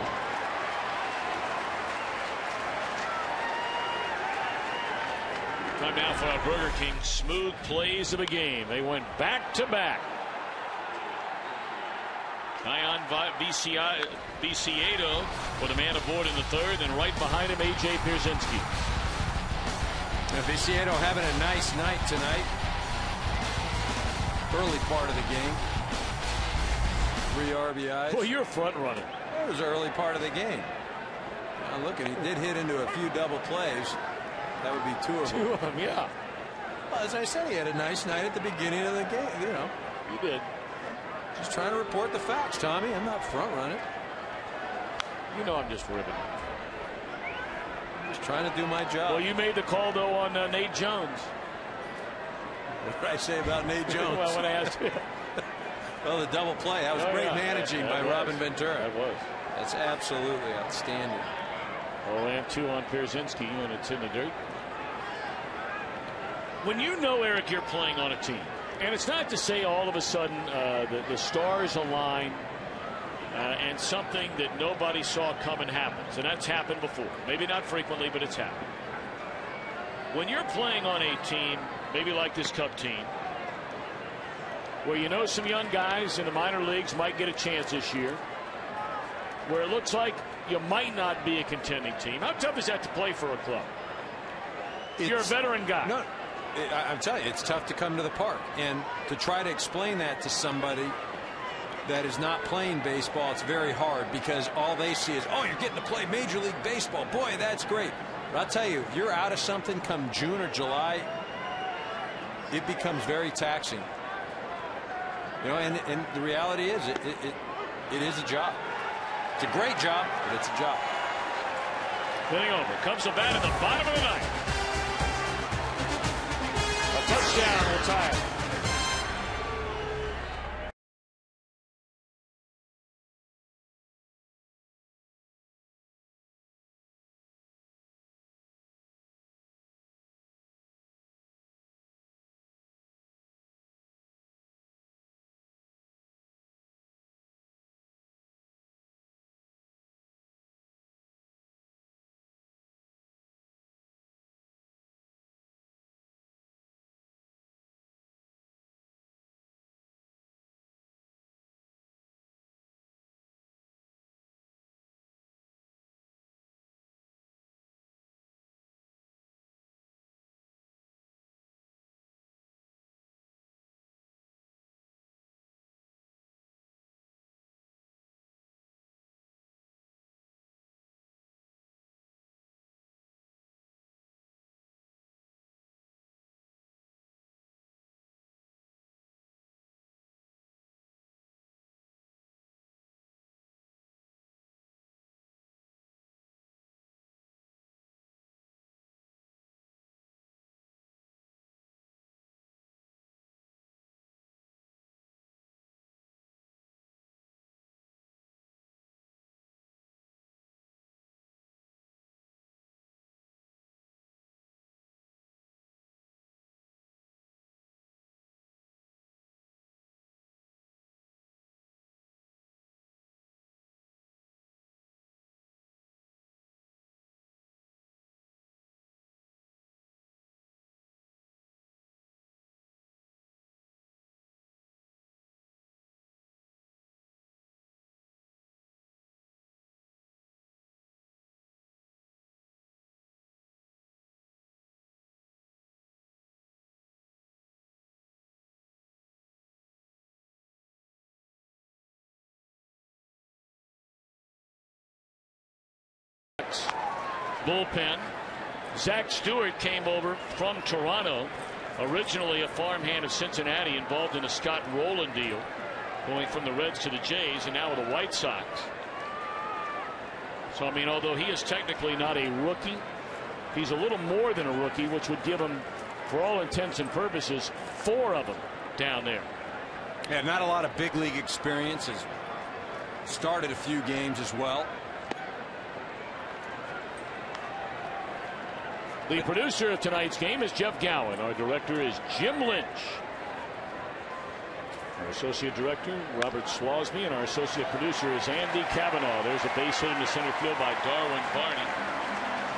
Time now for our Burger King smooth plays of the game. They went back to back. Ion Viciado with a man aboard in the third, and right behind him, A.J. Pierzynski. Now, Viciado having a nice night tonight. Early part of the game. 3 RBIs. Well, you're a front runner. That was the early part of the game. Now, look, he did hit into a few double plays. That would be 2 of them. 2 of them, yeah. Well, as I said, he had a nice night at the beginning of the game, you know. He did. Just trying to report the facts, Tommy. I'm not front running. You know I'm just ribbing. I'm just trying to do my job. Well, you made the call, though, on Nate Jones. What did I say about Nate Jones? Well, when I asked you. Well, the double play. That was great managing by Robin Ventura. That was. That's absolutely outstanding. Oh, and 2 on Pierzynski, and it's in the dirt. When you know, Eric, you're playing on a team, and it's not to say all of a sudden the stars align and something that nobody saw coming happens, and that's happened before. Maybe not frequently, but it's happened. When you're playing on a team, maybe like this Cub team, where you know some young guys in the minor leagues might get a chance this year, where it looks like you might not be a contending team. How tough is that to play for a club? You're a veteran guy. No, I'm telling you, it's tough to come to the park. And to try to explain that to somebody that is not playing baseball, it's very hard, because all they see is, oh, you're getting to play Major League Baseball. Boy, that's great. But I'll tell you, if you're out of something come June or July, it becomes very taxing. You know, and the reality is, it is a job. It's a great job, but it's a job. Inning over. Comes the bat at the bottom of the ninth. A touchdown will tie it. Bullpen. Zach Stewart came over from Toronto, originally a farmhand of Cincinnati, involved in a Scott Rowland deal, going from the Reds to the Jays, and now with the White Sox. So, I mean, although he is technically not a rookie, he's a little more than a rookie, which would give him, for all intents and purposes, 4 of them down there. Yeah, not a lot of big league experience. Has started a few games as well. The producer of tonight's game is Jeff Gowen. Our director is Jim Lynch. Our associate director, Robert Swasby, and our associate producer is Andy Cavanaugh. There's a base hit into center field by Darwin Barney.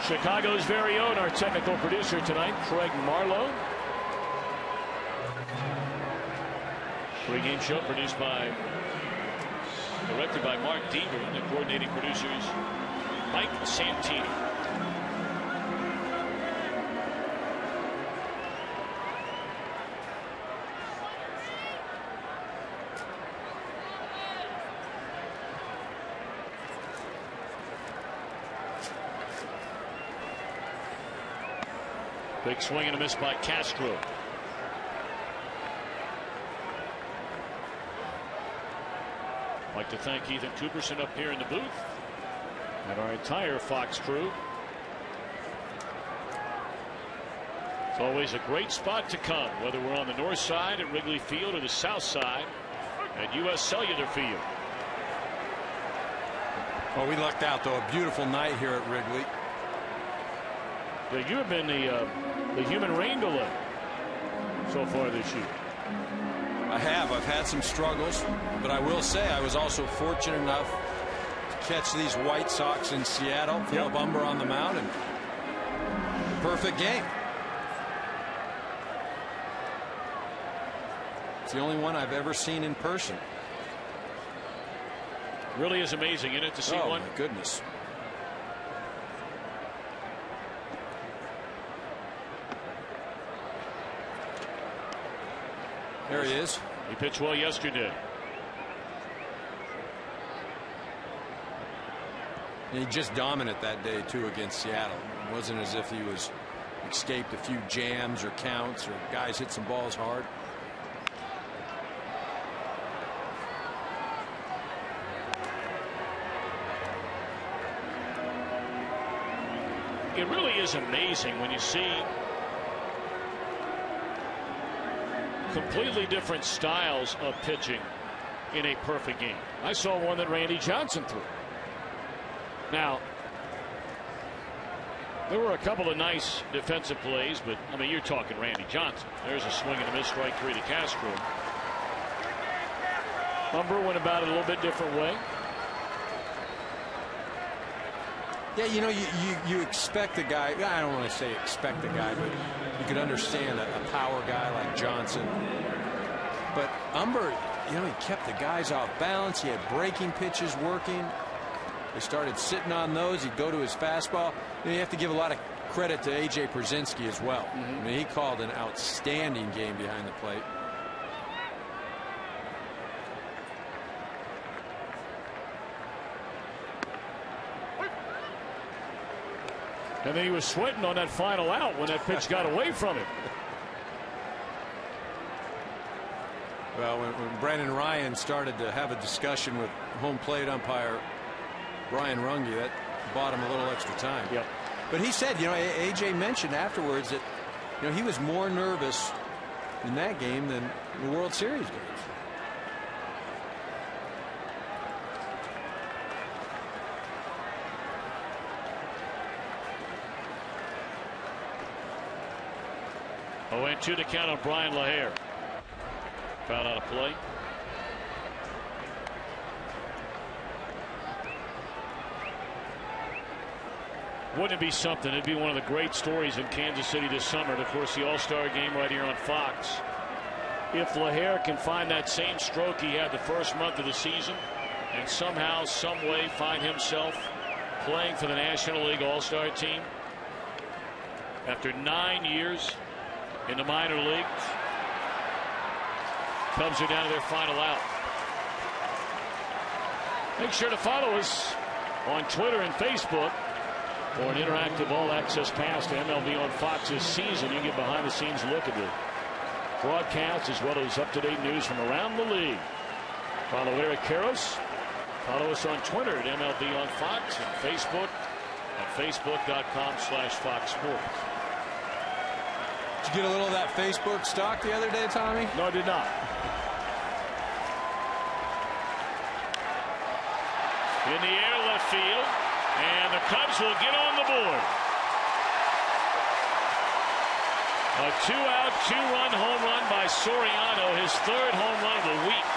Chicago's very own, our technical producer tonight, Craig Marlowe. Pre-game show directed by Mark Deaver, and the coordinating producers, Mike Santini. Big swing and a miss by Castro. I'd like to thank Ethan Cooperson up here in the booth and our entire Fox crew. It's always a great spot to come, whether we're on the north side at Wrigley Field or the south side at U.S. Cellular Field. Well, we lucked out, though. A beautiful night here at Wrigley. Yeah, you have been the human rain delay so far this year. I have. I've had some struggles, but I will say I was also fortunate enough to catch these White Sox in Seattle. Phil Bumber on the mound, and perfect game. It's the only one I've ever seen in person. Really is amazing, isn't it, to see one? Oh, my goodness. There he is. He pitched well yesterday. And he just dominant that day, too, against Seattle. It wasn't as if he was escaped a few jams or counts or guys hit some balls hard. It really is amazing when you see completely different styles of pitching in a perfect game. I saw one that Randy Johnson threw. Now, there were a couple of nice defensive plays, but I mean, you're talking Randy Johnson. There's a swing and a miss, strike three to Castro. Humber went about it a little bit different way. Yeah, you know, you expect a guy, I don't want to say expect a guy, but you could understand a power guy like Johnson. But Humber, you know, he kept the guys off balance. He had breaking pitches working. They started sitting on those. He'd go to his fastball. You know, you have to give a lot of credit to A.J. Brzezinski as well. I mean, he called an outstanding game behind the plate. And then he was sweating on that final out when that pitch got away from him. Well, when Brandon Ryan started to have a discussion with home plate umpire Brian Runge, that bought him a little extra time. Yep. But he said, you know, AJ mentioned afterwards that, you know, he was more nervous in that game than the World Series games. Oh, and 2 to count on Brian LaHare. Foul out of play. Wouldn't it be something? It'd be one of the great stories in Kansas City this summer. And of course, the All-Star game right here on Fox. If LaHare can find that same stroke he had the first month of the season and somehow, some way find himself playing for the National League All-Star team after 9 years in the minor leagues, Cubs are down to their final out. Make sure to follow us on Twitter and Facebook for an interactive all-access pass to MLB on Fox's season. You get behind-the-scenes look at the broadcast as well as up-to-date news from around the league. Follow Eric Karros. Follow us on Twitter at MLB on Fox and Facebook at facebook.com/Fox Sports. Did you get a little of that Facebook stock the other day, Tommy? No, I did not. In the air, left field, and the Cubs will get on the board. A 2-out, 2-run home run by Soriano, his 3rd home run of the week.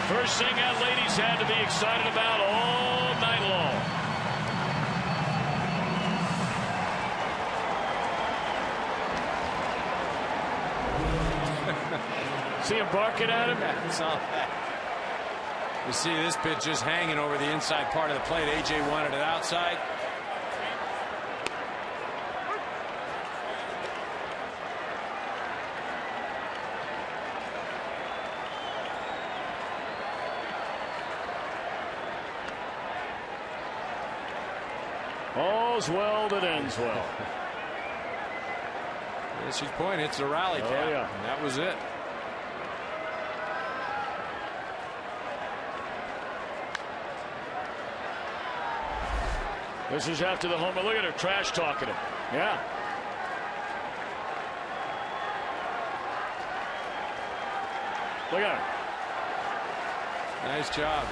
First thing that ladies had to be excited about all night long. See him barking at him? Yeah, saw that. You see this pitch just hanging over the inside part of the plate. AJ wanted it outside. All's well that ends well. That's his point. It's a rally cap. Oh, yeah. And that was it. This is after the homer. Look at her trash talking him. Yeah. Look at her. Nice job.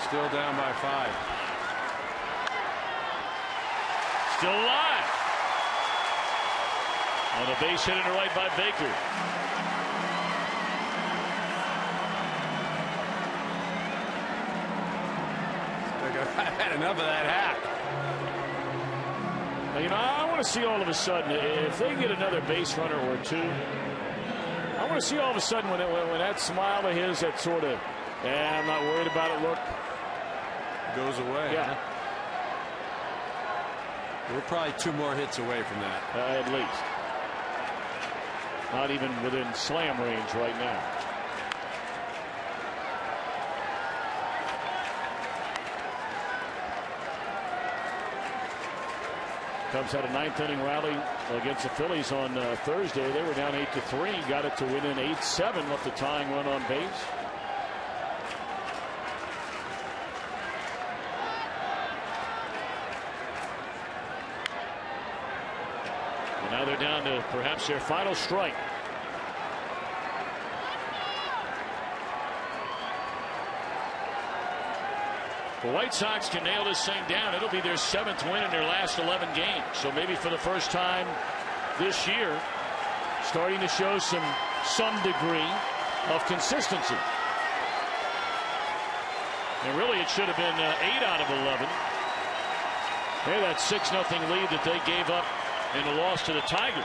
Still down by 5. Still alive. On a base hit to right by Baker. I've had enough of that hack. Now, you know, I want to see all of a sudden, if they get another base runner or 2, I want to see all of a sudden when that smile of his, that sort of, I'm not worried about it look, goes away. Yeah. Huh? We're probably 2 more hits away from that. At least. Not even within slam range right now. Cubs had a 9th-inning rally against the Phillies on Thursday. They were down 8-3, got it to within 8-7, left a tying run on base. Well, now they're down to perhaps their final strike. The White Sox can nail this thing down. It'll be their 7th win in their last 11 games. So maybe for the first time this year, starting to show some degree of consistency. And really, it should have been 8 out of 11. Hey, that 6-0 lead that they gave up in the loss to the Tigers.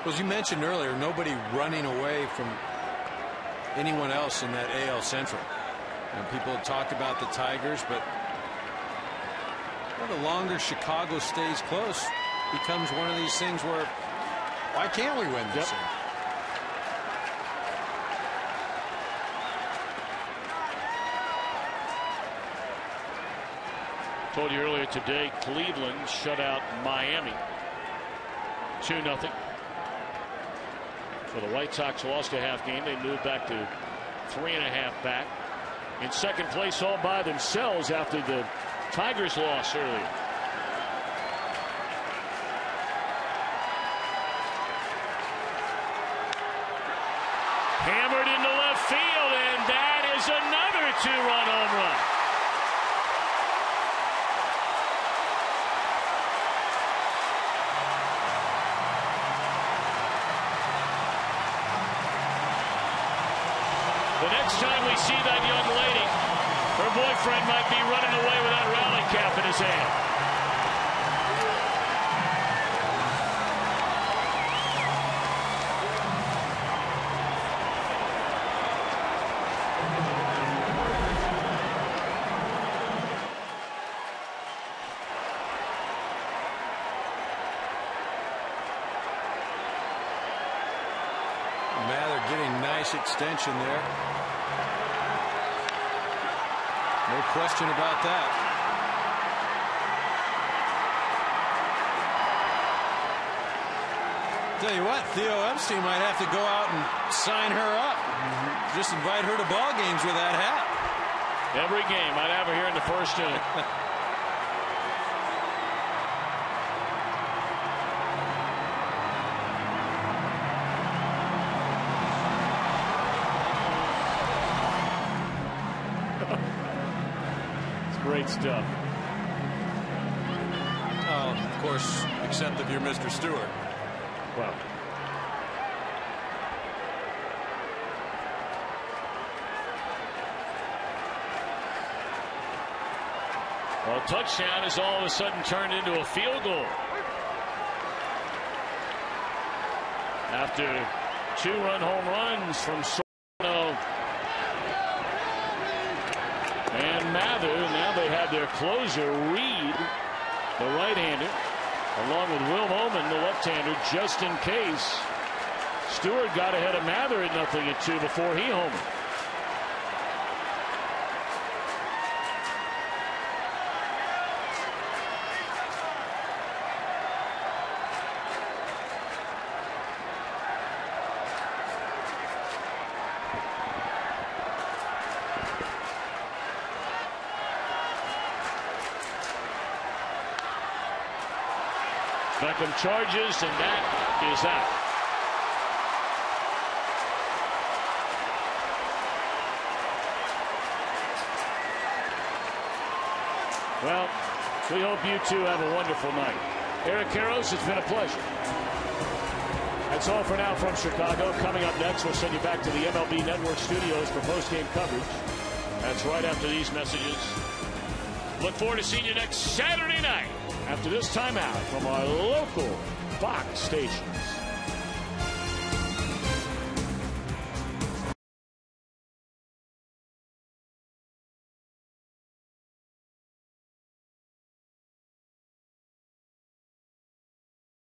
Well, as you mentioned earlier, nobody running away from anyone else in that AL Central. People have talked about the Tigers, but the longer Chicago stays close, becomes one of these things where why can't we win this thing? Told you earlier today, Cleveland shut out Miami 2-0. So the White Sox lost a half game. They moved back to 3.5 back. In second place all by themselves after the Tigers loss earlier. Hammered into left field, and that is another 2-run home run. The next time we see that young lady, her boyfriend might be running away with that rally cap in his hand. Mather getting nice extension there. No question about that. Tell you what, Theo Epstein might have to go out and sign her up. Just invite her to ball games with that hat. Every game. I'd have her here in the first inning. Great stuff. Oh, of course, except if you're Mr. Stewart. Well, touchdown is all of a sudden turned into a field goal. After 2-run home runs from Sorno and Mather, now they have their closer, Reed, the right-hander, along with Will Oman, the left-hander, just in case Stewart got ahead of Mather at 0-2 before he homered. Beckham charges, and that is out. Well, we hope you two have a wonderful night. Eric Karros, it's been a pleasure. That's all for now from Chicago. Coming up next, we'll send you back to the MLB Network studios for post-game coverage. That's right after these messages. Look forward to seeing you next Saturday night after this timeout from our local Fox stations.